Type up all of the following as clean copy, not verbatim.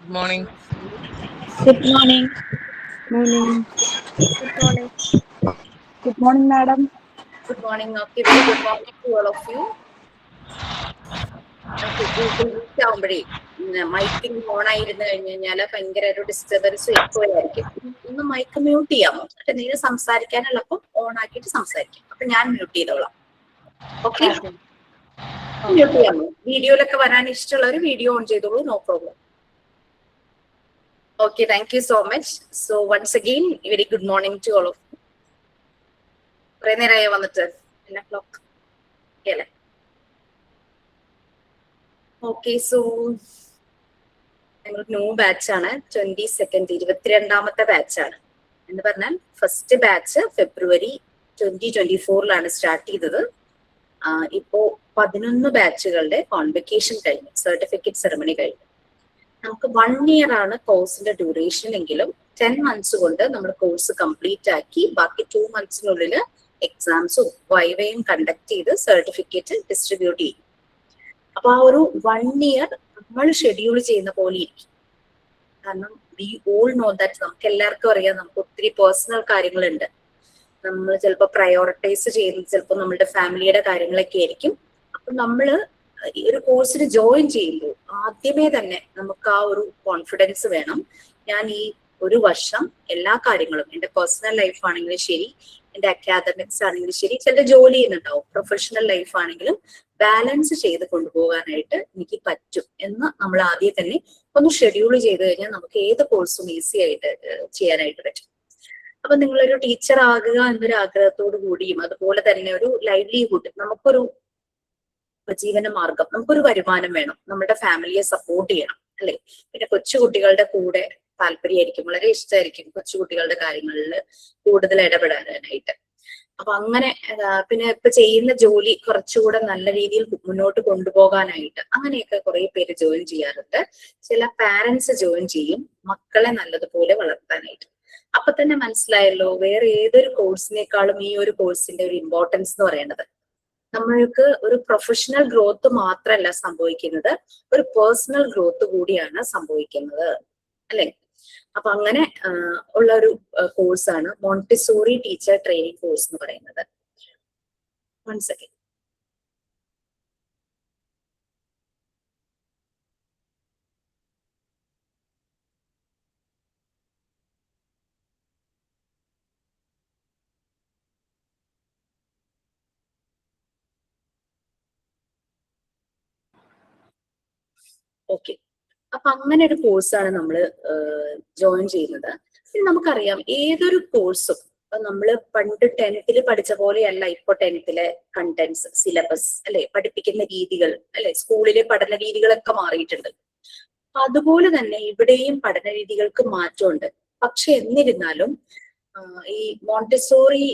morning. Good morning. Morning. Good morning. Good morning, madam. Good morning. Okay, very good morning to all of you. Okay, Google Meet ആവുമ്പോഴേ മൈക്കിങ് on ആയിരുന്നു കഴിഞ്ഞു കഴിഞ്ഞാൽ ഭയങ്കര ഒരു ഡിസ്റ്റർബൻസും echo ആയിരിക്കും. ഒന്ന് മൈക്ക് മ്യൂട്ട് ചെയ്യാമോ? എന്നിട്ട് എന്തെങ്കിലും സംസാരിക്കാനുള്ളപ്പം ഓൺ ആക്കിയിട്ട് സംസാരിക്കും. അപ്പൊ ഞാൻ മ്യൂട്ട് ചെയ്തോളാം. ഓക്കെ, മ്യൂട്ട് ചെയ്യാമോ? വീഡിയോയിലൊക്കെ വരാൻ ഇഷ്ടമുള്ളവർ വീഡിയോ ഓൺ ചെയ്തോളൂ, no problem. Okay, thank you so much. So once again, very good morning to all of you. കുറെ നേരമായി വന്നിട്ട് 10 o'clock അല്ലേ? ഓക്കെ, സോ ഞങ്ങൾ ന്യൂ ബാച്ചാണ്. 22nd 22ാമത്തെ ബാച്ചാണ് എന്ന് പറഞ്ഞാൽ ഫസ്റ്റ് ബാച്ച് ഫെബ്രുവരി 2024 സ്റ്റാർട്ട് ചെയ്തത്. ഇപ്പോ 11 ബാച്ചുകളുടെ കോൺവെക്കേഷൻ കഴിഞ്ഞു, സർട്ടിഫിക്കറ്റ് സെറമണി കഴിഞ്ഞു. നമുക്ക് 1 year ആണ് കോഴ്സിന്റെ ഡ്യൂറേഷൻ എങ്കിലും 10 months കൊണ്ട് നമ്മൾ കോഴ്സ് കംപ്ലീറ്റ് ആക്കി ബാക്കി 2 monthsനുള്ളിൽ എക്സാംസും വൈവയും കണ്ടക്ട് ചെയ്ത് സർട്ടിഫിക്കറ്റ് ഡിസ്ട്രിബ്യൂട്ട് ചെയ്യും. അപ്പൊ ആ ഒരു 1 year നമ്മൾ ഷെഡ്യൂൾ ചെയ്യുന്ന പോലെ ഇരിക്കും. കാരണം വി ഓൾ നോ ദാറ്റ് നമുക്ക് എല്ലാവർക്കും അറിയാം, നമുക്ക് ഒത്തിരി പേഴ്സണൽ കാര്യങ്ങളുണ്ട്. നമ്മൾ ചിലപ്പോൾ പ്രയോറിറ്റൈസ് ചെയ്യുന്നത് ചിലപ്പോൾ നമ്മുടെ ഫാമിലിയുടെ കാര്യങ്ങളൊക്കെ ആയിരിക്കും. അപ്പൊ നമ്മള് ഈ ഒരു കോഴ്സിന് ജോയിൻ ചെയ്യുമ്പോൾ ആദ്യമേ തന്നെ നമുക്ക് ആ ഒരു കോൺഫിഡൻസ് വേണം. ഞാൻ ഈ ഒരു വർഷം എല്ലാ കാര്യങ്ങളും, എന്റെ പേഴ്സണൽ ലൈഫ് ആണെങ്കിലും ശരി, എന്റെ അക്കാദമിക്സ് ആണെങ്കിലും ശരി, ചില ജോലി ചെയ്യുന്നുണ്ടാവും, പ്രൊഫഷണൽ ലൈഫ് ആണെങ്കിലും ബാലൻസ് ചെയ്ത് കൊണ്ടുപോകാനായിട്ട് എനിക്ക് പറ്റും എന്ന് നമ്മൾ ആദ്യം തന്നെ ഒന്ന് ഷെഡ്യൂൾ ചെയ്ത് കഴിഞ്ഞാൽ നമുക്ക് ഏത് കോഴ്സും ഈസി ആയിട്ട് ചെയ്യാനായിട്ട് പറ്റും. അപ്പൊ നിങ്ങളൊരു ടീച്ചർ ആകുക എന്നൊരു ആഗ്രഹത്തോടു കൂടിയും അതുപോലെ തന്നെ ഒരു ലൈവ്ലിഹുഡ്, നമുക്കൊരു ഉപജീവന മാർഗം, നമുക്കൊരു വരുമാനം വേണം, നമ്മുടെ ഫാമിലിയെ സപ്പോർട്ട് ചെയ്യണം അല്ലെ? പിന്നെ കൊച്ചുകുട്ടികളുടെ കൂടെ താല്പര്യമായിരിക്കും, വളരെ ഇഷ്ടമായിരിക്കും കൊച്ചുകുട്ടികളുടെ കാര്യങ്ങളിൽ കൂടുതൽ ഇടപെടാനായിട്ട്. അപ്പൊ അങ്ങനെ പിന്നെ ഇപ്പൊ ചെയ്യുന്ന ജോലി കുറച്ചുകൂടെ നല്ല രീതിയിൽ മുന്നോട്ട് കൊണ്ടുപോകാനായിട്ട് അങ്ങനെയൊക്കെ കുറെ പേര് ജോയിൻ ചെയ്യാറുണ്ട്. ചില പാരന്റ്സ് ജോയിൻ ചെയ്യും മക്കളെ നല്ലതുപോലെ വളർത്താനായിട്ട്. അപ്പൊ തന്നെ മനസ്സിലായല്ലോ വേറെ ഏതൊരു കോഴ്സിനേക്കാളും ഈ ഒരു കോഴ്സിന്റെ ഒരു ഇമ്പോർട്ടൻസ് എന്ന് പറയുന്നത്. നമ്മൾക്ക് ഒരു പ്രൊഫഷണൽ ഗ്രോത്ത് മാത്രമല്ല സംഭവിക്കുന്നത്, ഒരു പേഴ്സണൽ ഗ്രോത്ത് കൂടിയാണ് സംഭവിക്കുന്നത് അല്ലെ? അപ്പൊ അങ്ങനെ ഉള്ള ഒരു കോഴ്സാണ് മോണ്ടിസോറി ടീച്ചർ ട്രെയിനിങ് കോഴ്സ് എന്ന് പറയുന്നത്. One second. ഓക്കെ, അപ്പൊ അങ്ങനെ ഒരു കോഴ്സാണ് നമ്മൾ ജോയിൻ ചെയ്യുന്നത്. പിന്നെ നമുക്കറിയാം ഏതൊരു കോഴ്സും നമ്മൾ പണ്ട് 10th പഠിച്ച പോലെയല്ല ഇപ്പൊ 10th കണ്ടന്റ്സ്, സിലബസ് അല്ലെ, പഠിപ്പിക്കുന്ന രീതികൾ അല്ലെ, സ്കൂളിലെ പഠന രീതികളൊക്കെ മാറിയിട്ടുണ്ട്. അതുപോലെ തന്നെ ഇവിടെയും പഠന രീതികൾക്ക് മാറ്റമുണ്ട്. പക്ഷെ എന്നിരുന്നാലും ഈ മോണ്ടിസോറി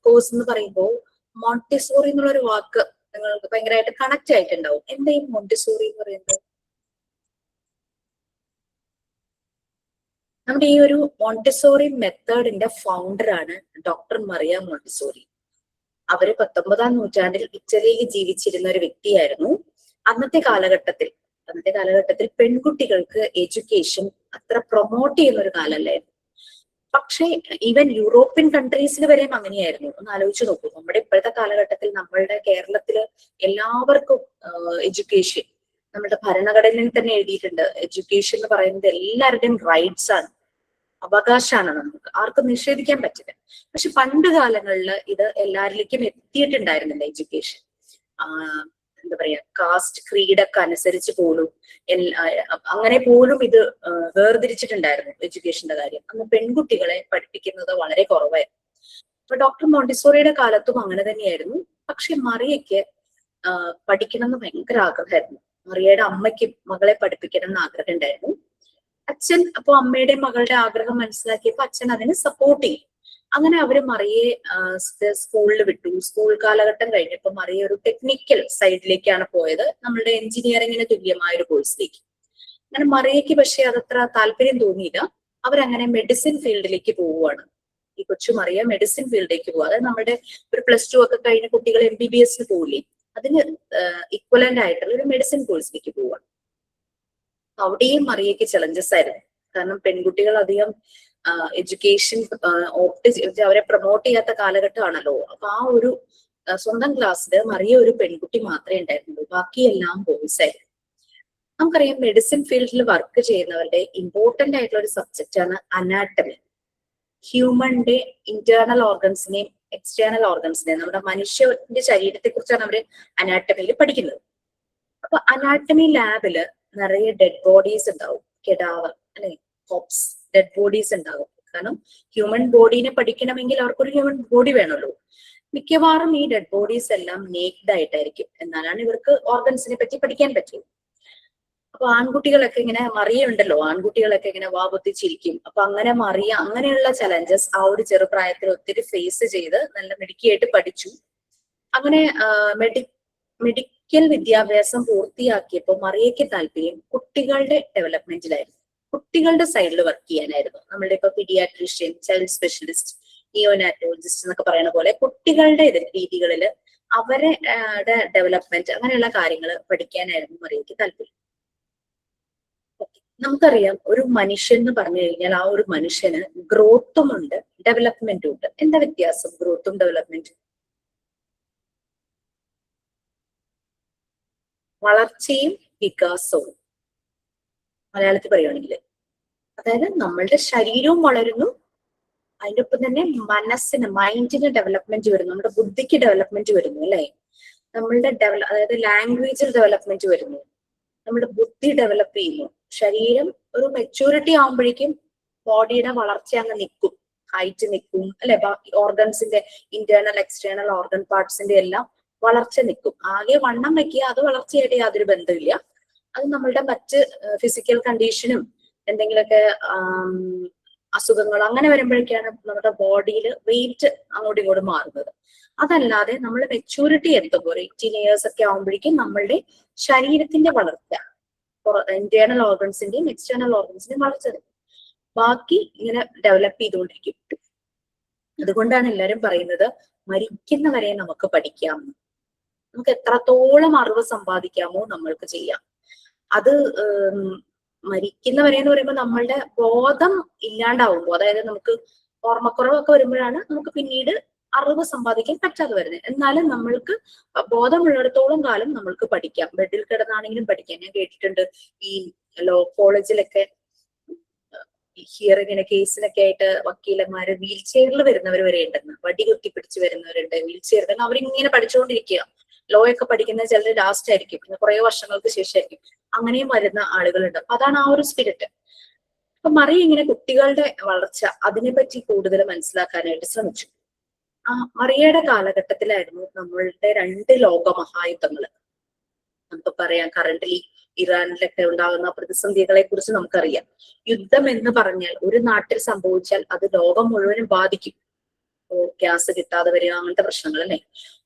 കോഴ്സ് എന്ന് പറയുമ്പോൾ, മോണ്ടിസോറി എന്നുള്ളൊരു വാക്ക് നിങ്ങൾക്ക് ഭയങ്കരമായിട്ട് കണക്ട് ആയിട്ടുണ്ടാവും. എന്താ ഈ മോണ്ടിസോറി എന്ന് പറയുന്നത്? നമ്മുടെ ഈ ഒരു മോണ്ടിസോറി മെത്തേഡിന്റെ ഫൗണ്ടറാണ് ഡോക്ടർ മറിയ മോണ്ടിസോറി. അവര് 19ാം നൂറ്റാണ്ടിൽ ഇറ്റലിയിൽ ജീവിച്ചിരുന്ന ഒരു വ്യക്തിയായിരുന്നു. അന്നത്തെ കാലഘട്ടത്തിൽ പെൺകുട്ടികൾക്ക് എഡ്യൂക്കേഷൻ അത്ര പ്രൊമോട്ട് ചെയ്യുന്ന ഒരു കാലല്ലായിരുന്നു. പക്ഷേ ഈവൻ യൂറോപ്യൻ കൺട്രീസിൽ വരെയും അങ്ങനെയായിരുന്നു. ഒന്ന് ആലോചിച്ച് നോക്കൂ, നമ്മുടെ ഇപ്പോഴത്തെ കാലഘട്ടത്തിൽ നമ്മളുടെ കേരളത്തില് എല്ലാവർക്കും എഡ്യൂക്കേഷൻ, നമ്മുടെ ഭരണഘടനയിൽ തന്നെ എഴുതിയിട്ടുണ്ട്, എഡ്യൂക്കേഷൻ എന്ന് പറയുന്നത് എല്ലാവരുടെയും റൈറ്റ്സ് ആണ്, അവകാശമാണ്, നമുക്ക് ആർക്കും നിഷേധിക്കാൻ പറ്റില്ല. പക്ഷെ പണ്ട് കാലങ്ങളിൽ ഇത് എല്ലാവരിലേക്കും എത്തിയിട്ടുണ്ടായിരുന്നില്ല എഡ്യൂക്കേഷൻ. എന്താ പറയാ, കാസ്റ്റ് ക്രീഡൊക്കെ അനുസരിച്ച് പോലും അങ്ങനെ പോലും ഇത് വേർതിരിച്ചിട്ടുണ്ടായിരുന്നു എഡ്യൂക്കേഷന്റെ കാര്യം. അന്ന് പെൺകുട്ടികളെ പഠിപ്പിക്കുന്നത് വളരെ കുറവായിരുന്നു. അപ്പൊ ഡോക്ടർ മോണ്ടിസോറിയുടെ കാലത്തും അങ്ങനെ തന്നെയായിരുന്നു. പക്ഷെ മറിയയ്ക്ക് പഠിക്കണം എന്ന് ഭയങ്കര ആഗ്രഹമായിരുന്നു. മറിയയുടെ അമ്മയ്ക്കും മകളെ പഠിപ്പിക്കണം എന്ന് ആഗ്രഹം ഉണ്ടായിരുന്നു. അച്ഛൻ അപ്പൊ അമ്മയുടെ മകളുടെ ആഗ്രഹം മനസ്സിലാക്കിയപ്പോ അച്ഛൻ അതിന് സപ്പോർട്ട് ചെയ്യും. അങ്ങനെ അവര് മറിയെ സ്കൂളിൽ വിട്ടു. സ്കൂൾ കാലഘട്ടം കഴിഞ്ഞപ്പോ മറിയ ഒരു ടെക്നിക്കൽ സൈഡിലേക്കാണ് പോയത്, നമ്മളുടെ എഞ്ചിനീയറിംഗിന് തുല്യമായ ഒരു കോഴ്സിലേക്ക്. അങ്ങനെ മറിയയ്ക്ക് പക്ഷെ അതത്ര താല്പര്യം തോന്നിയില്ല. അവരങ്ങനെ മെഡിസിൻ ഫീൽഡിലേക്ക് പോവുകയാണ്. ഈ കൊച്ചു മറിയ മെഡിസിൻ ഫീൽഡിലേക്ക് പോകുക, അതായത് നമ്മുടെ ഒരു +2 ഒക്കെ കഴിഞ്ഞ കുട്ടികൾ MBBS പോവില്ലേ, അതിന് ഇക്വലന്റ് ആയിട്ടുള്ള ഒരു മെഡിസിൻ കോഴ്സിലേക്ക് പോവുകയാണ്. അവിടെയും മറിയയ്ക്ക് ചലഞ്ചസ് ആയിരുന്നു. കാരണം പെൺകുട്ടികൾ അധികം എഡ്യൂക്കേഷൻ അവരെ പ്രൊമോട്ട് ചെയ്യാത്ത കാലഘട്ടമാണല്ലോ. അപ്പൊ ആ ഒരു സ്വന്തം ക്ലാസ്സിൽ മറിയ ഒരു പെൺകുട്ടി മാത്രമേ ഉണ്ടായിരുന്നുള്ളൂ, ബാക്കിയെല്ലാം ബോയ്സ് ആയിരുന്നു. നമുക്കറിയാം മെഡിസിൻ ഫീൽഡിൽ വർക്ക് ചെയ്യുന്നവരുടെ ഇമ്പോർട്ടന്റ് ആയിട്ടുള്ള ഒരു സബ്ജക്റ്റ് ആണ് അനാട്ടമി. ഹ്യൂമന്റെ ഇന്റേണൽ ഓർഗൻസിനെയും എക്സ്റ്റേണൽ ഓർഗൻസിനെയും, നമ്മുടെ മനുഷ്യന്റെ ശരീരത്തെ കുറിച്ചാണ് അവര് അനാട്ടമിയിൽ പഠിക്കുന്നത്. അപ്പൊ അനാട്ടമി ലാബില് നിറയെ ഡെഡ് ബോഡീസ് ഉണ്ടാവും, കെഡാവർ അല്ലെ, കോപ്സ്, ഡെഡ് ബോഡീസ് ഉണ്ടാവും. കാരണം ഹ്യൂമൻ ബോഡീനെ പഠിക്കണമെങ്കിൽ അവർക്കൊരു ഹ്യൂമൻ ബോഡി വേണമല്ലോ. മിക്കവാറും ഈ ഡെഡ് ബോഡീസ് എല്ലാം നേക്ഡ് ആയിട്ടായിരിക്കും, എന്നാലാണ് ഇവർക്ക് ഓർഗൻസിനെ പറ്റി പഠിക്കാൻ പറ്റുള്ളൂ. അപ്പൊ ആൺകുട്ടികളൊക്കെ ഇങ്ങനെ, മറിയ ഉണ്ടല്ലോ, ആൺകുട്ടികളൊക്കെ ഇങ്ങനെ വാപൊത്തിച്ചിരിക്കും. അപ്പൊ അങ്ങനെ മറിയ അങ്ങനെയുള്ള ചലഞ്ചസ് ആ ഒരു ചെറുപ്രായത്തിൽ ഒത്തിരി ഫേസ് ചെയ്ത് നല്ല മിടുക്കിയായിട്ട് പഠിച്ചു. അങ്ങനെ മെഡിക്കൽ വിദ്യാഭ്യാസം പൂർത്തിയാക്കിയപ്പോൾ മറിയയ്ക്ക് താല്പര്യം കുട്ടികളുടെ ഡെവലപ്മെന്റിലായിരുന്നു, കുട്ടികളുടെ സൈഡിൽ വർക്ക് ചെയ്യാനായിരുന്നു. നമ്മളുടെ ഇപ്പൊ പീഡിയാട്രീഷ്യൻ, ചൈൽഡ് സ്പെഷ്യലിസ്റ്റ്, നിയോനാറ്റോളജിസ്റ്റ് എന്നൊക്കെ പറയുന്ന പോലെ കുട്ടികളുടെ രീതികളിൽ അവരുടെ ഡെവലപ്മെന്റ് അങ്ങനെയുള്ള കാര്യങ്ങൾ പഠിക്കാനായിരുന്നു മറിയയ്ക്ക് താല്പര്യം. നമുക്കറിയാം ഒരു മനുഷ്യൻ എന്ന് പറഞ്ഞു കഴിഞ്ഞാൽ ആ ഒരു മനുഷ്യന് ഗ്രോത്തും ഉണ്ട് ഡെവലപ്മെന്റും ഉണ്ട്. എന്താ വ്യത്യാസം ഗ്രോത്തും ഡെവലപ്മെന്റും? വളർച്ചയും വികാസവും മലയാളത്തിൽ പറയുകയാണെങ്കിൽ, അതായത് നമ്മളുടെ ശരീരവും വളരുന്നു, അതിൻ്റെ ഒപ്പം തന്നെ മനസ്സിന്, മൈൻഡിന് ഡെവലപ്മെന്റ് വരുന്നു, നമ്മുടെ ബുദ്ധിക്ക് ഡെവലപ്മെന്റ് വരുന്നു അല്ലെ. നമ്മളുടെ അതായത് ലാംഗ്വേജിൽ ഡെവലപ്മെന്റ് വരുന്നു, നമ്മുടെ ബുദ്ധി ഡെവലപ്പ് ചെയ്യുന്നു. ശരീരം ഒരു മെച്യൂരിറ്റി ആകുമ്പോഴേക്കും ബോഡിയുടെ വളർച്ച അങ്ങ് നിൽക്കും, ഹൈറ്റ് നിൽക്കും അല്ലെ. ഓർഗൻസിന്റെ ഇന്റേണൽ എക്സ്റ്റേണൽ ഓർഗൻ പാർട്സിന്റെ എല്ലാം വളർച്ച നിൽക്കും. ആകെ വണ്ണം വെക്കുക, അത് വളർച്ചയായിട്ട് യാതൊരു ബന്ധമില്ല. അത് നമ്മളുടെ മറ്റ് ഫിസിക്കൽ കണ്ടീഷനും എന്തെങ്കിലുമൊക്കെ അസുഖങ്ങൾ അങ്ങനെ വരുമ്പോഴേക്കാണ് നമ്മുടെ ബോഡിയിൽ വെയിറ്റ് അങ്ങോട്ടും ഇങ്ങോട്ടും മാറുന്നത്. അതല്ലാതെ നമ്മൾ മെച്യൂരിറ്റി എത്തുമ്പോൾ 18 years ഒക്കെ ആകുമ്പോഴേക്കും നമ്മളുടെ ശരീരത്തിന്റെ വളർച്ച, ഇന്റേണൽ ഓർഗൻസിന്റെയും എക്സ്റ്റേണൽ ഓർഗൻസിന്റെയും വളർച്ച ബാക്കി ഇങ്ങനെ ഡെവലപ്പ് ചെയ്തുകൊണ്ടിരിക്കും. അതുകൊണ്ടാണ് എല്ലാവരും പറയുന്നത് മരിക്കുന്നവരെ നമുക്ക് പഠിക്കാം, നമുക്ക് എത്രത്തോളം അറിവ് സമ്പാദിക്കാമോ നമ്മൾക്ക് ചെയ്യാം. അത് മരിക്കുന്നവരെ എന്ന് പറയുമ്പോൾ നമ്മളുടെ ബോധം ഇല്ലാണ്ടാവുമ്പോൾ, അതായത് നമുക്ക് ഓർമ്മക്കുറവൊക്കെ വരുമ്പോഴാണ് നമുക്ക് പിന്നീട് അറിവ് സമ്പാദിക്കാൻ പറ്റാതെ വരുന്നത്. എന്നാലും നമ്മൾക്ക് ബോധമുള്ളിടത്തോളം കാലം നമ്മൾക്ക് പഠിക്കാം, ബെഡിൽ കിടന്നാണെങ്കിലും പഠിക്കാം. ഞാൻ കേട്ടിട്ടുണ്ട് ഈ ലോ കോളേജിലൊക്കെ ഹിയറിങ്ങിന് കേസിനൊക്കെ ആയിട്ട് വക്കീലന്മാര് വീൽ ചെയറിൽ വരുന്നവർ വരെ ഉണ്ടെന്ന്, വടി കുത്തി പിടിച്ച് വരുന്നവരുണ്ട് വീൽ ചെയർ. കാരണം അവരിങ്ങനെ പഠിച്ചുകൊണ്ടിരിക്കുക. ലോ ഒക്കെ പഠിക്കുന്നത് ചിലർ ലാസ്റ്റ് ആയിരിക്കും, പിന്നെ കുറെ വർഷങ്ങൾക്ക് ശേഷമായിരിക്കും. അങ്ങനെയും വരുന്ന ആളുകളുണ്ട്. അപ്പൊ അതാണ് ആ ഒരു സ്പിരിറ്റ്. അപ്പൊ മറിയ ഇങ്ങനെ കുട്ടികളുടെ വളർച്ച അതിനെപ്പറ്റി കൂടുതൽ മനസ്സിലാക്കാനായിട്ട് ശ്രമിച്ചു. ആ മറിയയുടെ കാലഘട്ടത്തിലായിരുന്നു നമ്മളുടെ 2 ലോകമഹായുദ്ധങ്ങൾ. നമുക്ക് പറയാം, കറന്റ്ലി ഇറാനിലൊക്കെ ഉണ്ടാകുന്ന പ്രതിസന്ധികളെ കുറിച്ച് നമുക്കറിയാം. യുദ്ധം എന്ന് പറഞ്ഞാൽ ഒരു നാട്ടിൽ സംഭവിച്ചാൽ അത് ലോകം മുഴുവനും ബാധിക്കും. ഗ്യാസ് കിട്ടാതെ വരിക, അങ്ങനത്തെ പ്രശ്നങ്ങൾ അല്ലെ.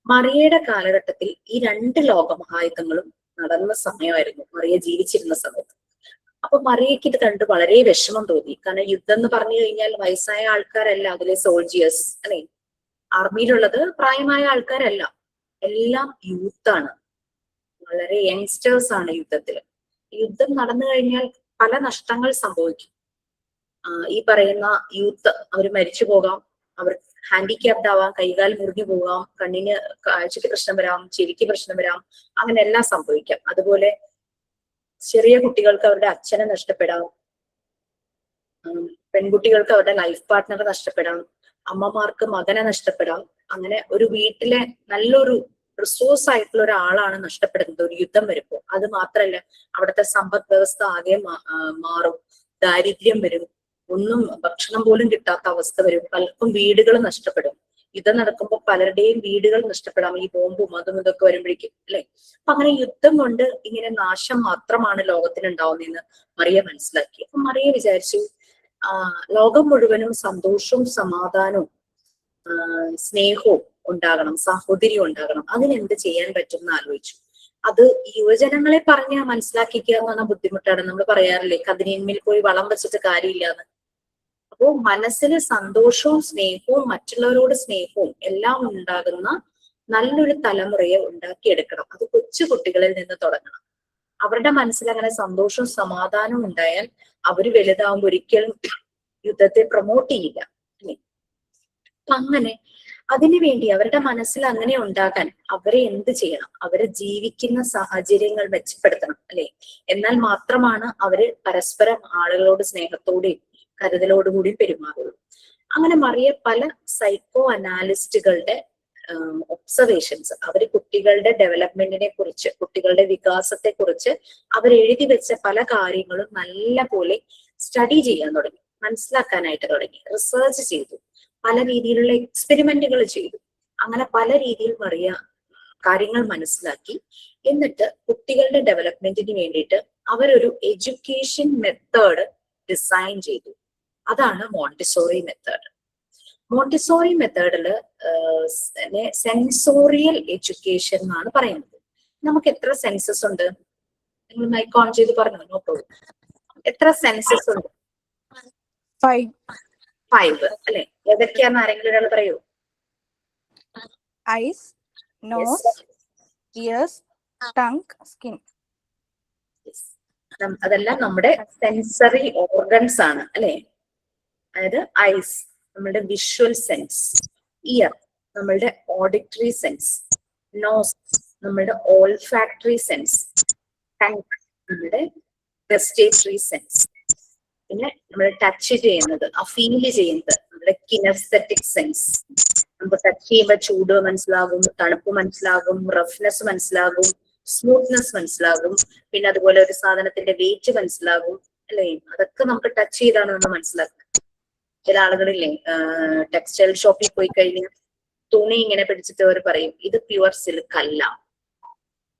മറിയയുടെ കാലഘട്ടത്തിൽ ഈ 2 ലോകമഹായുദ്ധങ്ങളും നടന്ന സമയമായിരുന്നു, മറിയ ജീവിച്ചിരുന്ന സമയത്ത്. അപ്പൊ മറിയയ്ക്ക് ഇത് കണ്ട് വളരെ വിഷമം തോന്നി. കാരണം യുദ്ധം എന്ന് പറഞ്ഞു കഴിഞ്ഞാൽ വയസ്സായ ആൾക്കാരല്ല അതിലെ സോൾജിയേഴ്സ് അല്ലെ, ആർമിയിലുള്ളത് പ്രായമായ ആൾക്കാരല്ല, എല്ലാം യൂത്താണ്, വളരെ യങ്സ്റ്റേഴ്സ് ആണ് യുദ്ധത്തിൽ. യുദ്ധം നടന്നു കഴിഞ്ഞാൽ പല നഷ്ടങ്ങൾ സംഭവിക്കും. ഈ പറയുന്ന യൂത്ത് അവർ മരിച്ചു പോകാം, അവർ ഹാൻഡിക്യാപ്ഡ് ആവാം, കൈകാൽ മുറിഞ്ഞു പോകാം, കണ്ണിന് കാഴ്ചയ്ക്ക് പ്രശ്നം വരാം, ചെവിക്ക് പ്രശ്നം വരാം, അങ്ങനെ എല്ലാം സംഭവിക്കാം. അതുപോലെ ചെറിയ കുട്ടികൾക്ക് അവരുടെ അച്ഛനെ നഷ്ടപ്പെടാം, പെൺകുട്ടികൾക്ക് അവരുടെ ലൈഫ് പാർട്ട്ണറെ നഷ്ടപ്പെടാം, അമ്മമാർക്ക് മകനെ നഷ്ടപ്പെടാം. അങ്ങനെ ഒരു വീട്ടിലെ നല്ലൊരു റിസോഴ്സ് ആയിട്ടുള്ള ഒരാളാണ് നഷ്ടപ്പെടുന്നത് ഒരു യുദ്ധം വരുമ്പോൾ. അത് മാത്രല്ല, അവിടുത്തെ സമ്പദ് വ്യവസ്ഥ ആകെ മാറും, ദാരിദ്ര്യം വരും, ഒന്നും ഭക്ഷണം പോലും കിട്ടാത്ത അവസ്ഥ വരും, പലർക്കും വീടുകൾ നഷ്ടപ്പെടും. യുദ്ധം നടക്കുമ്പോൾ പലരുടെയും വീടുകൾ നഷ്ടപ്പെടാം, ഈ ബോംബും അതും ഇതൊക്കെ വരുമ്പോഴേക്കും അല്ലെ. അപ്പൊ അങ്ങനെ യുദ്ധം കൊണ്ട് ഇങ്ങനെ നാശം മാത്രമാണ് ലോകത്തിന് ഉണ്ടാവുന്നതെന്ന് മറിയ മനസ്സിലാക്കി. അപ്പൊ മറിയ വിചാരിച്ചു, ലോകം മുഴുവനും സന്തോഷവും സമാധാനവും സ്നേഹവും ഉണ്ടാകണം, സാഹോദര്യം ഉണ്ടാകണം. അതിനെന്ത് ചെയ്യാൻ പറ്റും എന്ന് ആലോചിച്ചു. അത് യുവജനങ്ങളെ പറഞ്ഞ് മനസ്സിലാക്കിക്കുക എന്ന് പറഞ്ഞാൽ ബുദ്ധിമുട്ടാണ്. നമ്മൾ പറയാറില്ലേ, കതിരിന്മേൽ പോയി വളം വെച്ചിട്ട് കാര്യമില്ലാന്ന്. അപ്പോ മനസ്സിൽ സന്തോഷവും സ്നേഹവും മറ്റുള്ളവരോട് സ്നേഹവും എല്ലാം ഉണ്ടാകുന്ന നല്ലൊരു തലമുറയെ ഉണ്ടാക്കിയെടുക്കണം. അത് കൊച്ചു കുട്ടികളിൽ നിന്ന് തുടങ്ങണം. അവരുടെ മനസ്സിൽ അങ്ങനെ സന്തോഷവും സമാധാനവും ഉണ്ടായാൽ അവര് വലുതാവുമ്പോൾ ഒരിക്കലും യുദ്ധത്തെ പ്രൊമോട്ട് ചെയ്യില്ല അല്ലെ. അപ്പൊ അങ്ങനെ അതിനുവേണ്ടി അവരുടെ മനസ്സിൽ അങ്ങനെ ഉണ്ടാകാൻ അവരെ എന്ത് ചെയ്യണം? അവരെ ജീവിക്കുന്ന സാഹചര്യങ്ങൾ മെച്ചപ്പെടുത്തണം അല്ലെ. എന്നാൽ മാത്രമാണ് അവര് പരസ്പരം ആളുകളോട് സ്നേഹത്തോടെയും കരുതലോടുകൂടിയും പെരുമാറുള്ളൂ. അങ്ങനെ മറിയ പല സൈക്കോ അനാലിസ്റ്റുകളുടെ ഒബ്സർവേഷൻസ്, അവര് കുട്ടികളുടെ ഡെവലപ്മെന്റിനെ കുറിച്ച്, കുട്ടികളുടെ വികാസത്തെ കുറിച്ച് അവർ എഴുതി വെച്ച പല കാര്യങ്ങളും നല്ല പോലെ സ്റ്റഡി ചെയ്യാൻ തുടങ്ങി, മനസ്സിലാക്കാനായിട്ട് തുടങ്ങി, റിസർച്ച് ചെയ്തു, പല രീതിയിലുള്ള എക്സ്പെരിമെന്റുകൾ ചെയ്തു. അങ്ങനെ പല രീതിയിൽ മറിയ കാര്യങ്ങൾ മനസ്സിലാക്കി. എന്നിട്ട് കുട്ടികളുടെ ഡെവലപ്മെന്റിന് വേണ്ടിയിട്ട് അവരൊരു എഡ്യൂക്കേഷൻ മെത്തേഡ് ഡിസൈൻ ചെയ്തു. അതാണ് മോണ്ടിസോറി മെത്തേഡ്. മോണ്ടിസോറി മെത്തേഡില് സെൻസോറിയൽ എഡ്യൂക്കേഷൻ എന്നാണ് പറയുന്നത്. നമുക്ക് എത്ര സെൻസസ് ഉണ്ട്? നിങ്ങൾ മൈക്ക് ഓൺ ചെയ്ത് പറഞ്ഞു, നോക്കൂ. എത്ര സെൻസസ് ഉണ്ട്? 5 അല്ലെ. ഏതൊക്കെയാന്ന് ആരെങ്കിലും ഒരാൾ പറയൂ? Eyes, nose, ears, tongue, skin. അതെല്ലാം നമ്മുടെ സെൻസറി ഓർഗൻസ് ആണ് അല്ലെ. അതായത് ഐസ് നമ്മളുടെ വിഷ്വൽ സെൻസ്, ഇയർ നമ്മളുടെ ഓഡിറ്ററി സെൻസ്, നോസ് നമ്മളുടെ ഓൾഫാക്ടറി സെൻസ്, ടങ് നമ്മുടെ ഗസ്റ്റേറ്ററി സെൻസ്, പിന്നെ നമ്മൾ ടച്ച് ചെയ്യുന്നത്, ആ ഫീൽ ചെയ്യുന്നത് നമ്മുടെ കിനസ്തെറ്റിക് സെൻസ്. നമുക്ക് ടച്ച് ചെയ്യുമ്പോൾ ചൂട് മനസ്സിലാകും, തണുപ്പ് മനസ്സിലാകും, റഫ്നെസ് മനസ്സിലാകും, സ്മൂത്ത്നെസ് മനസ്സിലാകും, പിന്നെ അതുപോലെ ഒരു സാധനത്തിന്റെ വെയിറ്റ് മനസ്സിലാകും അല്ലെ. അതൊക്കെ നമുക്ക് ടച്ച് ചെയ്താണ് നമ്മൾ മനസ്സിലാക്കുന്നത്. ചില ആളുകളില്ലേ ടെക്സ്റ്റൈൽ ഷോപ്പിൽ പോയി കഴിഞ്ഞാൽ തുണി ഇങ്ങനെ പിടിച്ചിട്ട് അവർ പറയും ഇത് പ്യുവർ സിൽക്ക് അല്ല.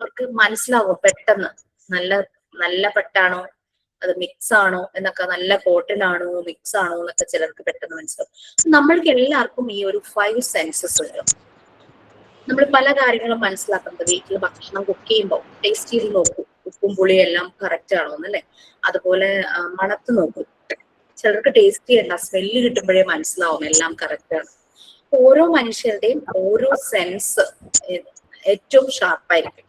അവർക്ക് മനസ്സിലാവും പെട്ടെന്ന് നല്ല നല്ല പട്ടാണോ അത് മിക്സ് ആണോ എന്നൊക്കെ, നല്ല കോട്ടൺ ആണോ മിക്സ് ആണോ എന്നൊക്കെ ചിലർക്ക് പെട്ടെന്ന് മനസ്സിലാവും. നമ്മൾക്ക് എല്ലാവർക്കും ഈ ഒരു 5 സെൻസസ് ഉണ്ട്. നമ്മൾ പല കാര്യങ്ങളും മനസ്സിലാക്കുന്നത് വീട്ടിൽ ഭക്ഷണം കുക്ക് ചെയ്യുമ്പോൾ ടേസ്റ്റ് ചെയ്ത് നോക്കും, ഉപ്പും പുളിയും എല്ലാം കറക്റ്റ് ആണോ എന്നല്ലേ. അതുപോലെ മണത്ത് നോക്കും. ചിലർക്ക് ടേസ്റ്റ് ചെയ്യണ്ട, സ്മെല്ല് കിട്ടുമ്പോഴേ മനസ്സിലാവും എല്ലാം കറക്റ്റ് ആണ്. ഓരോ മനുഷ്യരുടെയും ഓരോ സെൻസ് ഏറ്റവും ഷാർപ്പായിരിക്കും.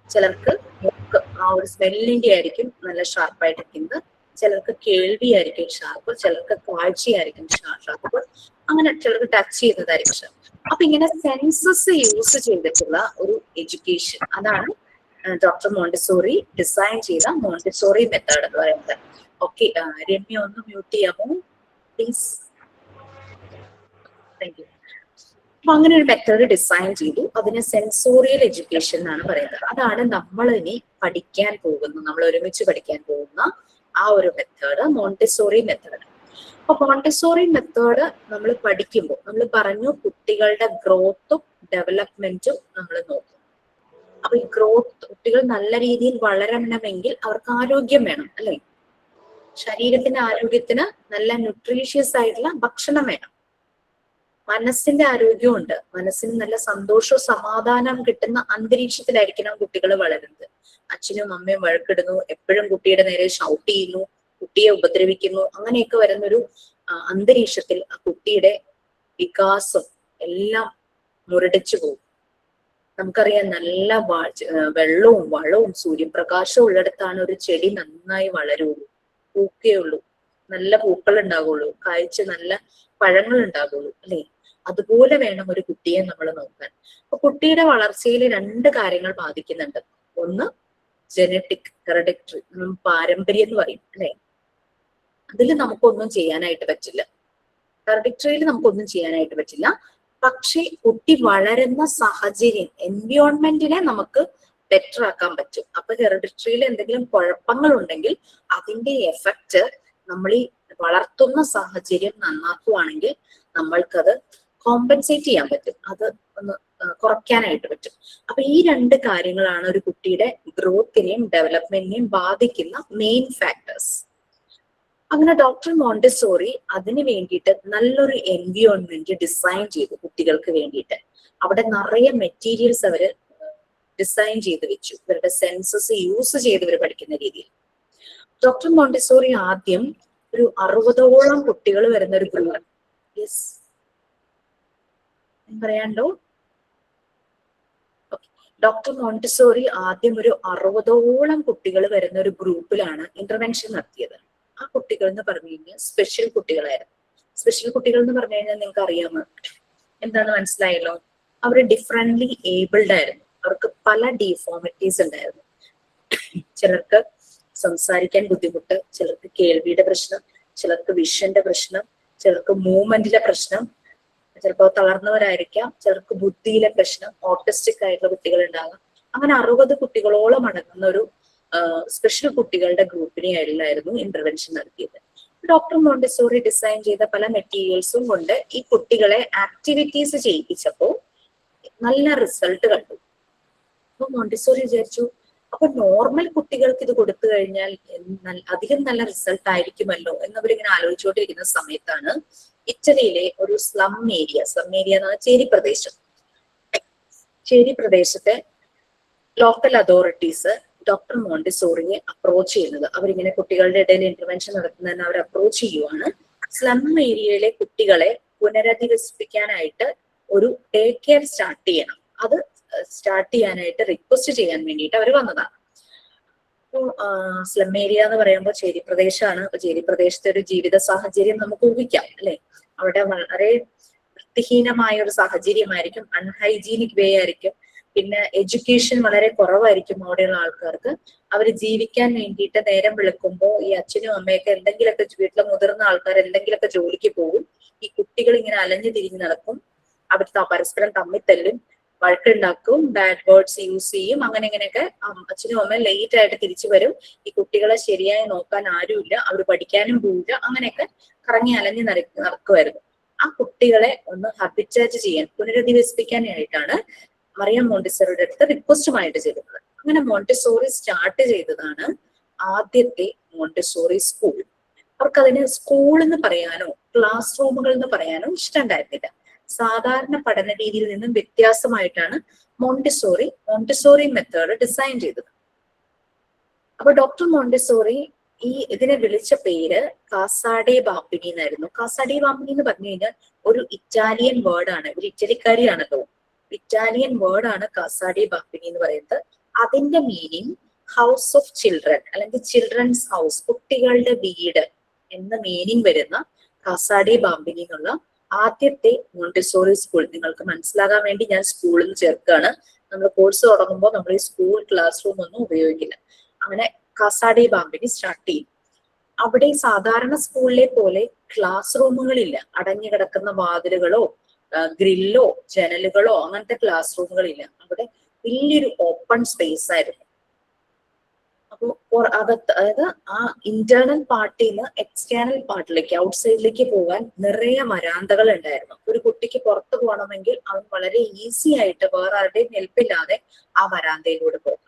ചിലർക്ക് മൂക്ക് ആ ഒരു സ്മെല്ലിന്റെ ആയിരിക്കും നല്ല ഷാർപ്പായിട്ടിരിക്കുന്നത്, ചിലർക്ക് കേൾവി ആയിരിക്കും ഷാർപ്പ്, ചിലർക്ക് കാഴ്ചയായിരിക്കും ഷാർപ്പ്, അങ്ങനെ ചിലർക്ക് ടച്ച് ചെയ്യുന്നതായിരിക്കും ഷാർപ്പ്. അപ്പൊ ഇങ്ങനെ സെൻസസ് യൂസ് ചെയ്തിട്ടുള്ള ഒരു എഡ്യൂക്കേഷൻ, അതാണ് ഡോക്ടർ മോണ്ടിസോറി ഡിസൈൻ ചെയ്ത മോണ്ടിസോറി മെത്തേഡ് എന്ന് പറയുന്നത്. ഓക്കെ, രമ്യ ഒന്ന് മ്യൂട്ട് ചെയ്യാമോ പ്ലീസ്? Thank you. അപ്പൊ അങ്ങനെ ഒരു മെത്തേഡ് ഡിസൈൻ ചെയ്തു. അതിന് സെൻസോറിയൽ എഡ്യൂക്കേഷൻ എന്നാണ് പറയുന്നത്. അതാണ് നമ്മൾ ഇനി പഠിക്കാൻ പോകുന്നത്, നമ്മൾ ഒരുമിച്ച് പഠിക്കാൻ പോകുന്ന ആ ഒരു മെത്തേഡ് മോണ്ടിസോറി മെത്തേഡ്. അപ്പൊ മോണ്ടിസോറി മെത്തേഡ് നമ്മൾ പഠിക്കുമ്പോൾ നമ്മൾ പറഞ്ഞു കുട്ടികളുടെ ഗ്രോത്തും ഡെവലപ്മെന്റും നമ്മൾ നോക്കും. അപ്പൊ ഈ ഗ്രോത്ത്, കുട്ടികൾ നല്ല രീതിയിൽ വളരണമെങ്കിൽ അവർക്ക് ആരോഗ്യം വേണം അല്ലെ. ശരീരത്തിന്റെ ആരോഗ്യത്തിന് നല്ല ന്യൂട്രീഷ്യസ് ആയിട്ടുള്ള ഭക്ഷണം വേണം. മനസ്സിന്റെ ആരോഗ്യവും ഉണ്ട്. മനസ്സിന് നല്ല സന്തോഷവും സമാധാനം കിട്ടുന്ന അന്തരീക്ഷത്തിലായിരിക്കണം കുട്ടികൾ വളരുന്നത്. അച്ഛനും അമ്മയും വഴക്കിടുന്നു, എപ്പോഴും കുട്ടിയുടെ നേരെ ഷൗട്ട് ചെയ്യുന്നു, കുട്ടിയെ ഉപദ്രവിക്കുന്നു, അങ്ങനെയൊക്കെ വരുന്നൊരു അന്തരീക്ഷത്തിൽ ആ കുട്ടിയുടെ വികാസം എല്ലാം മുരടിച്ചു പോകും. നമുക്കറിയാം നല്ല വെള്ളവും വളവും സൂര്യപ്രകാശവും ഉള്ളിടത്താണ് ഒരു ചെടി നന്നായി വളരുള്ളൂ, പൂക്കുകയുള്ളൂ, നല്ല പൂക്കൾ ഉണ്ടാകുള്ളൂ, കായ്ച്ച് നല്ല പഴങ്ങൾ ഉണ്ടാകുള്ളൂ അല്ലെ. അതുപോലെ വേണം ഒരു കുട്ടിയെ നമ്മൾ നോക്കാൻ. അപ്പൊ കുട്ടിയുടെ വളർച്ചയിൽ 2 കാര്യങ്ങൾ ബാധിക്കുന്നുണ്ട്. ഒന്ന് ജനറ്റിക്, ഹെറിഡിറ്ററി, പാരമ്പര്യം എന്ന് പറയും അല്ലെ. അതിൽ നമുക്കൊന്നും ചെയ്യാനായിട്ട് പറ്റില്ല, ഹെറിഡിറ്ററിയിൽ നമുക്കൊന്നും ചെയ്യാനായിട്ട് പറ്റില്ല. പക്ഷെ കുട്ടി വളരുന്ന സാഹചര്യം, എൻവയോൺമെന്റിനെ നമുക്ക് ബെറ്റർ ആക്കാൻ പറ്റും. അപ്പൊ ഹെറിഡിറ്ററിയിൽ എന്തെങ്കിലും കുഴപ്പങ്ങൾ ഉണ്ടെങ്കിൽ അതിന്റെ എഫക്റ്റ് നമ്മൾ ഈ വളർത്തുന്ന സാഹചര്യം നന്നാക്കുവാണെങ്കിൽ നമ്മൾക്കത് കോമ്പൻസേറ്റ് ചെയ്യാൻ പറ്റും, അത് ഒന്ന് കുറയ്ക്കാനായിട്ട് പറ്റും. അപ്പൊ ഈ 2 കാര്യങ്ങളാണ് ഒരു കുട്ടിയുടെ ഗ്രോത്തിനെയും ഡെവലപ്മെന്റിനെയും ബാധിക്കുന്ന മെയിൻ ഫാക്ടേഴ്സ്. അങ്ങനെ ഡോക്ടർ മോണ്ടിസോറി അതിന് വേണ്ടിയിട്ട് നല്ലൊരു എൻവയോൺമെന്റ് ഡിസൈൻ ചെയ്തു കുട്ടികൾക്ക് വേണ്ടിയിട്ട്. അവിടെ നിറയെ മെറ്റീരിയൽസ് അവര് ഡിസൈൻ ചെയ്ത് വെച്ചു, ഇവരുടെ സെൻസസ് യൂസ് ചെയ്ത് ഇവർ പഠിക്കുന്ന രീതിയിൽ. ഡോക്ടർ മോണ്ടിസോറി ആദ്യം ഒരു 60ഓളം കുട്ടികൾ വരുന്ന ഒരു ഗ്രൂപ്പ്, യെസ് പറയാണ്ടോ, ഡോക്ടർ മോണ്ടിസോറി ആദ്യം ഒരു 60ഓളം കുട്ടികൾ വരുന്ന ഒരു ഗ്രൂപ്പിലാണ് ഇന്റർവെൻഷൻ നടത്തിയത്. ആ കുട്ടികൾ എന്ന് പറഞ്ഞു കഴിഞ്ഞാൽ സ്പെഷ്യൽ കുട്ടികളായിരുന്നു. സ്പെഷ്യൽ കുട്ടികൾ എന്ന് പറഞ്ഞു കഴിഞ്ഞാൽ നിങ്ങൾക്ക് അറിയാമോ എന്താന്ന് മനസ്സിലായല്ലോ? അവർ ഡിഫറെന്റ്ലി ഏബിൾഡ് ആയിരുന്നു. അവർക്ക് പല ഡിഫോമിറ്റീസ് ഉണ്ടായിരുന്നു. ചിലർക്ക് സംസാരിക്കാൻ ബുദ്ധിമുട്ട്, ചിലർക്ക് കേൾവിയുടെ പ്രശ്നം, ചിലർക്ക് വിഷന്റെ പ്രശ്നം, ചിലർക്ക് മൂവ്മെന്റിലെ പ്രശ്നം, ചിലപ്പോൾ തളർന്നവരായിരിക്കാം, ചിലർക്ക് ബുദ്ധിയിലെ പ്രശ്നം, ഓട്ടിസ്റ്റിക് ആയിട്ടുള്ള കുട്ടികൾ ഉണ്ടാകാം. അങ്ങനെ 60 കുട്ടികളോളം അടങ്ങുന്ന ഒരു സ്പെഷ്യൽ കുട്ടികളുടെ ഗ്രൂപ്പിനെയായിരുന്നു ഇന്റർവെൻഷൻ നടത്തിയത്. ഡോക്ടർ മോണ്ടിസോറി ഡിസൈൻ ചെയ്ത പല മെറ്റീരിയൽസും കൊണ്ട് ഈ കുട്ടികളെ ആക്ടിവിറ്റീസ് ചെയ്യിപ്പിച്ചപ്പോൾ നല്ല റിസൾട്ട് കണ്ടു. അപ്പൊ മോണ്ടിസോറി വിചാരിച്ചു, അപ്പൊ നോർമൽ കുട്ടികൾക്ക് ഇത് കൊടുത്തു കഴിഞ്ഞാൽ അധികം നല്ല റിസൾട്ട് ആയിരിക്കുമല്ലോ എന്നവരിങ്ങനെ ആലോചിച്ചുകൊണ്ടിരിക്കുന്ന സമയത്താണ് ഇറ്റലിയിലെ ഒരു സ്ലം ഏരിയ എന്ന് പറഞ്ഞാൽ ചേരി പ്രദേശത്തെ ലോക്കൽ അതോറിറ്റീസ് ഡോക്ടർ മോണ്ടിസോറിയെ അപ്രോച്ച് ചെയ്യുന്നത്. അവരിങ്ങനെ കുട്ടികളുടെ ഇടയിൽ ഇന്റർവെൻഷൻ നടത്തുന്നതിന് അവർ അപ്രോച്ച് ചെയ്യുവാണ്. സ്ലം ഏരിയയിലെ കുട്ടികളെ പുനരധിവസിപ്പിക്കാനായിട്ട് ഒരു ടേ കെയർ സ്റ്റാർട്ട് ചെയ്യണം. അത് സ്റ്റാർട്ട് ചെയ്യാനായിട്ട് റിക്വസ്റ്റ് ചെയ്യാൻ വേണ്ടിയിട്ട് അവർ വന്നതാണ്. അപ്പോൾ സ്ലം ഏരിയ എന്ന് പറയുമ്പോൾ ചേരി പ്രദേശമാണ്. അപ്പൊ ചേരി പ്രദേശത്തെ ഒരു ജീവിത സാഹചര്യം നമുക്ക് ഊഹിക്കാം അല്ലെ. അവിടെ വളരെ വൃത്തിഹീനമായ ഒരു സാഹചര്യമായിരിക്കും, അൺഹൈജീനിക് വേ ആയിരിക്കും. പിന്നെ എഡ്യൂക്കേഷൻ വളരെ കുറവായിരിക്കും അവിടെയുള്ള ആൾക്കാർക്ക്. അവർ ജീവിക്കാൻ വേണ്ടിയിട്ട് നേരം വെളുക്കുമ്പോൾ ഈ അച്ഛനും അമ്മയൊക്കെ എന്തെങ്കിലുമൊക്കെ, വീട്ടിലെ മുതിർന്ന ആൾക്കാർ എന്തെങ്കിലുമൊക്കെ ജോലിക്ക് പോകും. ഈ കുട്ടികൾ ഇങ്ങനെ അലഞ്ഞു തിരിഞ്ഞു നടക്കും. അവർ പരസ്പരം തമ്മിത്തല്ലും, വഴക്കുണ്ടാക്കും, ബാഡ് വേർഡ്സ് യൂസ് ചെയ്യും. അങ്ങനെ ഇങ്ങനെയൊക്കെ അച്ഛനും അമ്മയും ലേറ്റ് ആയിട്ട് തിരിച്ചു വരും. ഈ കുട്ടികളെ ശരിയായി നോക്കാൻ ആരുമില്ല, അവർ പഠിക്കാനും പോവില്ല. അങ്ങനെയൊക്കെ കറങ്ങി അലഞ്ഞു നടക്കുമായിരുന്നു. ആ കുട്ടികളെ ഒന്ന് ഹാബിറ്റാറ്റ് ചെയ്യാൻ, പുനരധിവസിപ്പിക്കാനായിട്ടാണ് മറിയം മോണ്ടിസോറിയുടെ അടുത്ത് റിക്വസ്റ്റുമായിട്ട് ചെയ്തത്. അങ്ങനെ മോണ്ടിസോറി സ്റ്റാർട്ട് ചെയ്തതാണ് ആദ്യത്തെ മോണ്ടിസോറി സ്കൂൾ. അവർക്ക് അതിന് സ്കൂൾ എന്ന് പറയാനോ ക്ലാസ് റൂമുകൾ എന്ന് പറയാനോ ഇഷ്ടമുണ്ടായിരുന്നില്ല. സാധാരണ പഠന രീതിയിൽ നിന്നും വ്യത്യാസമായിട്ടാണ് മോണ്ടിസോറി മെത്തേഡ് ഡിസൈൻ ചെയ്തത്. അപ്പൊ ഡോക്ടർ മോണ്ടിസോറി ഇതിനെ വിളിച്ച പേര് കാസാഡെ ബാമ്പിനി എന്നായിരുന്നു. കാസാഡെ ബാമ്പിനി എന്ന് പറഞ്ഞു കഴിഞ്ഞാൽ ഒരു ഇറ്റാലിയൻ വേർഡാണ്. ഒരു ഇറ്റലിക്കാരിയാണല്ലോ. ഇറ്റാലിയൻ വേർഡാണ് കാസാഡെ ബാമ്പിനി എന്ന് പറയുന്നത്. അതിന്റെ മീനിങ് ഹൗസ് ഓഫ് ചിൽഡ്രൻ അല്ലെങ്കിൽ ചിൽഡ്രൻസ് ഹൗസ്, കുട്ടികളുടെ വീട് എന്ന മീനിങ് വരുന്ന കാസാഡെ ബാമ്പിനി എന്നുള്ള ആദ്യത്തെ മോണ്ടിസോറി സ്കൂൾ. നിങ്ങൾക്ക് മനസ്സിലാകാൻ വേണ്ടി ഞാൻ സ്കൂളിൽ ചേർക്കുകയാണ്. നമ്മൾ കോഴ്സ് തുടങ്ങുമ്പോൾ നമ്മൾ ഈ സ്കൂൾ ക്ലാസ് റൂം ഒന്നും ഉപയോഗിക്കില്ല. അങ്ങനെ കാസാഡെ ബാമ്പിനി സ്റ്റാർട്ട് ചെയ്യും. അവിടെ സാധാരണ സ്കൂളിലെ പോലെ ക്ലാസ് റൂമുകളില്ല. അടഞ്ഞു കിടക്കുന്ന വാതിലുകളോ ഗ്രില്ലോ ജനലുകളോ അങ്ങനത്തെ ക്ലാസ് റൂമുകളില്ല. അവിടെ വലിയൊരു ഓപ്പൺ സ്പേസ് ആയിരുന്നു. അപ്പോൾ അതായത് ആ ഇന്റേണൽ പാർട്ടിൽ നിന്ന് എക്സ്റ്റേണൽ പാർട്ടിലേക്ക്, ഔട്ട്സൈഡിലേക്ക് പോകാൻ നിറയെ വരാന്തകൾ ഉണ്ടായിരുന്നു. ഒരു കുട്ടിക്ക് പുറത്തു പോകണമെങ്കിൽ അവൻ വളരെ ഈസി ആയിട്ട് വേറെ ആരുടെയും ഹെൽപ്പില്ലാതെ ആ വരാന്തയിലൂടെ പോകും.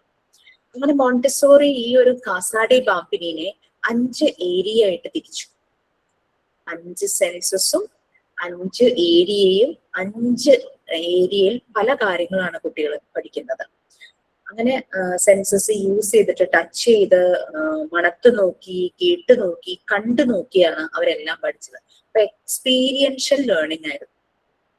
അങ്ങനെ മോണ്ടിസോറി ഈ ഒരു കാസാഡെ ബാമ്പിനിനെ 5 ഏരിയ ആയിട്ട് തിരിച്ചു. 5 സെൻസസും 5 ഏരിയയും, 5 ഏരിയയിൽ പല കാര്യങ്ങളാണ് കുട്ടികൾ പഠിക്കുന്നത്. അങ്ങനെ സെൻസസ് യൂസ് ചെയ്തിട്ട് ടച്ച് ചെയ്ത് മണത്ത് നോക്കി, കേട്ട് നോക്കി, കണ്ടു നോക്കിയാണ് അവരെല്ലാം പഠിച്ചത്. അപ്പൊ എക്സ്പീരിയൻഷ്യൽ ലേണിംഗ് ആയിരുന്നു.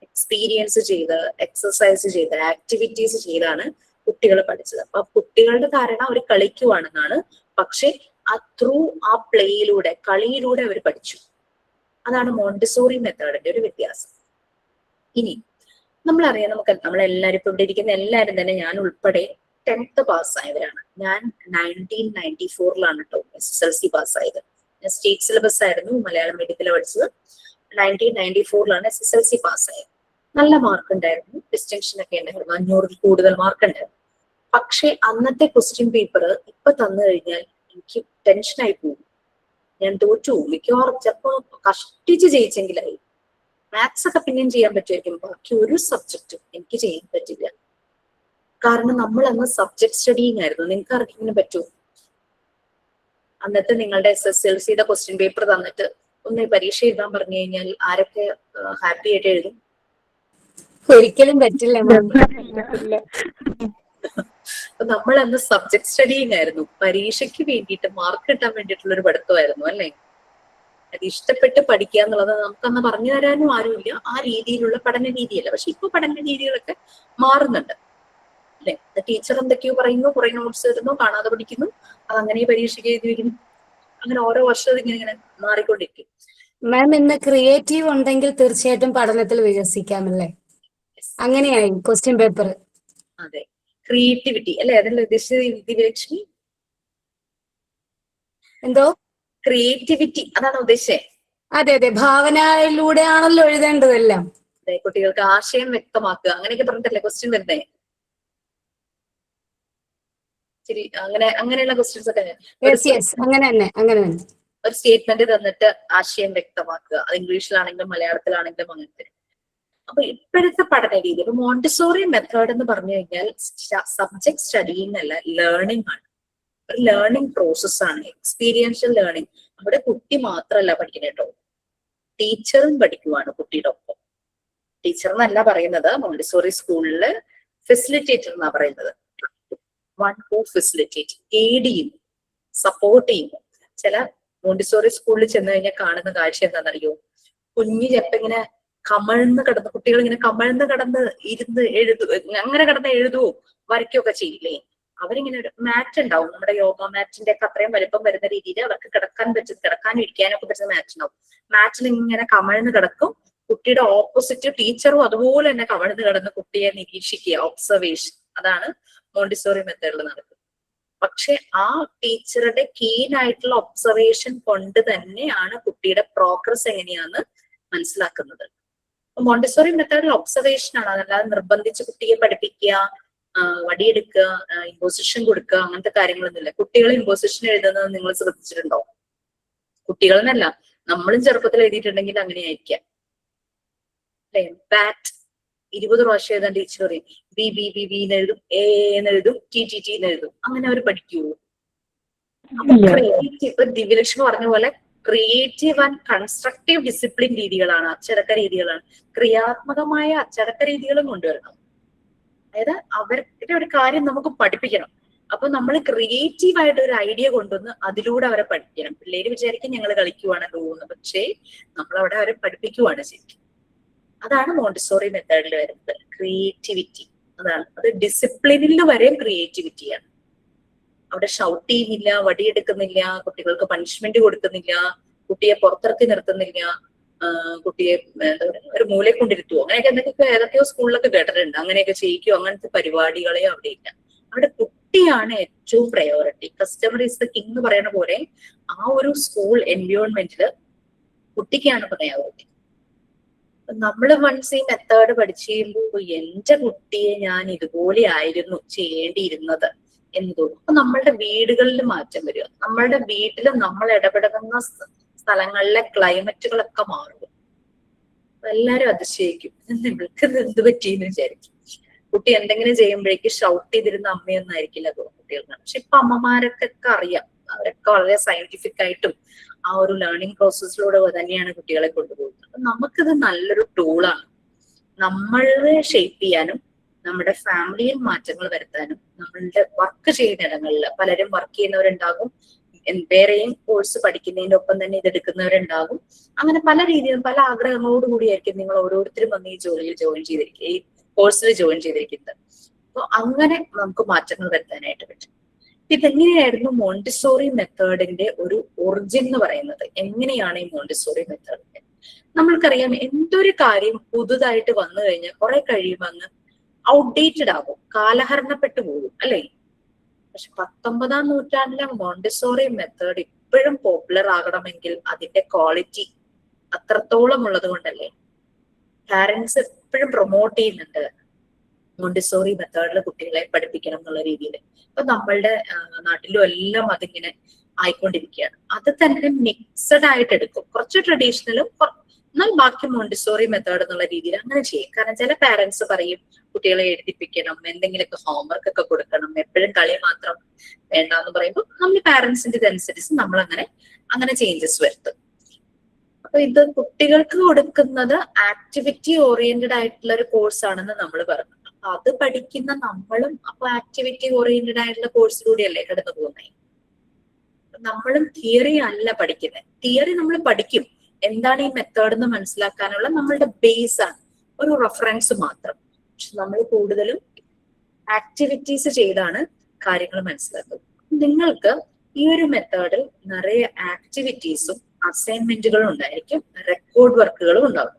എക്സ്പീരിയൻസ് ചെയ്ത്, എക്സസൈസ് ചെയ്ത്, ആക്ടിവിറ്റീസ് ചെയ്താണ് കുട്ടികൾ പഠിച്ചത്. അപ്പൊ കുട്ടികളുടെ ധാരണ അവർ കളിക്കുവാണെന്നാണ്. പക്ഷെ ആ പ്ലേയിലൂടെ, കളിയിലൂടെ അവർ പഠിച്ചു. അതാണ് മോണ്ടിസോറി മെത്തേഡിന്റെ ഒരു വ്യത്യാസം. ഇനി നമ്മളറിയാം, നമ്മളെല്ലാരും ഇപ്പൊ ഇവിടെ ഇരിക്കുന്ന എല്ലാവരും തന്നെ, ഞാൻ ഉൾപ്പെടെ 10th പാസ്സായവരാണ്. ഞാൻ 1994 കേട്ടോ SSLC പാസ്സായത്. ഞാൻ സ്റ്റേറ്റ് സിലബസ് ആയിരുന്നു, മലയാളം മീഡിയത്തിൽ പഠിച്ചത്. 1994 SSLC പാസ്സായത്. നല്ല മാർക്ക് ഉണ്ടായിരുന്നു, ഡിസ്റ്റിങ്ഷൻ ഒക്കെ ഉണ്ടായിരുന്നു, 500 കൂടുതൽ മാർക്ക് ഉണ്ടായിരുന്നു. പക്ഷെ അന്നത്തെ ക്വസ്റ്റ്യൻ പേപ്പർ ഇപ്പൊ തന്നു കഴിഞ്ഞാൽ എനിക്ക് ടെൻഷനായി പോകും. ഞാൻ തോറ്റു. മിക്കവാറും ചിലപ്പോ കഷ്ടിച്ച് ജയിച്ചെങ്കിലായി. മാത്സ് ഒക്കെ പിന്നെയും ചെയ്യാൻ പറ്റുമായിരിക്കും, ബാക്കി ഒരു സബ്ജക്റ്റും എനിക്ക് ചെയ്യാൻ പറ്റില്ല. കാരണം നമ്മൾ അന്ന് സബ്ജക്ട് സ്റ്റഡിങ് ആയിരുന്നു. നിങ്ങൾക്ക് ആർക്കെങ്കിലും പറ്റുമോ? അന്നത്തെ നിങ്ങളുടെ SSLCയുടെ ക്വസ്റ്റ്യൻ പേപ്പർ തന്നിട്ട് ഒന്ന് പരീക്ഷ എഴുതാൻ പറഞ്ഞു കഴിഞ്ഞാൽ ആരൊക്കെ ഹാപ്പി ആയിട്ട് എഴുതും? ഒരിക്കലും പറ്റില്ല. നമ്മൾ അന്ന് സബ്ജക്ട് സ്റ്റഡിങ് ആയിരുന്നു. പരീക്ഷയ്ക്ക് വേണ്ടിയിട്ട് മാർക്ക് കിട്ടാൻ വേണ്ടിയിട്ടുള്ള ഒരു പഠിത്തമായിരുന്നു അല്ലേ. അത് ഇഷ്ടപ്പെട്ട് പഠിക്കുക എന്നുള്ളത് നമുക്കന്ന് പറഞ്ഞു തരാനും ആരുമില്ല. ആ രീതിയിലുള്ള പഠന രീതിയല്ല. പക്ഷെ ഇപ്പൊ പഠന രീതികളൊക്കെ മാറുന്നുണ്ട്. അല്ലെ? ടീച്ചർ എന്തൊക്കെയോ പറയുന്നു, കുറെ നോട്ട്സ് തരുന്നു, കാണാതെ പഠിക്കുന്നു, അതങ്ങനെ പരീക്ഷയ്ക്ക് എഴുതി വയ്ക്കുന്നു. അങ്ങനെ ഓരോ വർഷവും ഇങ്ങനെ മാറിക്കൊണ്ടിരിക്കും. മാം, ഇന്ന് ക്രിയേറ്റീവ് ഉണ്ടെങ്കിൽ തീർച്ചയായിട്ടും പഠനത്തിൽ വികസിക്കാമല്ലേ? അങ്ങനെയായി ക്വസ്റ്റ്യൻ പേപ്പർ. അതെ, ക്രിയേറ്റിവിറ്റി അല്ലെ അതല്ലേ ഉദ്ദേശിച്ചത് ദിവ്യലക്ഷ്മി? എന്തോ? ക്രിയേറ്റിവിറ്റി അതാണ് ഉദ്ദേശിച്ചത്. അതെ അതെ, ഭാവനയിലൂടെയാണല്ലോ എഴുതേണ്ടതെല്ലാം. അതെ, കുട്ടികൾക്ക് ആശയം വ്യക്തമാക്കുക അങ്ങനെയൊക്കെ പറഞ്ഞിട്ടല്ലേ ക്വസ്റ്റ്യൻ വരുന്നേ? ശരി, അങ്ങനെയുള്ള ക്വസ്റ്റ്യൻസ് ഒക്കെ അങ്ങനെ തന്നെ. ഒരു സ്റ്റേറ്റ്മെന്റ് തന്നിട്ട് ആശയം വ്യക്തമാക്കുക. അത് ഇംഗ്ലീഷിലാണെങ്കിലും മലയാളത്തിലാണെങ്കിലും അങ്ങനത്തെ. അപ്പൊ ഇപ്പോഴത്തെ പഠന രീതി, ഇപ്പൊ മോണ്ടിസോറി മെത്തേഡ് എന്ന് പറഞ്ഞു കഴിഞ്ഞാൽ സബ്ജക്ട് സ്റ്റഡിങ് അല്ല, ലേണിംഗ് ആണ്. ഒരു ലേണിംഗ് പ്രോസസ് ആണ്, എക്സ്പീരിയൻഷ്യൽ ലേണിംഗ്. അവിടെ കുട്ടി മാത്രമല്ല പഠിക്കുന്നത് കേട്ടോ, ടീച്ചറും പഠിക്കുവാണ് കുട്ടിയുടെ ഒപ്പം. ടീച്ചർ എന്നല്ല പറയുന്നത്, മോണ്ടിസോറി സ്കൂളില് ഫെസിലിറ്റേറ്റർ എന്നാ പറയുന്നത്. വൺ ഹൂ ഫെസിലിറ്റേറ്റ്, എയ്ഡ് ചെയ്യുന്നു, സപ്പോർട്ട് ചെയ്യുന്നു. ചില മോണ്ടിസോറി സ്കൂളിൽ ചെന്ന് കഴിഞ്ഞാൽ കാണുന്ന കാഴ്ച എന്താണെന്നറിയോ? കുഞ്ഞു ചെപ്പിങ്ങനെ കമഴ്ന്ന് കിടന്ന്, കുട്ടികൾ ഇങ്ങനെ കമഴ്ന്ന് കിടന്ന് ഇരുന്ന് അങ്ങനെ കിടന്ന് എഴുതുവോ വരയ്ക്കുകയൊക്കെ ചെയ്യില്ലേ? അവരിങ്ങനെ ഒരു മാറ്റ് ഉണ്ടാവും, നമ്മുടെ യോഗ മാറ്റിന്റെ ഒക്കെ അത്രയും വലിപ്പം വരുന്ന രീതിയിൽ അവർക്ക് കിടക്കാനും ഇരിക്കാനൊക്കെ പറ്റുന്ന മാറ്റ് ഉണ്ടാവും. മാറ്റിൽ ഇങ്ങനെ കമഴ്ന്ന് കിടക്കും. കുട്ടിയുടെ ഓപ്പോസിറ്റ് ടീച്ചറും അതുപോലെ തന്നെ കമഴ്ന്ന് കിടന്ന് കുട്ടിയെ നിരീക്ഷിക്കുക, ഒബ്സർവേഷൻ. അതാണ് മോണ്ടിസോറി മെത്തേഡിൽ നടക്കുന്നത്. പക്ഷെ ആ ടീച്ചറുടെ കീൻ ആയിട്ടുള്ള ഒബ്സർവേഷൻ കൊണ്ട് തന്നെയാണ് കുട്ടിയുടെ പ്രോഗ്രസ് എങ്ങനെയാന്ന് മനസ്സിലാക്കുന്നത്. മോണ്ടിസോറി മെത്തേഡിൽ ഒബ്സർവേഷൻ ആണ്, അതല്ലാതെ നിർബന്ധിച്ച് കുട്ടിയെ പഠിപ്പിക്കുക, വടിയെടുക്കുക, ഇമ്പോസിഷൻ കൊടുക്കുക, അങ്ങനത്തെ കാര്യങ്ങളൊന്നുമില്ല. കുട്ടികൾ ഇമ്പോസിഷൻ എഴുതുന്നത് നിങ്ങൾ ശ്രദ്ധിച്ചിട്ടുണ്ടോ? കുട്ടികൾ എന്നല്ല, നമ്മളും ചെറുപ്പത്തിൽ എഴുതിയിട്ടുണ്ടെങ്കിൽ അങ്ങനെയായിരിക്കാം അല്ലെ? ബാറ്റ് 20 പ്രാവശ്യം എഴുതാൻ ടീച്ചർ പറയും. ബി ബി ബി ബി എന്നെഴുതും, എ എന്നെഴുതും, ടി ടി ടി എന്നെഴുതും. അങ്ങനെ അവർ പഠിക്കുവോ? അപ്പൊ ക്രിയേറ്റീവ്, ദിവ്യലക്ഷ്മി പറഞ്ഞ പോലെ ക്രിയേറ്റീവ് ആൻഡ് കൺസ്ട്രക്റ്റീവ് ഡിസിപ്ലിൻ രീതികളാണ്, അച്ചടക്ക രീതികളാണ്. ക്രിയാത്മകമായ അച്ചടക്ക രീതികളും കൊണ്ടുവരണം. അതായത് അവരുടെ ഒരു കാര്യം നമുക്ക് പഠിപ്പിക്കണം. അപ്പൊ നമ്മൾ ക്രിയേറ്റീവ് ആയിട്ട് ഒരു ഐഡിയ കൊണ്ടുവന്ന് അതിലൂടെ അവരെ പഠിപ്പിക്കണം. പിള്ളേര് വിചാരിക്കും ഞങ്ങൾ കളിക്കുവാണ് തോന്നുന്നു, പക്ഷേ നമ്മളവിടെ അവരെ പഠിപ്പിക്കുവാണ് ശരിക്കും. അതാണ് മോണ്ടിസോറി മെത്തേഡിൽ വരുന്നത്, ക്രിയേറ്റിവിറ്റി. അതാണ്, അത് ഡിസിപ്ലിനിൽ വരെയും ക്രിയേറ്റിവിറ്റിയാണ്. അവിടെ ഷൗട്ട് ചെയ്യുന്നില്ല, വടിയെടുക്കുന്നില്ല, കുട്ടികൾക്ക് പണിഷ്മെന്റ് കൊടുക്കുന്നില്ല, കുട്ടിയെ പുറത്തിറക്കി നിർത്തുന്നില്ല, കുട്ടിയെ എന്താ പറയുക ഒരു മൂലയെ കൊണ്ടിരുത്തുവോ, അങ്ങനെയൊക്കെ ഏതൊക്കെയോ സ്കൂളിലൊക്കെ കേട്ടിട്ടുണ്ട്. അങ്ങനെയൊക്കെ ചെയ്യിക്കുവോ, അങ്ങനത്തെ പരിപാടികളെ അവിടെ ഇല്ല. അവിടെ കുട്ടിയാണ് ഏറ്റവും priority. Customer is the king എന്ന് പറയുന്ന പോലെ ആ ഒരു സ്കൂൾ എൻവയോൺമെന്റില് കുട്ടിക്കാണ് പ്രയോറിറ്റി. നമ്മൾ വൺസ് ഈ മെത്തേഡ് പഠിച്ചു കഴിയുമ്പോൾ എന്റെ കുട്ടിയെ ഞാൻ ഇതുപോലെ ആയിരുന്നു ചെയ്യേണ്ടിയിരുന്നത് എന്ന് തോന്നും. അപ്പൊ നമ്മളുടെ വീടുകളിൽ മാറ്റം വരിക, നമ്മളുടെ വീട്ടിൽ നമ്മൾ ഇടപെടുന്ന സ്ഥലങ്ങളിലെ ക്ലൈമറ്റുകളൊക്കെ മാറും. എല്ലാരും അതിശയിക്കും, നിങ്ങൾക്ക് എന്ത് പറ്റിയെന്ന് വിചാരിക്കും. കുട്ടി എന്തെങ്കിലും ചെയ്യുമ്പോഴേക്ക് ഷൗട്ട് ചെയ്തിരുന്ന അമ്മയൊന്നും ആയിരിക്കില്ല കുട്ടികൾക്ക്. പക്ഷെ ഇപ്പൊ അമ്മമാരൊക്കെ അറിയാം, അവരൊക്കെ വളരെ സയന്റിഫിക് ആയിട്ടും ആ ഒരു ലേണിംഗ് പ്രോസസ്സിലൂടെ തന്നെയാണ് കുട്ടികളെ കൊണ്ടുപോകുന്നത്. അപ്പൊ നമുക്കിത് നല്ലൊരു ടൂളാണ്, നമ്മളെ ഷേപ്പ് ചെയ്യാനും നമ്മുടെ ഫാമിലിയിൽ മാറ്റങ്ങൾ വരുത്താനും. നമ്മളുടെ വർക്ക് ചെയ്യുന്ന ഇടങ്ങളിൽ പലരും വർക്ക് ചെയ്യുന്നവരുണ്ടാകും, വേറെയും കോഴ്സ് പഠിക്കുന്നതിന്റെ ഒപ്പം തന്നെ ഇത് എടുക്കുന്നവരുണ്ടാകും. അങ്ങനെ പല രീതിയിലും പല ആഗ്രഹങ്ങളോടുകൂടിയായിരിക്കും നിങ്ങൾ ഓരോരുത്തരും വന്ന് ഈ ജോലിയിൽ ജോയിൻ ചെയ്തിരിക്കുക, ഈ കോഴ്സിൽ ജോയിൻ ചെയ്തിരിക്കുന്നത്. അപ്പൊ അങ്ങനെ നമുക്ക് മാറ്റങ്ങൾ വരുത്താനായിട്ട് പറ്റും. ഇതെങ്ങനെയായിരുന്നു മോണ്ടിസോറി മെത്തേഡിന്റെ ഒരു ഒറിജിൻ എന്ന് പറയുന്നത്? എങ്ങനെയാണ് ഈ മോണ്ടിസോറി മെത്തേഡിന്റെ? നമ്മൾക്കറിയാം, എന്തൊരു കാര്യം പുതുതായിട്ട് വന്നു കഴിഞ്ഞാൽ കുറെ കഴിയുമ്പോൾ അങ്ങ് ഔട്ട്ഡേറ്റഡ് ആകും, കാലഹരണപ്പെട്ടു പോകും അല്ലെ? പക്ഷെ 19ാം നൂറ്റാണ്ടിലെ മോണ്ടിസോറി മെത്തേഡ് ഇപ്പോഴും പോപ്പുലർ ആകണമെങ്കിൽ അതിന്റെ ക്വാളിറ്റി അത്രത്തോളം ഉള്ളത് കൊണ്ടല്ലേ പാരന്റ്സ് എപ്പോഴും പ്രൊമോട്ട് ചെയ്യുന്നുണ്ട് മോണ്ടിസോറി മെത്തേഡിൽ കുട്ടികളെ പഠിപ്പിക്കണം എന്നുള്ള രീതിയിൽ. അപ്പൊ നമ്മളുടെ നാട്ടിലും എല്ലാം അതിങ്ങനെ ആയിക്കൊണ്ടിരിക്കുകയാണ്. അത് തന്നെ മിക്സഡ് ആയിട്ട് എടുക്കും, കുറച്ച് ട്രഡീഷണലും എന്നാൽ ബാക്കി മോണ്ടിസോറി മെത്തേഡ് എന്നുള്ള രീതിയിൽ അങ്ങനെ ചെയ്യും. കാരണം ചില പാരന്റ്സ് പറയും കുട്ടികളെ എഴുതിപ്പിക്കണം, എന്തെങ്കിലുമൊക്കെ ഹോംവർക്ക് ഒക്കെ കൊടുക്കണം, എപ്പോഴും കളി മാത്രം വേണ്ട എന്ന് പറയുമ്പോൾ നമ്മൾ പാരന്റ്സിന്റെ ഇതനുസരിച്ച് നമ്മൾ അങ്ങനെ ചേഞ്ചസ് വരുത്തും. അപ്പൊ ഇത് കുട്ടികൾക്ക് കൊടുക്കുന്നത് ആക്ടിവിറ്റി ഓറിയന്റഡ് ആയിട്ടുള്ള ഒരു കോഴ്സ് ആണെന്ന് നമ്മൾ പറഞ്ഞു. അപ്പൊ അത് പഠിക്കുന്ന നമ്മളും അപ്പൊ ആക്ടിവിറ്റി ഓറിയന്റഡ് ആയിട്ടുള്ള കോഴ്സിലൂടെയല്ലേ കടന്നു പോകുന്നത്. നമ്മളും തിയറി അല്ല പഠിക്കുന്നത്. തിയറി നമ്മൾ പഠിക്കും, എന്താണ് ഈ മെത്തേഡ് എന്ന് മനസ്സിലാക്കാനുള്ള നമ്മളുടെ ബേസ് ആണ്, ഒരു റെഫറൻസ് മാത്രം. പക്ഷെ നമ്മൾ കൂടുതലും ആക്ടിവിറ്റീസ് ചെയ്താണ് കാര്യങ്ങൾ മനസ്സിലാക്കുന്നത്. നിങ്ങൾക്ക് ഈ ഒരു മെത്തേഡിൽ നിറയെ ആക്ടിവിറ്റീസും അസൈൻമെന്റുകളും ഉണ്ടായിരിക്കും, റെക്കോർഡ് വർക്കുകളും ഉണ്ടാകും.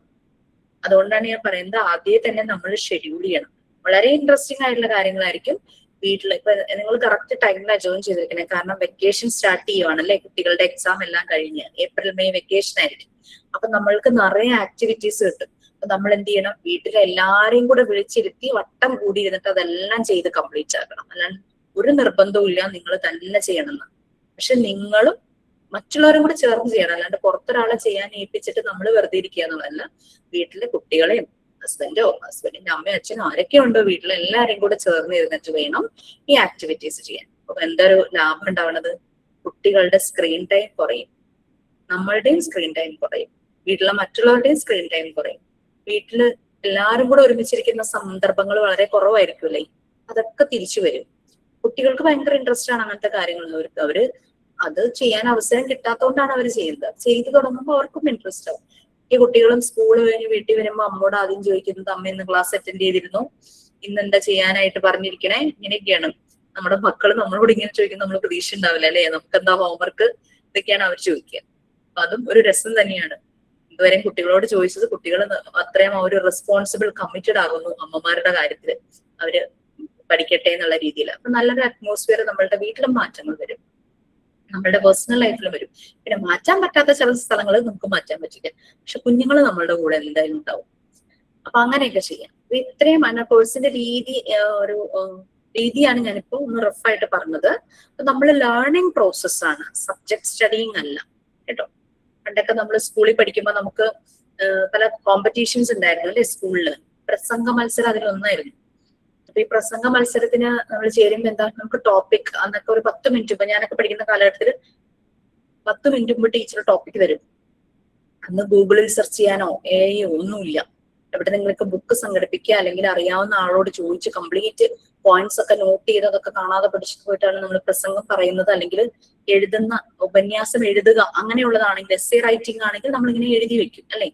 അതുകൊണ്ടാണ് ഞാൻ പറയുന്നത് ആദ്യമേ തന്നെ നമ്മൾ ഷെഡ്യൂൾ ചെയ്യണം. വളരെ ഇൻട്രസ്റ്റിംഗ് ആയിട്ടുള്ള കാര്യങ്ങളായിരിക്കും. വീട്ടിൽ ഇപ്പൊ നിങ്ങൾ കറക്റ്റ് ടൈമിലാണ് ജോയിൻ ചെയ്തിരിക്കണേ, കാരണം വെക്കേഷൻ സ്റ്റാർട്ട് ചെയ്യുവാണല്ലേ, കുട്ടികളുടെ എക്സാം എല്ലാം കഴിഞ്ഞ് ഏപ്രിൽ മെയ് വെക്കേഷൻ ആയിരിക്കും. അപ്പൊ നമ്മൾക്ക് നിറയെ ആക്ടിവിറ്റീസ് കിട്ടും. അപ്പൊ നമ്മൾ എന്ത് ചെയ്യണം, വീട്ടിലെ എല്ലാരെയും കൂടെ വിളിച്ചിരുത്തി വട്ടം കൂടി ഇരുന്നിട്ട് അതെല്ലാം ചെയ്ത് കംപ്ലീറ്റ് ആക്കണം. അല്ലാണ്ട് ഒരു നിർബന്ധവും ഇല്ല നിങ്ങൾ തന്നെ ചെയ്യണമെന്ന്. പക്ഷെ നിങ്ങളും മറ്റുള്ളവരും കൂടെ ചേർന്ന് ചെയ്യണം. അല്ലാണ്ട് പുറത്തൊരാളെ ചെയ്യാൻ ഏൽപ്പിച്ചിട്ട് നമ്മൾ വെറുതെ ഇരിക്കുക എന്നുള്ളതല്ല. വീട്ടിലെ കുട്ടികളെയും ഹസ്ബൻഡിന്റെ അമ്മയും അച്ഛനും ആരൊക്കെ ഉണ്ടോ വീട്ടിലെ എല്ലാരെയും കൂടെ ചേർന്ന് ഇരുന്നിട്ട് വേണം ഈ ആക്ടിവിറ്റീസ് ചെയ്യാൻ. അപ്പൊ എന്തൊരു ലാഭം ഉണ്ടാവണത്, കുട്ടികളുടെ സ്ക്രീൻ ടൈം കുറയും, നമ്മളുടെയും സ്ക്രീൻ ടൈം കുറയും, വീട്ടിലെ മറ്റുള്ളവരുടെയും സ്ക്രീൻ ടൈം കുറയും. വീട്ടില് എല്ലാരും കൂടെ ഒരുമിച്ചിരിക്കുന്ന സന്ദർഭങ്ങൾ വളരെ കുറവായിരിക്കുമല്ലേ, അതൊക്കെ തിരിച്ചു വരും. കുട്ടികൾക്ക് ഭയങ്കര ഇൻട്രസ്റ്റ് ആണ് അങ്ങനത്തെ കാര്യങ്ങൾ. അവര് അത് ചെയ്യാൻ അവസരം കിട്ടാത്തതുകൊണ്ടാണ് അവർ ചെയ്യുന്നത്. ചെയ്തു തുടങ്ങുമ്പോൾ അവർക്കും ഇൻട്രസ്റ്റ് ആവും. ഈ കുട്ടികളും സ്കൂൾ കഴിഞ്ഞ് വീട്ടിൽ വരുമ്പോൾ അമ്മോട് ആദ്യം ചോദിക്കുന്നത്, അമ്മ ഇന്ന് ക്ലാസ് അറ്റൻഡ് ചെയ്തിരുന്നു, ഇന്ന് എന്താ ചെയ്യാനായിട്ട് പറഞ്ഞിരിക്കണേ, ഇങ്ങനെയൊക്കെയാണ്. നമ്മുടെ മക്കൾ നമ്മളോട് ഇങ്ങനെ ചോദിക്കുന്നത് നമ്മൾ പ്രതീക്ഷ ഉണ്ടാവില്ല അല്ലെ, നമുക്ക് എന്താ ഹോംവർക്ക്, ഇതൊക്കെയാണ് അവർ ചോദിക്കുക. അപ്പൊ അതും ഒരു രസം തന്നെയാണ്. ഇതുവരെയും കുട്ടികളോട് ചോദിച്ചത്, കുട്ടികൾ അത്രയും ഒരു റെസ്പോൺസിബിൾ കമ്മിറ്റഡ് ആകുന്നു അമ്മമാരുടെ കാര്യത്തിൽ, അവര് പഠിക്കട്ടെ എന്നുള്ള രീതിയിൽ. അപ്പൊ നല്ലൊരു അറ്റ്മോസ്ഫിയർ നമ്മളുടെ വീട്ടിലും മാറ്റങ്ങൾ വരും, നമ്മളുടെ പേഴ്സണൽ ലൈഫിലും വരും. പിന്നെ മാറ്റാൻ പറ്റാത്ത ചില സ്ഥലങ്ങൾ നമുക്ക് മാറ്റാൻ പറ്റില്ല, പക്ഷെ കുഞ്ഞുങ്ങൾ നമ്മളുടെ കൂടെ എന്തായാലും ഉണ്ടാവും. അപ്പൊ അങ്ങനെയൊക്കെ ചെയ്യാം. അപ്പൊ ഇത്രയും കോഴ്സിന്റെ ഒരു രീതിയാണ് ഞാനിപ്പോ ഒന്ന് റഫായിട്ട് പറഞ്ഞത്. അപ്പൊ നമ്മൾ ലേണിംഗ് പ്രോസസ്സാണ്, സബ്ജക്ട് സ്റ്റഡിങ് അല്ല കേട്ടോ. പണ്ടൊക്കെ നമ്മൾ സ്കൂളിൽ പഠിക്കുമ്പോൾ നമുക്ക് പല കോമ്പറ്റീഷൻസ് ഉണ്ടായിരുന്നു അല്ലെ സ്കൂളില്. പ്രസംഗ മത്സരം അതിലൊന്നായിരുന്നു. അപ്പൊ ഈ പ്രസംഗ മത്സരത്തിന് നമ്മൾ ചേരുമ്പോ എന്താ, നമുക്ക് ടോപ്പിക് അന്നൊക്കെ ഒരു 10 മിനിറ്റ്, ഇപ്പൊ ഞാനൊക്കെ പഠിക്കുന്ന കാലഘട്ടത്തിൽ 10 മിനിറ്റ് മുമ്പ് ടീച്ചർ ടോപ്പിക് തരും. അന്ന് ഗൂഗിളിൽ സെർച്ച് ചെയ്യാനോ ഒന്നുമില്ല. എവിടെ നിങ്ങൾക്ക് ബുക്ക് സംഘടിപ്പിക്കുക, അല്ലെങ്കിൽ അറിയാവുന്ന ആളോട് ചോദിച്ച് കംപ്ലീറ്റ് പോയിന്റ്സ് ഒക്കെ നോട്ട് ചെയ്ത് അതൊക്കെ കാണാതെ പഠിച്ചിട്ട് പോയിട്ടാണ് നമ്മൾ പ്രസംഗം പറയുന്നത്. അല്ലെങ്കിൽ എഴുതുന്ന ഉപന്യാസം എഴുതുക അങ്ങനെയുള്ളതാണെങ്കിൽ, എസ്സേ റൈറ്റിംഗ് ആണെങ്കിൽ നമ്മളിങ്ങനെ എഴുതി വെക്കും അല്ലെ.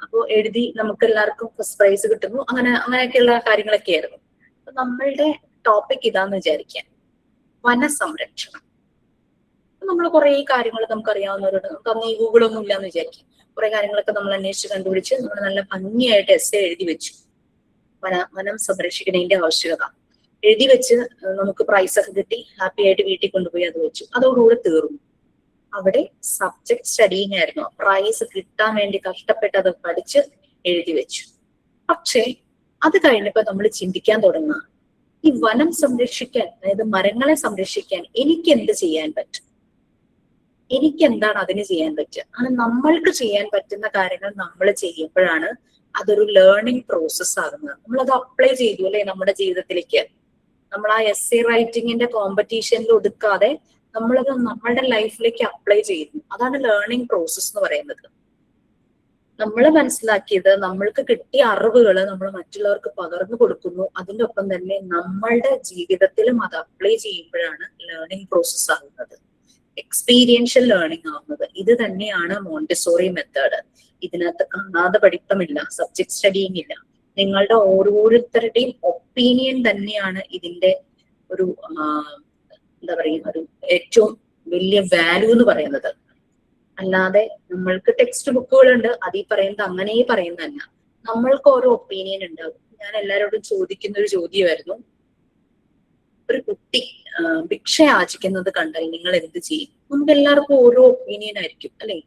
അപ്പോൾ എഴുതി നമുക്ക് എല്ലാവർക്കും ഫസ്റ്റ് പ്രൈസ് കിട്ടുന്നു, അങ്ങനെയൊക്കെയുള്ള കാര്യങ്ങളൊക്കെ ആയിരുന്നു. അപ്പൊ നമ്മളുടെ ടോപ്പിക് ഇതാന്ന് വിചാരിക്കാൻ, വനസംരക്ഷണം. നമ്മൾ കുറെ കാര്യങ്ങൾ നമുക്ക് അറിയാവുന്നവരുണ്ട്. നമുക്ക് അന്ന് ഈ ഗൂഗിളൊന്നും ഇല്ലാന്ന് വിചാരിക്കും. കുറെ കാര്യങ്ങളൊക്കെ നമ്മൾ അന്വേഷിച്ച് കണ്ടുപിടിച്ച് നമ്മൾ നല്ല ഭംഗിയായിട്ട് എസ്സേ എഴുതി വെച്ചു. വനം സംരക്ഷിക്കുന്നതിന്റെ ആവശ്യകത എഴുതി വെച്ച് നമുക്ക് പ്രൈസ് ഒക്കെ കിട്ടി, ഹാപ്പി ആയിട്ട് വീട്ടിൽ കൊണ്ടുപോയി അത് വെച്ചു. അതോടുകൂടി തീർന്നു. അവിടെ സബ്ജക്ട് സ്റ്റഡിങ് ആയിരുന്നു. പ്രൈസ് കിട്ടാൻ വേണ്ടി കഷ്ടപ്പെട്ട് അത് പഠിച്ച് എഴുതി വെച്ചു. പക്ഷെ അത് കഴിഞ്ഞപ്പോ നമ്മൾ ചിന്തിക്കാൻ തുടങ്ങുക, ഈ വനം സംരക്ഷിക്കാൻ, അതായത് മരങ്ങളെ സംരക്ഷിക്കാൻ എനിക്ക് എന്ത് ചെയ്യാൻ പറ്റും, എനിക്ക് എന്താണ് അതിന് ചെയ്യാൻ പറ്റുക. അങ്ങനെ നമ്മൾക്ക് ചെയ്യാൻ പറ്റുന്ന കാര്യങ്ങൾ നമ്മൾ ചെയ്യുമ്പോഴാണ് അതൊരു ലേണിംഗ് പ്രോസസ് ആകുന്നത്. നമ്മളത് അപ്ലൈ ചെയ്തു അല്ലെ നമ്മുടെ ജീവിതത്തിലേക്ക്. നമ്മൾ ആ എസ്സേ റൈറ്റിംഗിന്റെ കോമ്പറ്റീഷനിൽ ഒതുക്കാതെ നമ്മളത് നമ്മളുടെ ലൈഫിലേക്ക് അപ്ലൈ ചെയ്യുന്നു. അതാണ് ലേണിംഗ് പ്രോസസ് എന്ന് പറയുന്നത്. നമ്മൾ മനസ്സിലാക്കിയത്, നമ്മൾക്ക് കിട്ടിയ അറിവുകൾ നമ്മൾ മറ്റുള്ളവർക്ക് പകർന്നു കൊടുക്കുന്നു. അതിൻ്റെ ഒപ്പം തന്നെ നമ്മളുടെ ജീവിതത്തിലും അത് അപ്ലൈ ചെയ്യുമ്പോഴാണ് ലേണിംഗ് പ്രോസസ് ആകുന്നത്, എക്സ്പീരിയൻഷ്യൽ ലേണിംഗ് ആവുന്നത്. ഇത് തന്നെയാണ് മോണ്ടിസോറി മെത്തേഡ്. ഇതിനകത്ത് കാണാതെ പഠിത്തമില്ല, സബ്ജക്ട് സ്റ്റഡിങ് ഇല്ല. നിങ്ങളുടെ ഓരോരുത്തരുടെയും ഒപ്പീനിയൻ തന്നെയാണ് ഇതിന്റെ ഒരു എന്താ പറയുക, ഒരു ഏറ്റവും വലിയ വാല്യൂ എന്ന് പറയുന്നത്. അല്ലാതെ നമ്മൾക്ക് ടെക്സ്റ്റ് ബുക്കുകളുണ്ട്, അതിൽ പറയുന്നത് അങ്ങനെ പറയുന്നതല്ല. നമ്മൾക്ക് ഓരോ ഒപ്പീനിയൻ ഉണ്ടാകും. ഞാൻ എല്ലാവരോടും ചോദിക്കുന്ന ഒരു ചോദ്യമായിരുന്നു, ഒരു കുട്ടി ഭിക്ഷ യാചിക്കുന്നത് കണ്ടാൽ നിങ്ങൾ എന്ത് ചെയ്യും? നമുക്ക് എല്ലാവർക്കും ഓരോ ഒപ്പീനിയൻ ആയിരിക്കും അല്ലെ.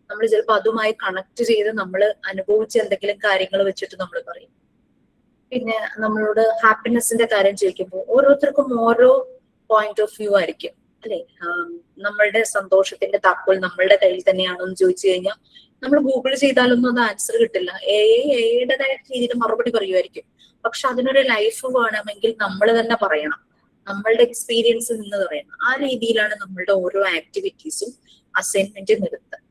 നമ്മൾ ചിലപ്പോൾ അതുമായി കണക്ട് ചെയ്ത് നമ്മൾ അനുഭവിച്ച എന്തെങ്കിലും കാര്യങ്ങൾ വെച്ചിട്ട് നമ്മൾ പറയും. പിന്നെ നമ്മളോട് ഹാപ്പിനെസിന്റെ കാര്യം ചോദിക്കുമ്പോൾ ഓരോരുത്തർക്കും ഓരോ പോയിന്റ് ഓഫ് വ്യൂ ആയിരിക്കും അല്ലെ. നമ്മളുടെ സന്തോഷത്തിന്റെ താക്കോൽ നമ്മളുടെ കയ്യിൽ തന്നെയാണോ എന്ന് ചോദിച്ചു കഴിഞ്ഞാൽ നമ്മൾ ഗൂഗിൾ ചെയ്താലൊന്നും അത് ആൻസർ കിട്ടില്ല. എയുടേതായ രീതിയിൽ മറുപടി പറയുമായിരിക്കും. പക്ഷെ അതിനൊരു ലൈഫ് വേണമെങ്കിൽ നമ്മൾ തന്നെ പറയണം, നമ്മളുടെ എക്സ്പീരിയൻസിൽ നിന്ന് പറയണം. ആ രീതിയിലാണ് നമ്മളുടെ ഓരോ ആക്ടിവിറ്റീസും അസൈൻമെന്റ് നിർത്തുക.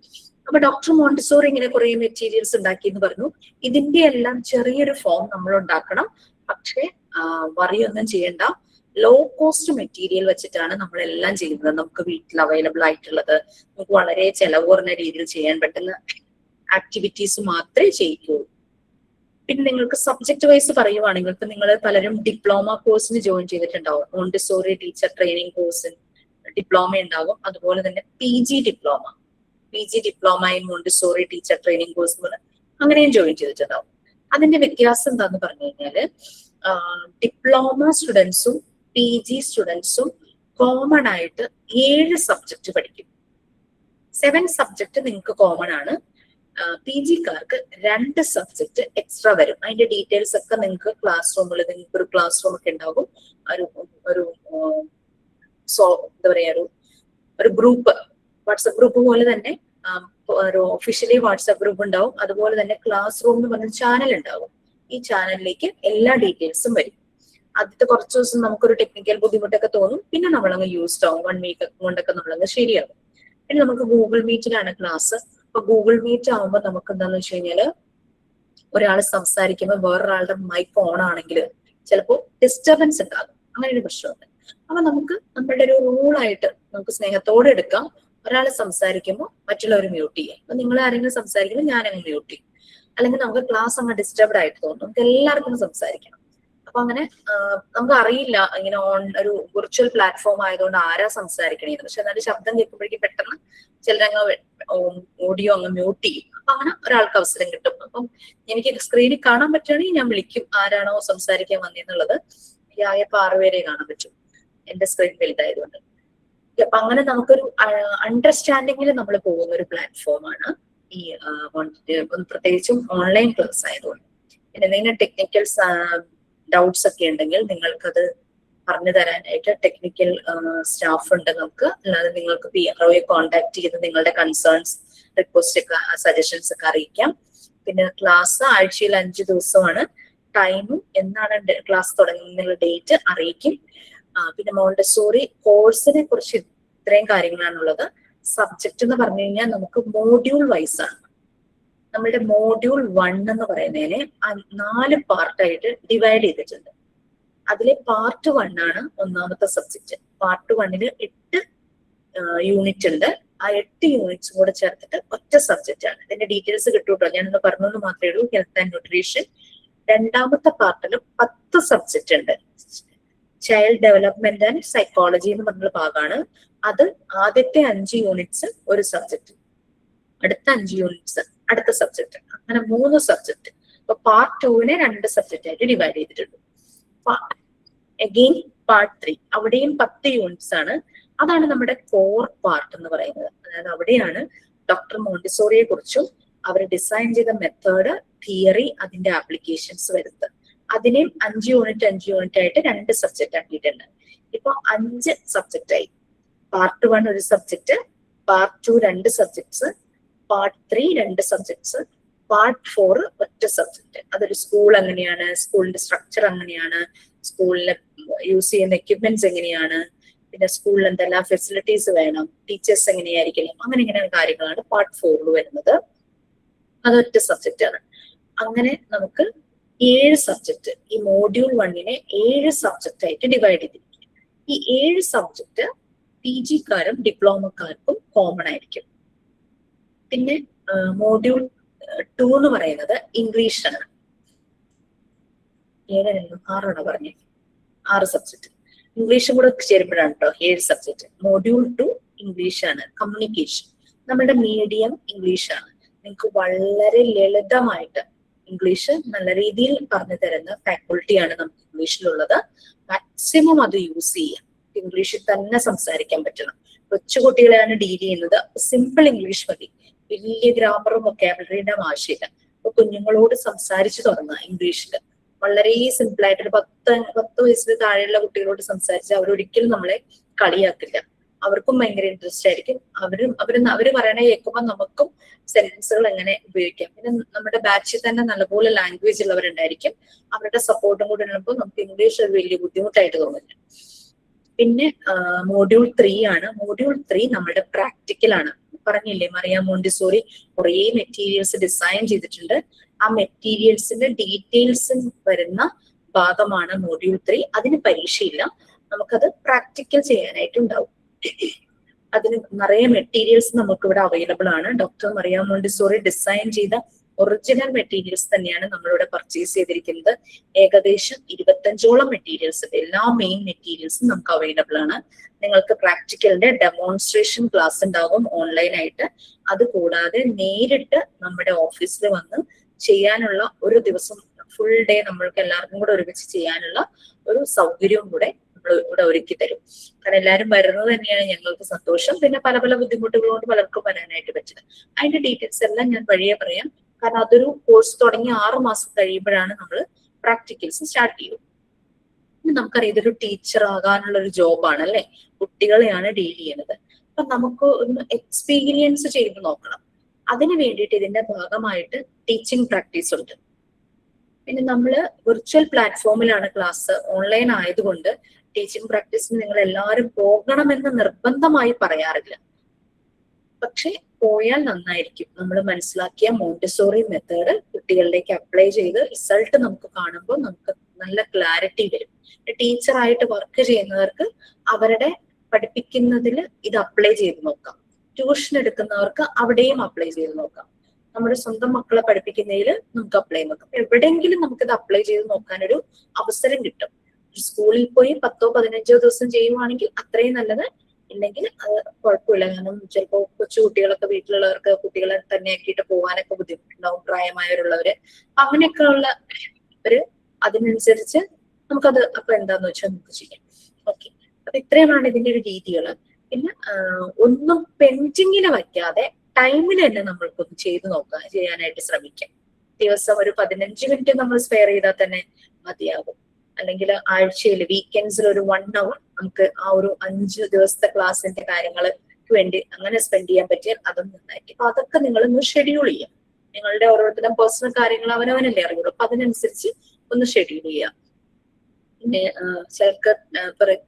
അപ്പൊ ഡോക്ടർ മോണ്ടിസോറി ഇങ്ങനെ കുറെ മെറ്റീരിയൽസ് ഉണ്ടാക്കി എന്ന് പറഞ്ഞു. ഇതിന്റെ എല്ലാം ചെറിയൊരു ഫോം നമ്മൾ ഉണ്ടാക്കണം. പക്ഷെ വറിയൊന്നും ചെയ്യണ്ട, ലോ കോസ്റ്റ് മെറ്റീരിയൽ വെച്ചിട്ടാണ് നമ്മളെല്ലാം ചെയ്യുന്നത്. നമുക്ക് വീട്ടിൽ അവൈലബിൾ ആയിട്ടുള്ളത്, നമുക്ക് വളരെ ചെലവ് കുറഞ്ഞ രീതിയിൽ ചെയ്യാൻ പറ്റുന്ന ആക്ടിവിറ്റീസ് മാത്രമേ ചെയ്യിക്കുള്ളൂ. പിന്നെ നിങ്ങൾക്ക് സബ്ജക്ട് വൈസ് പറയുവാണെങ്കിൽ ഇപ്പൊ നിങ്ങൾ പലരും ഡിപ്ലോമ കോഴ്സിന് ജോയിൻ ചെയ്തിട്ടുണ്ടാവും. Montessori teacher training course diploma ഉണ്ടാവും. അതുപോലെ തന്നെ P G diploma in Montessori teacher training course അങ്ങനെയും ജോയിൻ ചെയ്തിട്ടുണ്ടാവും. അതിന്റെ വ്യത്യാസം എന്താന്ന് പറഞ്ഞു കഴിഞ്ഞാല് ഡിപ്ലോമ സ്റ്റുഡൻസും പി ജി സ്റ്റുഡൻസും കോമൺ ആയിട്ട് 7 സബ്ജക്ട് പഠിക്കും. 7 സബ്ജക്ട് നിങ്ങൾക്ക് കോമൺ ആണ്. പി ജിക്കാർക്ക് 2 സബ്ജക്ട് എക്സ്ട്രാ വരും. അതിന്റെ ഡീറ്റെയിൽസ് ഒക്കെ നിങ്ങൾക്ക് ക്ലാസ് റൂമിൽ നിങ്ങൾക്ക് ഒരു ക്ലാസ് റൂം ഒക്കെ ഉണ്ടാകും. ഒരു എന്താ പറയാ ഒരു ഗ്രൂപ്പ്, വാട്സപ്പ് ഗ്രൂപ്പ് പോലെ തന്നെ ഒരു ഒഫീഷ്യലി വാട്സപ്പ് ഗ്രൂപ്പ് ഉണ്ടാവും. അതുപോലെ തന്നെ ക്ലാസ് റൂം എന്ന് പറഞ്ഞ ചാനൽ ഉണ്ടാവും. ഈ ചാനലിലേക്ക് എല്ലാ ഡീറ്റെയിൽസും വരും. ആദ്യത്തെ കുറച്ച് ദിവസം നമുക്കൊരു ടെക്നിക്കൽ ബുദ്ധിമുട്ടൊക്കെ തോന്നും. പിന്നെ നമ്മളങ്ങ് യൂസ്ഡ് ആവും. 1 വീക്ക് കൊണ്ടൊക്കെ നമ്മളങ്ങ് ശരിയാവും. പിന്നെ നമുക്ക് ഗൂഗിൾ മീറ്റിലാണ് ക്ലാസ്. അപ്പൊ ഗൂഗിൾ മീറ്റ് ആവുമ്പോൾ നമുക്ക് എന്താന്ന് വെച്ച് കഴിഞ്ഞാല് ഒരാൾ സംസാരിക്കുമ്പോൾ വേറൊരാളുടെ മൈക്ക് ഓൺ ആണെങ്കിൽ ചിലപ്പോൾ ഡിസ്റ്റർബൻസ് ഉണ്ടാകും. അങ്ങനെ ഒരു പ്രശ്നമുണ്ട്. അപ്പൊ നമുക്ക് നമ്മളുടെ ഒരു റൂളായിട്ട് നമുക്ക് സ്നേഹത്തോടെ എടുക്കാം. ഒരാൾ സംസാരിക്കുമ്പോൾ മറ്റുള്ളവർ മ്യൂട്ട് ചെയ്യാം. അപ്പൊ നിങ്ങൾ ആരെങ്കിലും സംസാരിക്കുമ്പോൾ ഞാനങ്ങ് മ്യൂട്ട് ചെയ്യും. അല്ലെങ്കിൽ നമുക്ക് ക്ലാസ് അങ്ങ് ഡിസ്റ്റർബ്ഡ് ആയിട്ട് തോന്നും. നമുക്ക് എല്ലാവർക്കും സംസാരിക്കണം. അപ്പൊ അങ്ങനെ നമുക്ക് അറിയില്ല ഇങ്ങനെ ഒരു വിർച്വൽ പ്ലാറ്റ്ഫോം ആയതുകൊണ്ട് ആരാ സംസാരിക്കണേന്ന്. പക്ഷെ എന്നാലും ശബ്ദം കേൾക്കുമ്പോഴേക്കും പെട്ടെന്ന് ചിലരങ്ങ് ഓഡിയോ അങ്ങ് മ്യൂട്ട് ചെയ്യും. അപ്പൊ അങ്ങനെ ഒരാൾക്ക് അവസരം കിട്ടും. അപ്പം എനിക്ക് സ്ക്രീനിൽ കാണാൻ പറ്റുകയാണെങ്കിൽ ഞാൻ വിളിക്കും ആരാണോ സംസാരിക്കാൻ വന്നെന്നുള്ളത്. ആയപ്പോ 6 പേരെ കാണാൻ പറ്റും, എന്റെ സ്ക്രീൻ വലുതായതുകൊണ്ട്. അപ്പൊ അങ്ങനെ നമുക്കൊരു അണ്ടർസ്റ്റാൻഡിങ്ങിൽ നമ്മൾ പോകുന്ന ഒരു പ്ലാറ്റ്ഫോമാണ് ഈ പ്രത്യേകിച്ചും ഓൺലൈൻ ക്ലാസ് ആയതുകൊണ്ട്. പിന്നെ എന്തെങ്കിലും ടെക്നിക്കൽ ഡൗട്ട്സ് ഒക്കെ ഉണ്ടെങ്കിൽ നിങ്ങൾക്കത് പറഞ്ഞു തരാനായിട്ട് ടെക്നിക്കൽ സ്റ്റാഫ് ഉണ്ട് നമുക്ക്. അല്ലാതെ നിങ്ങൾക്ക് PROയെ കോൺടാക്ട് ചെയ്ത് നിങ്ങളുടെ കൺസേൺസ്, റിക്വസ്റ്റ് ഒക്കെ സജഷൻസ് ഒക്കെ അറിയിക്കാം. പിന്നെ ക്ലാസ് ആഴ്ചയിൽ 5 ദിവസമാണ്. ടൈമും എന്നാണ് ക്ലാസ് തുടങ്ങുന്ന ഡേറ്റ് അറിയിക്കും. പിന്നെ മോണ്ടിസോറി കോഴ്സിനെ കുറിച്ച് ഇത്രയും കാര്യങ്ങളാണുള്ളത്. സബ്ജക്ട് എന്ന് പറഞ്ഞു കഴിഞ്ഞാൽ നമുക്ക് മോഡ്യൂൾ വൈസ് ആണ്. നമ്മുടെ മോഡ്യൂൾ 1 എന്ന് പറയുന്നതിനെ 4 പാർട്ടായിട്ട് ഡിവൈഡ് ചെയ്തിട്ടുണ്ട്. അതിലെ പാർട്ട് 1 ആണ് ഒന്നാമത്തെ സബ്ജക്ട്. പാർട്ട് 1 8 യൂണിറ്റ് ഉണ്ട്. ആ 8 യൂണിറ്റ്സും കൂടെ ചേർത്തിട്ട് ഒറ്റ സബ്ജക്റ്റ് ആണ്. ഇതിന്റെ ഡീറ്റെയിൽസ് കിട്ടൂട്ടോ, ഞാനൊന്ന് പറഞ്ഞെന്ന് മാത്രമേ ഉള്ളൂ. Health and nutrition. രണ്ടാമത്തെ പാർട്ടിൽ 10 സബ്ജക്റ്റ് ഉണ്ട്. ചൈൽഡ് ഡെവലപ്മെന്റ് ആൻഡ് സൈക്കോളജി എന്ന് പറഞ്ഞൊരു ഭാഗമാണ്. അത് ആദ്യത്തെ 5 യൂണിറ്റ്സ് ഒരു സബ്ജക്ട്, അടുത്ത 5 യൂണിറ്റ്സ് അടുത്ത സബ്ജക്ട്, അങ്ങനെ 3 സബ്ജക്ട്. അപ്പൊ പാർട്ട് 2നെ 2 സബ്ജക്റ്റ് ആയിട്ട് ഡിവൈഡ് ചെയ്തിട്ടുണ്ട്. അഗെയിൻ പാർട്ട് 3 അവിടെയും 10 യൂണിറ്റ്സ് ആണ്. അതാണ് നമ്മുടെ കോർ പാർട്ട് എന്ന് പറയുന്നത്. അതായത് അവിടെയാണ് ഡോക്ടർ മോണ്ടിസോറിയെ കുറിച്ചും അവർ ഡിസൈൻ ചെയ്ത മെത്തേഡ്, തിയറി, അതിന്റെ ആപ്ലിക്കേഷൻസ് വരുന്നത്. അതിനെ 5 യൂണിറ്റ് ആയിട്ട് 2 സബ്ജക്റ്റ് ആക്കിയിട്ടുണ്ട്. ഇപ്പൊ 5 സബ്ജക്റ്റ് ആയി. പാർട്ട് 1 ഒരു subject, part 2 2 subjects, part 3 2 subjects, part 4 ഒറ്റ സബ്ജക്ട്. അതൊരു സ്കൂൾ എങ്ങനെയാണ്, സ്കൂളിന്റെ സ്ട്രക്ചർ എങ്ങനെയാണ്, സ്കൂളിലെ യൂസ് ചെയ്യുന്ന എക്യുപ്മെന്റ്സ് എങ്ങനെയാണ്, പിന്നെ സ്കൂളിൽ എന്തെല്ലാം ഫെസിലിറ്റീസ് വേണം, ടീച്ചേഴ്സ് എങ്ങനെയായിരിക്കണം, അങ്ങനെ ഇങ്ങനെയുള്ള കാര്യങ്ങളാണ് പാർട്ട് 4 വരുന്നത്. അതൊറ്റ സബ്ജക്റ്റ് ആണ്. അങ്ങനെ നമുക്ക് 7 സബ്ജക്ട്, ഈ മോഡ്യൂൾ 1നെ 7 സബ്ജക്റ്റ് ആയിട്ട് ഡിവൈഡ് ചെയ്തിരിക്കും. ഈ 7 സബ്ജക്ട് PG ക്കാരും ഡിപ്ലോമക്കാർക്കും കോമൺ ആയിരിക്കും. പിന്നെ മോഡ്യൂൾ 2 എന്ന് പറയുന്നത് ഇംഗ്ലീഷ് ആണ്. 6 പറഞ്ഞേ, 6 സബ്ജക്ട്. ഇംഗ്ലീഷും കൂടെ ചേരുമ്പോഴാണ് കേട്ടോ 7 സബ്ജക്ട്. മോഡ്യൂൾ 2 ഇംഗ്ലീഷ് ആണ്, കമ്മ്യൂണിക്കേഷൻ. നമ്മുടെ മീഡിയം ഇംഗ്ലീഷ് ആണ്. നിങ്ങൾക്ക് വളരെ ലളിതമായിട്ട് ഇംഗ്ലീഷ് നല്ല രീതിയിൽ പറഞ്ഞു തരുന്ന ഫാക്കൾട്ടിയാണ് നമുക്ക് ഇംഗ്ലീഷിലുള്ളത്. മാക്സിമം അത് യൂസ് ചെയ്യാം. ഇംഗ്ലീഷിൽ തന്നെ സംസാരിക്കാൻ പറ്റണം. കൊച്ചുകുട്ടികളെയാണ് ഡീൽ ചെയ്യുന്നത്. സിമ്പിൾ ഇംഗ്ലീഷ് മതി, വലിയ ഗ്രാമറും വൊക്കാബുലറിയുടെ ആവശ്യമില്ല. അപ്പൊ കുഞ്ഞുങ്ങളോട് സംസാരിച്ചു തുടങ്ങുക ഇംഗ്ലീഷിൽ. വളരെ സിമ്പിൾ ആയിട്ട് ഒരു 10 വയസ്സിന് താഴെയുള്ള കുട്ടികളോട് സംസാരിച്ച് അവരൊരിക്കലും നമ്മളെ കളിയാക്കില്ല. അവർക്കും ഭയങ്കര ഇൻട്രസ്റ്റ് ആയിരിക്കും. അവര് പറയണ കേൾക്കുമ്പോൾ നമുക്കും സെന്റൻസുകൾ എങ്ങനെ ഉപയോഗിക്കാം. പിന്നെ നമ്മുടെ ബാച്ചിൽ തന്നെ നല്ലപോലെ ലാംഗ്വേജ് ഉള്ളവരുണ്ടായിരിക്കും. അവരുടെ സപ്പോർട്ടും കൂടെ ഉള്ളപ്പോൾ നമുക്ക് ഇംഗ്ലീഷ് ഒരു വലിയ ബുദ്ധിമുട്ടായിട്ട് തോന്നില്ല. പിന്നെ മോഡ്യൂൾ 3 ആണ്. മോഡ്യൂൾ 3 നമ്മുടെ പ്രാക്ടിക്കൽ ആണ്. പറഞ്ഞില്ലേ, മറിയാം മോണ്ടിസോറി കുറേ മെറ്റീരിയൽസ് ഡിസൈൻ ചെയ്തിട്ടുണ്ട്. ആ മെറ്റീരിയൽസിന്റെ ഡീറ്റെയിൽസ് വരുന്ന ഭാഗമാണ് മോഡ്യൂൾ 3. അതിന് പരീക്ഷയില്ല, നമുക്കത് പ്രാക്ടിക്കൽ ചെയ്യാനായിട്ടുണ്ടാവും. അതിന് നിറയെ മെറ്റീരിയൽസ് നമുക്ക് ഇവിടെ അവൈലബിൾ ആണ്. ഡോക്ടർ മറിയാം മോണ്ടിസോറി ഡിസൈൻ ചെയ്ത ഒറിജിനൽ മെറ്റീരിയൽസ് തന്നെയാണ് നമ്മളിവിടെ പർച്ചേസ് ചെയ്തിരിക്കുന്നത്. ഏകദേശം 25ഓളം മെറ്റീരിയൽസ്, എല്ലാ മെയിൻ മെറ്റീരിയൽസും നമുക്ക് അവൈലബിൾ ആണ്. നിങ്ങൾക്ക് പ്രാക്ടിക്കലിന്റെ ഡെമോൺസ്ട്രേഷൻ ക്ലാസ് ഉണ്ടാകും ഓൺലൈനായിട്ട്. അതുകൂടാതെ നേരിട്ട് നമ്മുടെ ഓഫീസിൽ വന്ന് ചെയ്യാനുള്ള ഒരു ദിവസം ഫുൾ ഡേ നമ്മൾക്ക് എല്ലാവർക്കും കൂടെ ഒരുമിച്ച് ചെയ്യാനുള്ള ഒരു സൗകര്യവും കൂടെ നമ്മൾ ഇവിടെ ഒരുക്കി തരും. കാരണം എല്ലാവരും വരുന്നത് തന്നെയാണ് ഞങ്ങൾക്ക് സന്തോഷം. പിന്നെ പല പല ബുദ്ധിമുട്ടുകൾ കൊണ്ട് പലർക്കും വരാനായിട്ട് പറ്റില്ല. അതിന്റെ ഡീറ്റെയിൽസ് എല്ലാം ഞാൻ വഴിയെ പറയാം. കാരണം അതൊരു കോഴ്സ് തുടങ്ങി 6 മാസം കഴിയുമ്പോഴാണ് നമ്മൾ പ്രാക്ടിക്കൽസ് സ്റ്റാർട്ട് ചെയ്യുന്നത്. നമുക്കറിയാം ഇതൊരു ടീച്ചർ ആകാനുള്ള ഒരു ജോബാണ് അല്ലെ, കുട്ടികളെയാണ് ഡീൽ ചെയ്യുന്നത്. അപ്പൊ നമുക്ക് ഒന്ന് എക്സ്പീരിയൻസ് ചെയ്ത് നോക്കണം. അതിന് വേണ്ടിയിട്ട് ഇതിന്റെ ഭാഗമായിട്ട് ടീച്ചിങ് പ്രാക്ടീസ് ഉണ്ട്. പിന്നെ നമ്മൾ വിർച്വൽ പ്ലാറ്റ്ഫോമിലാണ് ക്ലാസ്, ഓൺലൈൻ ആയതുകൊണ്ട് ടീച്ചിങ് പ്രാക്ടീസിന് നിങ്ങൾ എല്ലാവരും പോകണമെന്ന് നിർബന്ധമായി പറയാറില്ല. പക്ഷെ പോയാൽ നന്നായിരിക്കും. നമ്മൾ മനസ്സിലാക്കിയ മോണ്ടിസോറി മെത്തേഡ് കുട്ടികളിലേക്ക് അപ്ലൈ ചെയ്ത് റിസൾട്ട് നമുക്ക് കാണുമ്പോൾ നമുക്ക് നല്ല ക്ലാരിറ്റി വരും. ടീച്ചറായിട്ട് വർക്ക് ചെയ്യുന്നവർക്ക് അവരുടെ പഠിപ്പിക്കുന്നതിൽ ഇത് അപ്ലൈ ചെയ്ത് നോക്കാം. ട്യൂഷൻ എടുക്കുന്നവർക്ക് അവിടെയും അപ്ലൈ ചെയ്ത് നോക്കാം. നമ്മുടെ സ്വന്തം മക്കളെ പഠിപ്പിക്കുന്നതിൽ നമുക്ക് അപ്ലൈ നോക്കാം. എവിടെയെങ്കിലും നമുക്കിത് അപ്ലൈ ചെയ്ത് നോക്കാനൊരു അവസരം കിട്ടും. സ്കൂളിൽ പോയി 10-15 ദിവസം ചെയ്യുവാണെങ്കിൽ അത്രയും നല്ലത്. ഇല്ലെങ്കിൽ അത് കുഴപ്പമില്ല. കാരണം ചിലപ്പോൾ കൊച്ചുകുട്ടികളൊക്കെ വീട്ടിലുള്ളവർക്ക് കുട്ടികളെ തന്നെ ആക്കിയിട്ട് പോകാനൊക്കെ ബുദ്ധിമുട്ടുണ്ടാവും, പ്രായമായവരുള്ളവര്. അങ്ങനെയൊക്കെ ഉള്ള അതിനനുസരിച്ച് നമുക്കത് അപ്പൊ എന്താന്ന് വെച്ചാൽ നമുക്ക് ചെയ്യാം. ഓക്കെ, അപ്പൊ ഇത്രയുമാണ് ഇതിന്റെ ഒരു രീതികള്. പിന്നെ ഒന്നും പെൻഡിങ്ങിന് വയ്ക്കാതെ ടൈമിൽ തന്നെ നമ്മൾക്കൊന്ന് ചെയ്യാനായിട്ട് ശ്രമിക്കാം. ദിവസം ഒരു 15 മിനിറ്റ് നമ്മൾ സ്പെയർ ചെയ്താൽ തന്നെ മതിയാകും. അല്ലെങ്കിൽ ആഴ്ചയിൽ വീക്കെൻഡ്സിൽ ഒരു 1 hour നമുക്ക് ആ ഒരു 5 ദിവസത്തെ ക്ലാസ്സിന്റെ കാര്യങ്ങൾക്ക് വേണ്ടി അങ്ങനെ സ്പെൻഡ് ചെയ്യാൻ പറ്റിയാൽ അതും നന്നായിരിക്കും. അപ്പൊ അതൊക്കെ നിങ്ങൾ ഒന്ന് ഷെഡ്യൂൾ ചെയ്യാം. നിങ്ങളുടെ ഓരോരുത്തരും പേഴ്സണൽ കാര്യങ്ങൾ അവനവനല്ലേ അറിയുള്ളൂ. അപ്പൊ അതിനനുസരിച്ച് ഒന്ന് ഷെഡ്യൂൾ ചെയ്യാം. പിന്നെ ചിലർക്ക്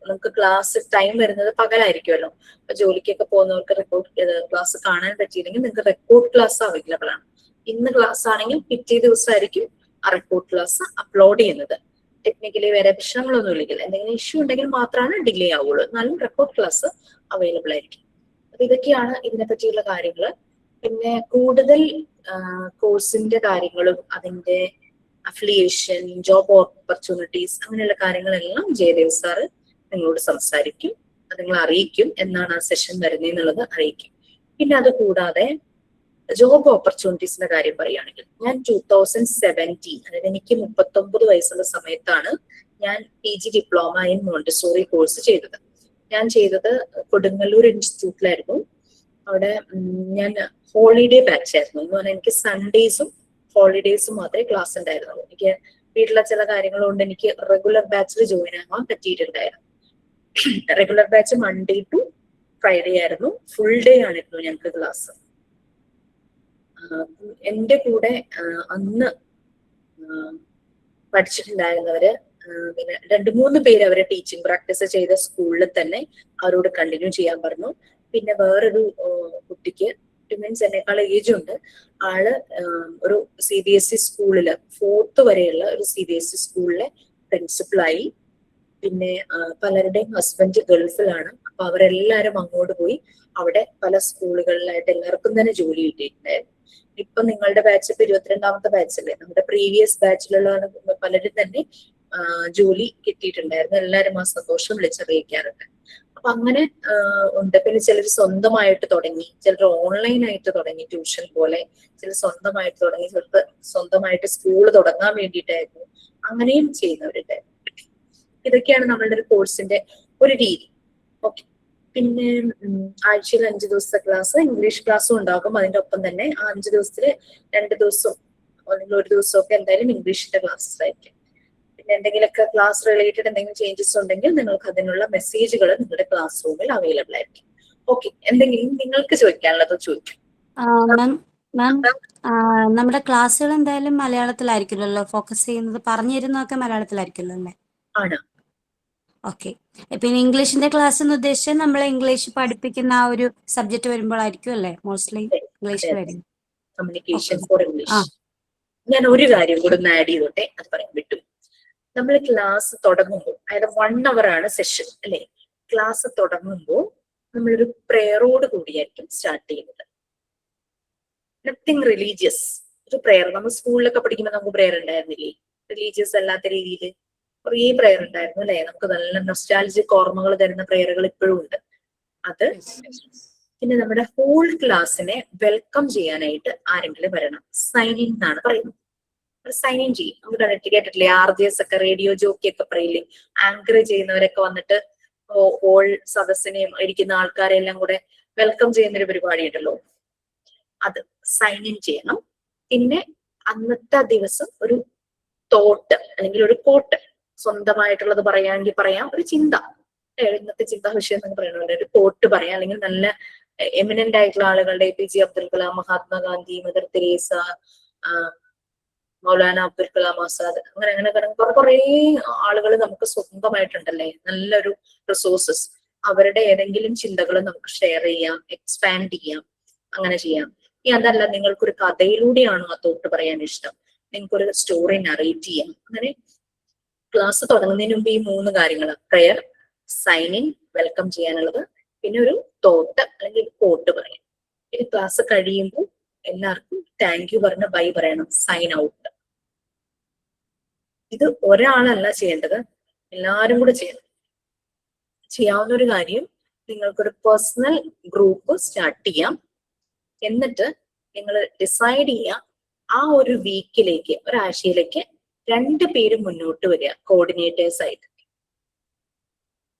നമുക്ക് ക്ലാസ് ടൈം വരുന്നത് പകലായിരിക്കുമല്ലോ. അപ്പൊ ജോലിക്കൊക്കെ പോകുന്നവർക്ക് റെക്കോർഡ് ക്ലാസ് കാണാൻ പറ്റിയില്ലെങ്കിൽ നിങ്ങൾക്ക് റെക്കോർഡ് ക്ലാസ് അവൈലബിൾ ആണ്. ഇന്ന് ക്ലാസ് ആണെങ്കിൽ പിറ്റേ ദിവസമായിരിക്കും ആ റെക്കോർഡ് ക്ലാസ് അപ്ലോഡ് ചെയ്യുന്നത്. ടെക്നിക്കലി വേറെ പ്രശ്നങ്ങളൊന്നും ഇല്ലെങ്കിൽ, എന്തെങ്കിലും ഇഷ്യൂ ഉണ്ടെങ്കിൽ മാത്രമാണ് ഡിലേ ആവുള്ളൂ. എന്നാലും റെക്കോർഡ് ക്ലാസ് അവൈലബിൾ ആയിരിക്കും. അപ്പൊ ഇതൊക്കെയാണ് ഇതിനെ പറ്റിയുള്ള കാര്യങ്ങൾ. പിന്നെ കൂടുതൽ കോഴ്സിന്റെ കാര്യങ്ങളും അതിന്റെ അഫിലിയേഷൻ, ജോബ് ഓപ്പർച്യൂണിറ്റീസ് അങ്ങനെയുള്ള കാര്യങ്ങളെല്ലാം ജയദേവ് സാറ് നിങ്ങളോട് സംസാരിക്കും. അത് നിങ്ങൾ അറിയിക്കും എന്നാണ് ആ സെഷൻ വരുന്നതെന്നുള്ളത് അറിയിക്കും. പിന്നെ അത് കൂടാതെ ജോബ് ഓപ്പർച്യൂണിറ്റീസിന്റെ കാര്യം പറയുകയാണെങ്കിൽ ഞാൻ 2017, അതായത് എനിക്ക് 39 വയസ്സുള്ള സമയത്താണ് ഞാൻ PG diploma in Montessori course ചെയ്തത്. ഞാൻ ചെയ്തത് കൊടുങ്ങല്ലൂർ ഇൻസ്റ്റിറ്റ്യൂട്ടിലായിരുന്നു. അവിടെ ഞാൻ ഹോളിഡേ ബാച്ച് ആയിരുന്നു. എന്ന് പറഞ്ഞാൽ എനിക്ക് സൺഡേസും ഹോളിഡേയ്സും മാത്രമേ ക്ലാസ് ഉണ്ടായിരുന്നുള്ളൂ. എനിക്ക് വീട്ടിലെ ചില കാര്യങ്ങൾ കൊണ്ട് എനിക്ക് റെഗുലർ ബാച്ചിൽ ജോയിൻ ആവാൻ പറ്റിയിട്ടുണ്ടായിരുന്നു. Regular batch Monday to Friday ആയിരുന്നു. ഫുൾ ഡേ ആയിരുന്നു ഞങ്ങൾക്ക് ക്ലാസ്. എന്റെ കൂടെ അന്ന് പഠിച്ചിട്ടുണ്ടായിരുന്നവര് പിന്നെ 2-3 പേര് അവരെ ടീച്ചിങ് പ്രാക്ടീസ് ചെയ്ത സ്കൂളിൽ തന്നെ അവരോട് കണ്ടിന്യൂ ചെയ്യാൻ പറഞ്ഞു. പിന്നെ വേറൊരു കുട്ടിക്ക് മീൻസ് എന്നെക്കാൾ ഏജ് ഉണ്ട്. ആള് ഒരു CBSE സ്കൂളില് 4th വരെയുള്ള ഒരു CBSE സ്കൂളിലെ പ്രിൻസിപ്പളായി. പിന്നെ പലരുടെയും ഹസ്ബൻഡ് ഗൾഫിലാണ്. അപ്പൊ അവരെല്ലാരും അങ്ങോട്ട് പോയി അവിടെ പല സ്കൂളുകളിലായിട്ട് എല്ലാവർക്കും തന്നെ ജോലി കിട്ടിയിട്ടുണ്ടായിരുന്നു. ഇപ്പൊ നിങ്ങളുടെ ബാച്ച് ഇപ്പൊ 22ാമത്തെ ബാച്ചല്ലേ, നമ്മുടെ പ്രീവിയസ് ബാച്ചിലുള്ള പലരും തന്നെ ജോലി കിട്ടിയിട്ടുണ്ടായിരുന്നു. എല്ലാവരും ആ സന്തോഷം വിളിച്ചറിയിക്കാറുണ്ട്. അപ്പൊ അങ്ങനെ ഉണ്ട്. പിന്നെ ചിലർ സ്വന്തമായിട്ട് തുടങ്ങി, ചിലർ ഓൺലൈനായിട്ട് തുടങ്ങി ട്യൂഷൻ പോലെ, ചിലർ സ്വന്തമായിട്ട് തുടങ്ങി, ചിലർക്ക് സ്വന്തമായിട്ട് സ്കൂൾ തുടങ്ങാൻ വേണ്ടിയിട്ടായിരുന്നു. അങ്ങനെയും ചെയ്യുന്നവരുണ്ടായിരുന്നു. ഇതൊക്കെയാണ് നമ്മളുടെ ഒരു കോഴ്സിന്റെ ഒരു രീതി. ഓക്കെ, പിന്നെ ആഴ്ചയിൽ 5 ദിവസത്തെ ക്ലാസ്, ഇംഗ്ലീഷ് ക്ലാസ്സും ഉണ്ടാകും. അതിന്റെ ഒപ്പം തന്നെ ആ 5 ദിവസത്തില് 2 ദിവസവും അല്ലെങ്കിൽ 1 ദിവസമൊക്കെ എന്തായാലും ഇംഗ്ലീഷിന്റെ ക്ലാസ്സസ് ആയിരിക്കും. പിന്നെ എന്തെങ്കിലുമൊക്കെ ക്ലാസ് റിലേറ്റഡ് എന്തെങ്കിലും ചേഞ്ചസ് ഉണ്ടെങ്കിൽ നിങ്ങൾക്ക് അതിനുള്ള മെസ്സേജുകൾ നിങ്ങളുടെ ക്ലാസ് റൂമിൽ അവൈലബിൾ ആയിരിക്കും. ഓക്കെ, എന്തെങ്കിലും നിങ്ങൾക്ക് ചോദിക്കാനുള്ളത് ചോദിക്കും. മാം, നമ്മുടെ ക്ലാസ്സുകൾ എന്തായാലും മലയാളത്തിലായിരിക്കുമല്ലോ ഫോക്കസ് ചെയ്യുന്നത്, പറഞ്ഞു തരുന്നതൊക്കെ മലയാളത്തിലായിരിക്കുമല്ലോ അല്ലേ? ആണ്. ഓക്കെ, പിന്നെ ഇംഗ്ലീഷിന്റെ ക്ലാസ് എന്ന് ഉദ്ദേശിച്ചാൽ നമ്മളെ ഇംഗ്ലീഷ് പഠിപ്പിക്കുന്ന ആ ഒരു സബ്ജക്ട് വരുമ്പോഴായിരിക്കും അല്ലേ മോസ്റ്റ്ലി ഇംഗ്ലീഷിൽ വരും? Communication for English. ഞാൻ ഒരു കാര്യം കൂടെ ഒന്ന് ആഡ് ചെയ്തോട്ടെ, അത് പറയാൻ വിട്ടു. നമ്മൾ ക്ലാസ് തുടങ്ങുമ്പോൾ, അതായത് 1 hour ആണ് സെഷൻ അല്ലെ. ക്ലാസ് തുടങ്ങുമ്പോൾ നമ്മളൊരു പ്രേയറോട് കൂടിയായിരിക്കും സ്റ്റാർട്ട് ചെയ്യുന്നത്. നത്തിങ് റിലീജിയസ്, ഒരു പ്രെയർ. നമ്മൾ സ്കൂളിലൊക്കെ പഠിക്കുമ്പോൾ നമുക്ക് പ്രെയർ ഉണ്ടായിരുന്നില്ലേ? റിലീജിയസ് അല്ലാത്ത രീതിയിൽ കുറേ പ്രെയർ ഉണ്ടായിരുന്നു അല്ലെ? നമുക്ക് നല്ല നൊസ്റ്റാൾജിക് ഓർമ്മകൾ തരുന്ന പ്രെയറുകൾ ഇപ്പോഴും ഉണ്ട്. അത് പിന്നെ നമ്മുടെ ഹോൾ ക്ലാസ്സിനെ വെൽക്കം ചെയ്യാനായിട്ട് ആരെങ്കിലും വരണം. സൈൻ ഇൻ എന്നാണ് പറയുന്നത്. സൈൻ ഇൻ ചെയ്യും. നമുക്ക് കേട്ടിട്ടില്ലേ RJs ഒക്കെ, റേഡിയോ ജോക്കി ഒക്കെ പറയില്ലേ, ആങ്കർ ചെയ്യുന്നവരൊക്കെ വന്നിട്ട് ഹോൾ സദസ്സിനെയും ഇരിക്കുന്ന ആൾക്കാരെ എല്ലാം കൂടെ വെൽക്കം ചെയ്യുന്ന ഒരു പരിപാടി ഉണ്ടല്ലോ, അത് സൈൻ ഇൻ ചെയ്യണം. പിന്നെ അന്നത്തെ ദിവസം ഒരു തോട്ട് അല്ലെങ്കിൽ ഒരു കോട്ട് സ്വന്തമായിട്ടുള്ളത് പറയാമെങ്കിൽ പറയാം, ഒരു ചിന്ത, ഇന്നത്തെ ചിന്താ വിഷയം എന്ന് പറയുന്നത് ഒരു കോട്ട് പറയാം. അല്ലെങ്കിൽ നല്ല എമിനന്റ് ആയിട്ടുള്ള ആളുകളുടെ APJ Abdul Kalam, Mahatma Gandhi, mother Teresa, Maulana Abdul Kalam Azad, അങ്ങനെ കുറെ ആളുകൾ നമുക്ക് സ്വന്തമായിട്ടുണ്ടല്ലേ, നല്ലൊരു റിസോഴ്സസ്. അവരുടെ ഏതെങ്കിലും ചിന്തകൾ നമുക്ക് ഷെയർ ചെയ്യാം, എക്സ്പാൻഡ് ചെയ്യാം, അങ്ങനെ ചെയ്യാം. അതല്ല നിങ്ങൾക്കൊരു കഥയിലൂടെയാണ് ആ തോട്ട് പറയാൻ ഇഷ്ടം, നിങ്ങൾക്കൊരു സ്റ്റോറി നറേറ്റ് ചെയ്യാം. അങ്ങനെ ക്ലാസ് തുടങ്ങുന്നതിന് മുമ്പ് ഈ 3 കാര്യങ്ങൾ, പ്രെയർ, സൈൻ ഇൻ, വെൽക്കം ചെയ്യാനുള്ളത്, പിന്നെ ഒരു തോട്ട് അല്ലെങ്കിൽ കോട്ട് പറയാം. പിന്നെ ക്ലാസ് കഴിയുമ്പോൾ എല്ലാവർക്കും താങ്ക് യു പറഞ്ഞ് ബൈ പറയണം, സൈൻ ഔട്ട്. ഇത് ഒരാളല്ല ചെയ്യേണ്ടത്, എല്ലാവരും കൂടെ ചെയ്യണം. ചെയ്യാവുന്ന ഒരു കാര്യം, നിങ്ങൾക്കൊരു പേഴ്സണൽ ഗ്രൂപ്പ് സ്റ്റാർട്ട് ചെയ്യാം. എന്നിട്ട് നിങ്ങൾ ഡിസൈഡ് ചെയ്യാം ആ ഒരു വീക്കിലേക്ക്, ഒരാഴ്ചയിലേക്ക് 2 പേര് മുന്നോട്ട് വരിക കോർഡിനേറ്റേഴ്സ് ആയിട്ട്.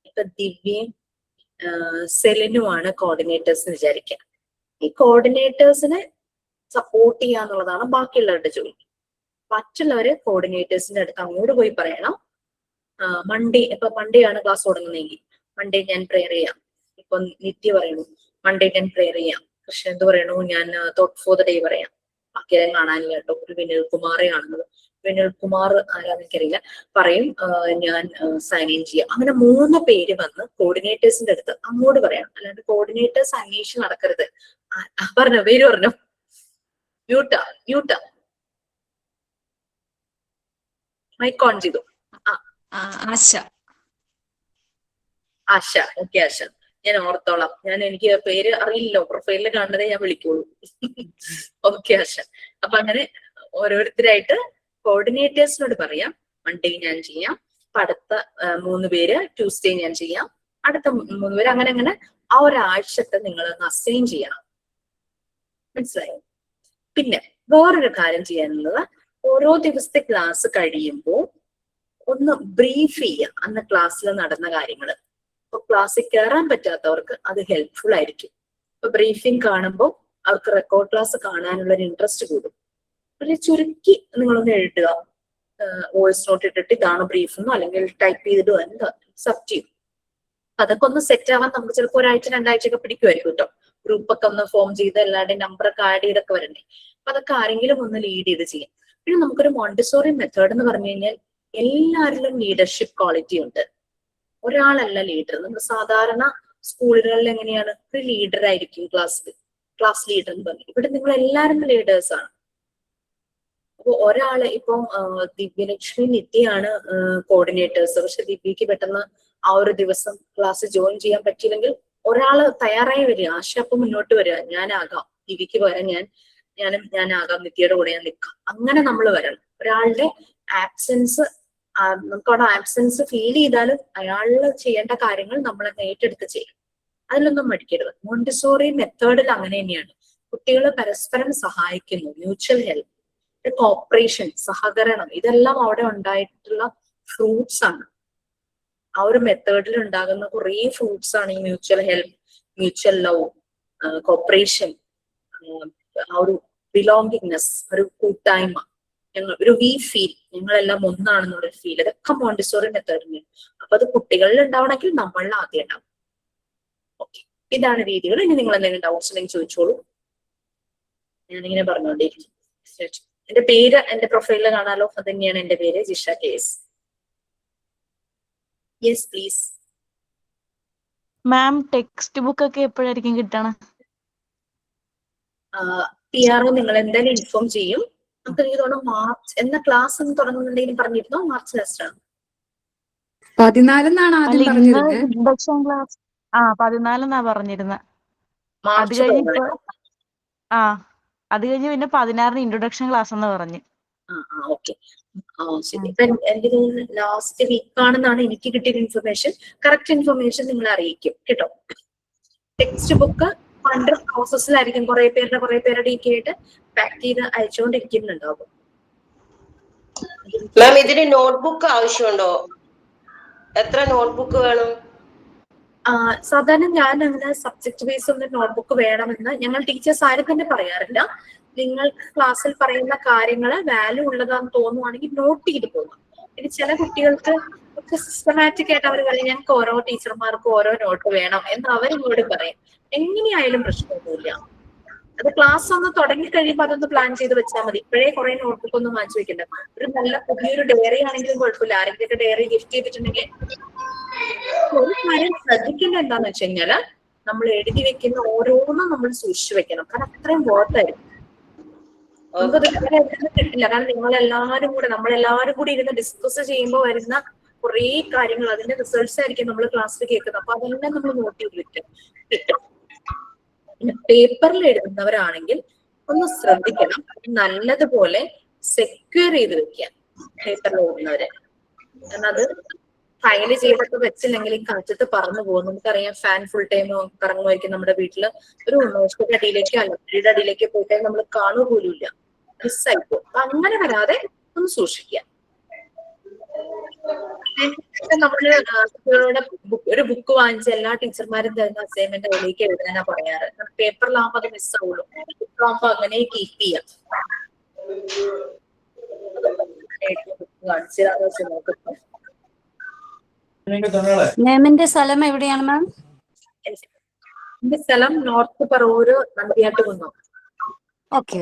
ഇപ്പൊ ദിവ്യയും സെലിനുമാണ് കോർഡിനേറ്റേഴ്സ് എന്ന് വിചാരിക്കുക. ഈ കോർഡിനേറ്റേഴ്സിനെ സപ്പോർട്ട് ചെയ്യുക എന്നുള്ളതാണ് ബാക്കിയുള്ളവരുടെ ജോലി. മറ്റുള്ളവര് കോർഡിനേറ്റേഴ്സിന്റെ അടുത്ത് അങ്ങോട്ട് പോയി പറയണം, മൺഡേ ആണ് ക്ലാസ് തുടങ്ങുന്നതെങ്കിൽ മൺഡേ ഞാൻ പ്രെയർ ചെയ്യാം. ഇപ്പൊ നിത്യ പറയണു മൺഡേ ഞാൻ പ്രെയർ ചെയ്യാം. കൃഷ്ണന്ത് പറയണു ഞാൻ തോട്ട് ഫോർ ദ ഡേ പറയാം. ബാക്കിയാരെ കാണാനില്ല കേട്ടോ, ഒരു വിനിൽ കുമാറെ കാണുന്നത്. വിനിൽ കുമാർ ആരാന്ന് എനിക്കറിയില്ല, പറയും ഞാൻ സൈൻ ഇൻ ചെയ്യാം. അങ്ങനെ 3 പേര് വന്ന് കോർഡിനേറ്റേഴ്സിന്റെ അടുത്ത് അങ്ങോട്ട് പറയണം. അല്ലാണ്ട് കോർഡിനേറ്റേഴ്സ് അന്വേഷിച്ച് നടക്കരുത്. പറഞ്ഞോ, പേര് പറഞ്ഞോ. മ്യൂട്ടാ മൈക്ക് ഓൺ ചെയ്തു. ആശ. ഓക്കെ ആശ, ഞാൻ ഓർത്തോളാം. എനിക്ക് പേര് അറിയില്ലോ, പ്രൊഫൈലിൽ കാണുന്നതേ ഞാൻ വിളിക്കുള്ളൂ. ഓക്കെ ആശ. അപ്പൊ അങ്ങനെ ഓരോരുത്തരായിട്ട് കോർഡിനേറ്റേഴ്സിനോട് പറയാം, മൺഡേ ഞാൻ ചെയ്യാം, അപ്പൊ അടുത്ത 3 പേര് ട്യൂസ്ഡേ ഞാൻ ചെയ്യാം, അടുത്ത 3 പേര്, അങ്ങനെ ആ ഒരാഴ്ചത്തെ നിങ്ങൾ അസൈൻ ചെയ്യണം. മനസ്സിലായോ? പിന്നെ വേറൊരു കാര്യം ചെയ്യാനുള്ളത്, ഓരോ ദിവസത്തെ ക്ലാസ് കഴിയുമ്പോൾ ഒന്ന് ബ്രീഫ് ചെയ്യുക അന്ന് ക്ലാസ്സിൽ നടന്ന കാര്യങ്ങൾ. ഇപ്പൊ ക്ലാസ്സിൽ കയറാൻ പറ്റാത്തവർക്ക് അത് ഹെൽപ്ഫുൾ ആയിരിക്കും. ഇപ്പൊ ബ്രീഫിംഗ് കാണുമ്പോൾ അവർക്ക് റെക്കോർഡ് ക്ലാസ് കാണാനുള്ള ഒരു ഇൻട്രസ്റ്റ് കൂടും. ഒരു ചുരുക്കി നിങ്ങളൊന്ന് എഴുതുക, വോയിസ് നോട്ട് ഇട്ടിട്ട് ഇതാണ് ബ്രീഫ് എന്നോ അല്ലെങ്കിൽ ടൈപ്പ് ചെയ്തിട്ടോ എന്താ സബ്ജക്റ്റ്. അതൊക്കെ ഒന്ന് സെറ്റ് ആവാൻ നമുക്ക് ചിലപ്പോൾ 1 ആഴ്ച 2 ആഴ്ചയൊക്കെ പിടിക്കുമായിരിക്കും കേട്ടോ. ഗ്രൂപ്പൊക്കെ ഒന്ന് ഫോം ചെയ്ത് എല്ലാവരുടെയും നമ്പറൊക്കെ ആഡ് ചെയ്തൊക്കെ വരണ്ടേ. അപ്പൊ അതൊക്കെ ആരെങ്കിലും ഒന്ന് ലീഡ് ചെയ്ത് ചെയ്യാം. പിന്നെ നമുക്കൊരു മോണ്ടിസോറി മെത്തേഡ് എന്ന് പറഞ്ഞു കഴിഞ്ഞാൽ എല്ലാവരിലും ലീഡർഷിപ്പ് ക്വാളിറ്റി ഉണ്ട്. ഒരാളല്ല ലീഡർ. നമ്മൾ സാധാരണ സ്കൂളുകളിൽ എങ്ങനെയാണ്, ഒരു ലീഡർ ആയിരിക്കും ക്ലാസ് ലീഡർ എന്ന് പറഞ്ഞു. ഇവിടെ നിങ്ങൾ എല്ലാവരും ലീഡേഴ്സ് ആണ്. അപ്പൊ ഒരാള് ഇപ്പം ദിവ്യലക്ഷ്മി, നിത്യയാണ് കോർഡിനേറ്റേഴ്സ്. പക്ഷെ ദിവ്യക്ക് പെട്ടെന്ന് ആ ഒരു ദിവസം ക്ലാസ് ജോയിൻ ചെയ്യാൻ പറ്റിയില്ലെങ്കിൽ ഒരാള് തയ്യാറായി വരിക, ആശ അപ്പം മുന്നോട്ട് വരിക, ഞാനാകാം, ദിവ്യക്ക് പകരം ഞാനാകാം, നിത്യയുടെ കൂടെ ഞാൻ നിൽക്കാം. അങ്ങനെ നമ്മൾ വരണം. ഒരാളുടെ ആബ്സെൻസ്, നമുക്ക് അവിടെ ആബ്സെൻസ് ഫീൽ ചെയ്താലും അയാളിൽ ചെയ്യേണ്ട കാര്യങ്ങൾ നമ്മൾ ഏറ്റെടുത്ത് ചെയ്യും. അതിലൊന്നും മടിക്കരുത്. മോണ്ടിസോറി മെത്തേഡിൽ അങ്ങനെ തന്നെയാണ്. കുട്ടികൾ പരസ്പരം സഹായിക്കുന്നു, മ്യൂച്വൽ ഹെൽപ്പ്, കോപ്പറേഷൻ, സഹകരണം, ഇതെല്ലാം അവിടെ ഉണ്ടായിട്ടുള്ള ഫ്രൂട്ട്സ് ആണ്. ആ ഒരു മെത്തേഡിൽ ഉണ്ടാകുന്ന കുറേ ഫ്രൂട്ട്സ് ആണ് ഈ mutual help, mutual love, corporation, ആ ഒരു ബിലോങ്ങിങ്നെസ്, ഒരു കൂട്ടായ്മ, ഒരു വി ഫീൽ, ഞങ്ങളെല്ലാം ഒന്നാണെന്നുള്ളൊരു ഫീൽ. ഇതൊക്കെ മോണ്ടിസോറി മെത്തേഡിന്. അപ്പൊ അത് കുട്ടികളിൽ ഉണ്ടാവണമെങ്കിൽ നമ്മളിൽ ആദ്യം ഉണ്ടാവും. ഓക്കെ, ഇതാണ് രീതികൾ. ഇനി നിങ്ങൾ എന്തെങ്കിലും ഡൗട്ട്സ് ഉണ്ടെങ്കിൽ ചോദിച്ചോളൂ. ഞാനിങ്ങനെ പറഞ്ഞുകൊണ്ടേയിരിക്കും. എന്റെ പേര് എന്റെ പ്രൊഫൈലിൽ കാണാലോ, അത് തന്നെയാണ് എന്റെ പേര്, Jisha KS. Yes please. Ma'am, text book ഒക്കെ എപ്പോഴായിരിക്കും കിട്ടണം? PRO നിങ്ങൾ എന്തായാലും ഇൻഫോം ചെയ്യും. നമുക്ക് എനിക്ക് തോന്നുന്നു മാർച്ച് എന്ന ക്ലാസ് ഒന്ന് തുടങ്ങുന്നുണ്ടെങ്കിലും പറഞ്ഞിരുന്നോ? മാർച്ച് ലാസ്റ്റ് ആണ്. 14 ആദ്യം പറഞ്ഞിരുന്നത്. ഇൻഡക്ഷൻ ക്ലാസ് 14 പറഞ്ഞിരുന്നത്. അത് മാർച്ച് കഴിഞ്ഞിപ്പോ അത് കഴിഞ്ഞ് പിന്നെ 16-ന് ഇൻട്രൊഡക്ഷൻ ക്ലാസ് എന്ന് പറഞ്ഞു. ഓക്കെ. ശരി. ഇപ്പൊ എന്റെ ലാസ്റ്റ് വീക്ക് ആണെന്നാണ് എനിക്ക് കിട്ടിയ ഇൻഫർമേഷൻ. കറക്റ്റ് ഇൻഫർമേഷൻ നിങ്ങളെ അറിയിക്കും കേട്ടോ. ടെക്സ്റ്റ് ബുക്ക് അണ്ടർ പ്രോസസ്സിലായിരിക്കും. കുറെ പേരുടെ ഒക്കെ ആയിട്ട് പാക്ക് ചെയ്ത് അയച്ചുകൊണ്ടിരിക്കുന്നുണ്ടാവും. മാം ഇതിന് നോട്ട്ബുക്ക് ആവശ്യമുണ്ടോ? എത്ര നോട്ട്ബുക്ക് വേണം? സാധാരണ ഞാൻ അങ്ങനെ സബ്ജക്ട് ബേസ് ഒന്ന് നോട്ട്ബുക്ക് വേണമെന്ന് ഞങ്ങൾ ടീച്ചേഴ്സ് ആരും തന്നെ പറയാറില്ല. നിങ്ങൾ ക്ലാസ്സിൽ പറയുന്ന കാര്യങ്ങൾ വാല്യൂ ഉള്ളതാന്ന് തോന്നുവാണെങ്കിൽ നോട്ട് ചെയ്ത് പോകാം. ഇനി ചില കുട്ടികൾക്ക് സിസ്റ്റമാറ്റിക് ആയിട്ട് അവർ പറയും ഞങ്ങൾക്ക് ഓരോ ടീച്ചർമാർക്കും ഓരോ നോട്ട് വേണം എന്ന് അവരിങ്ങോട്ട് പറയും. എങ്ങനെയായാലും പ്രശ്നമൊന്നുമില്ല. അത് ക്ലാസ് ഒന്ന് തുടങ്ങി കഴിയുമ്പോൾ അതൊന്ന് പ്ലാൻ ചെയ്ത് വെച്ചാൽ മതി. ഇപ്പോഴേ കുറെ നോട്ട്ബുക്ക് ഒന്നും വാങ്ങിച്ചു വെക്കണ്ട. ഒരു നല്ല പുതിയൊരു ഡയറി ആണെങ്കിലും കുഴപ്പമില്ല. ആരെങ്കിലും ഡയറി ഗിഫ്റ്റ് ചെയ്തിട്ടുണ്ടെങ്കിൽ ഒരു കാര്യം ശ്രദ്ധിക്കേണ്ട എന്താന്ന് വെച്ച് കഴിഞ്ഞാല് നമ്മൾ എഴുതി വെക്കുന്ന ഓരോന്നും നമ്മൾ സൂക്ഷിച്ചു വെക്കണം. കാരണം അത്രയും വർത്തായിരിക്കും. നമുക്കത് കിട്ടില്ല. കാരണം നമ്മളെല്ലാവരും കൂടി ഇരുന്ന് ഡിസ്കസ് ചെയ്യുമ്പോൾ വരുന്ന കുറെ കാര്യങ്ങൾ, അതിന്റെ റിസൾട്ട്സ് ആയിരിക്കും നമ്മൾ ക്ലാസ്സിൽ കേൾക്കുന്നത്. അപ്പൊ അതെല്ലാം നമ്മൾ നോട്ട് ചെയ്ത് കിട്ടും. പിന്നെ പേപ്പറിൽ എഴുതുന്നവരാണെങ്കിൽ ഒന്ന് ശ്രദ്ധിക്കണം. നല്ലതുപോലെ സെക്യൂർ ചെയ്ത് വെക്കുക പേപ്പറിൽ എഴുതുന്നവരെ. കാരണം അത് ഫയല് ചെയ്തൊക്കെ വെച്ചില്ലെങ്കിൽ ഈ കാറ്റത്ത് പറന്നു പോകും. നമുക്കറിയാം ഫാൻ ഫുൾ ടൈം കറങ്ങുമായിരിക്കും നമ്മുടെ വീട്ടില്. ഒരു നോസ്റ്റിന്റെ അടിയിലേക്കോ അലപ്പയുടെ അടിയിലേക്കോ പോയിട്ട് നമ്മൾ കാണുക പോലുമില്ല, മിസ്സായിപ്പോ. അപ്പൊ അങ്ങനെ വരാതെ ഒന്ന് സൂക്ഷിക്കുക. നമ്മള് കുട്ടികളുടെ ഒരു ബുക്ക് വാങ്ങിച്ച് എല്ലാ ടീച്ചർമാരും തരുന്ന അസൈൻമെന്റ് അതിലേക്ക് എഴുതാനാ പറയാറ്. പേപ്പറിലാവുമ്പോ അത് മിസ്സാവുള്ളൂ. ബുക്കാവുമ്പോ അങ്ങനെ കീപ്പ് ചെയ്യാം. കാണിച്ചു നോക്കട്ടെ. മാമിന്റെ സ്ഥലം എവിടെയാണ് മാം? എന്റെ സ്ഥലം north Paravur, Nandiyattukunnam. Okay.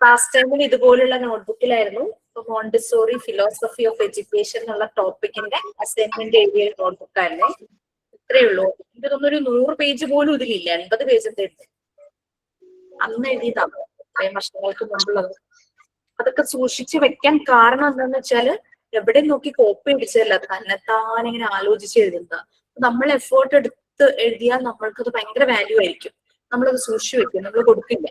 Fast ടൈമിൽ ഇതുപോലുള്ള നോട്ട്ബുക്കിലായിരുന്നു. മോണ്ടിസോറി ഫിലോസഫി ഓഫ് എഡ്യൂക്കേഷൻ എന്നുള്ള ടോപ്പിക്കിന്റെ അസൈൻമെന്റ് എഴുതിയ നോട്ട്ബുക്കായിരുന്നേ. ഇത്രയേ ഉള്ളൂ. എനിക്ക് തോന്നുന്നു 100 പേജ് പോലും ഇതിലില്ല. 80 പേജ് ഉണ്ട്. അന്ന് എഴുതിയതാണ്, ഇത്രയും വർഷങ്ങൾക്ക് മുമ്പുള്ളത്. അതൊക്കെ സൂക്ഷിച്ച് വെക്കാൻ കാരണം എന്താന്ന് വെച്ചാല് എവിടെ നോക്കി കോപ്പി അടിച്ചതല്ല, തന്നെത്താൻ ഇങ്ങനെ ആലോചിച്ച് എഴുതുന്നതാ. നമ്മൾ എഫേർട്ട് എടുത്ത് എഴുതിയാൽ നമ്മൾക്കത് ഭയങ്കര വാല്യൂ ആയിരിക്കും. നമ്മളത് സൂക്ഷിച്ചു വെക്കും, നമ്മൾ കൊടുക്കില്ല,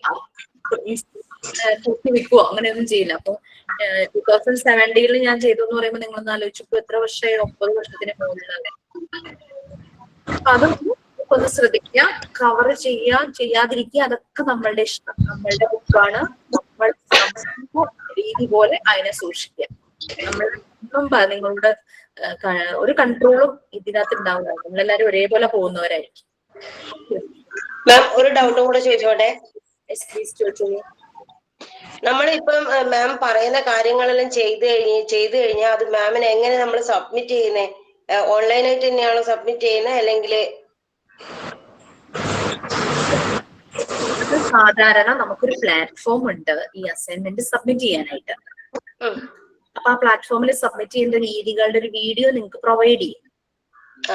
കൂട്ടി വെക്കുവോ അങ്ങനെയൊന്നും ചെയ്യില്ല. അപ്പൊ 2017 ഞാൻ ചെയ്തു എന്ന് പറയുമ്പോൾ നിങ്ങളൊന്ന് ആലോചിച്ചപ്പോ എത്ര വർഷമായി? 9 വർഷത്തിന് മുകളിലല്ലേ. അപ്പൊ അതൊന്നും ഒന്ന് ശ്രദ്ധിക്കുക. കവർ ചെയ്യാതിരിക്കുക, അതൊക്കെ നമ്മളുടെ ഇഷ്ടം. നമ്മളുടെ ബുക്കാണ്. നമ്മൾ രീതി പോലെ അതിനെ സൂക്ഷിക്കുക. നിങ്ങളുടെ ഒരു കൺട്രോളും ഇതിനകത്ത് ഉണ്ടാവില്ല. നമ്മളെല്ലാരും ഒരേപോലെ പോകുന്നവരായിരിക്കും. മാം ഒരു ഡൗട്ടും കൂടെ ചോദിച്ചോട്ടെ? നമ്മളിപ്പം മാം പറയുന്ന കാര്യങ്ങളെല്ലാം ചെയ്ത് കഴിഞ്ഞാൽ അത് മാമിന് എങ്ങനെ നമ്മൾ സബ്മിറ്റ് ചെയ്യുന്നേ? ഓൺലൈനായിട്ട് തന്നെയാണോ സബ്മിറ്റ് ചെയ്യുന്നത് അല്ലെങ്കിൽ? സാധാരണ നമുക്കൊരു പ്ലാറ്റ്ഫോം ഉണ്ട് ഈ അസൈൻമെന്റ് സബ്മിറ്റ് ചെയ്യാനായിട്ട്. അപ്പൊ ആ പ്ലാറ്റ്ഫോമിൽ സബ്മിറ്റ് ചെയ്യുന്ന രീതികളുടെ ഒരു വീഡിയോ നിങ്ങൾക്ക് പ്രൊവൈഡ് ചെയ്യും.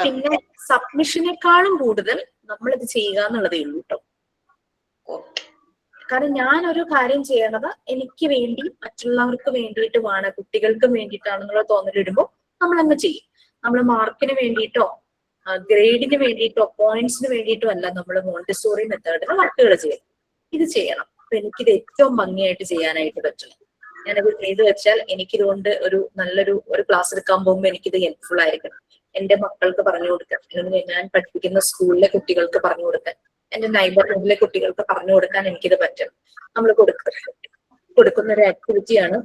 പിന്നെ സബ്മിഷനേക്കാളും കൂടുതൽ നമ്മളിത് ചെയ്യുക എന്നുള്ളതേ ഉള്ളൂ കേട്ടോ. കാരണം ഞാനൊരു കാര്യം ചെയ്യണത് എനിക്ക് വേണ്ടി, മറ്റുള്ളവർക്ക് വേണ്ടിയിട്ടുമാണ്, കുട്ടികൾക്ക് വേണ്ടിയിട്ടാണെന്നുള്ള തോന്നലിടുമ്പോൾ നമ്മളങ്ങ് ചെയ്യും. നമ്മൾ മാർക്കിന് വേണ്ടിയിട്ടോ ഗ്രേഡിന് വേണ്ടിയിട്ടോ പോയിന്റ്സിന് വേണ്ടിയിട്ടോ അല്ല നമ്മൾ മോണ്ടിസോറി മെത്തേഡിൽ വർക്കുകൾ ചെയ്യും. ഇത് ചെയ്യണം. അപ്പൊ എനിക്കിത് ഏറ്റവും ഭംഗിയായിട്ട് ചെയ്യാനായിട്ട് പറ്റും. ഞാനത് ചെയ്തു വെച്ചാൽ എനിക്കിതുകൊണ്ട് നല്ലൊരു ക്ലാസ് എടുക്കാൻ പോകുമ്പോൾ എനിക്കിത് ഹെൽപ്ഫുൾ ആയിരിക്കണം. എന്റെ മക്കൾക്ക് പറഞ്ഞു കൊടുക്കാൻ, ഞാൻ പഠിപ്പിക്കുന്ന സ്കൂളിലെ കുട്ടികൾക്ക് പറഞ്ഞു കൊടുക്കാൻ, എന്റെ നൈബർഹുഡിലെ കുട്ടികൾക്ക് പറഞ്ഞു കൊടുക്കാൻ എനിക്കിത് പറ്റും. നമ്മൾ കൊടുക്കുന്ന ഒരു ആക്ടിവിറ്റിയാണ്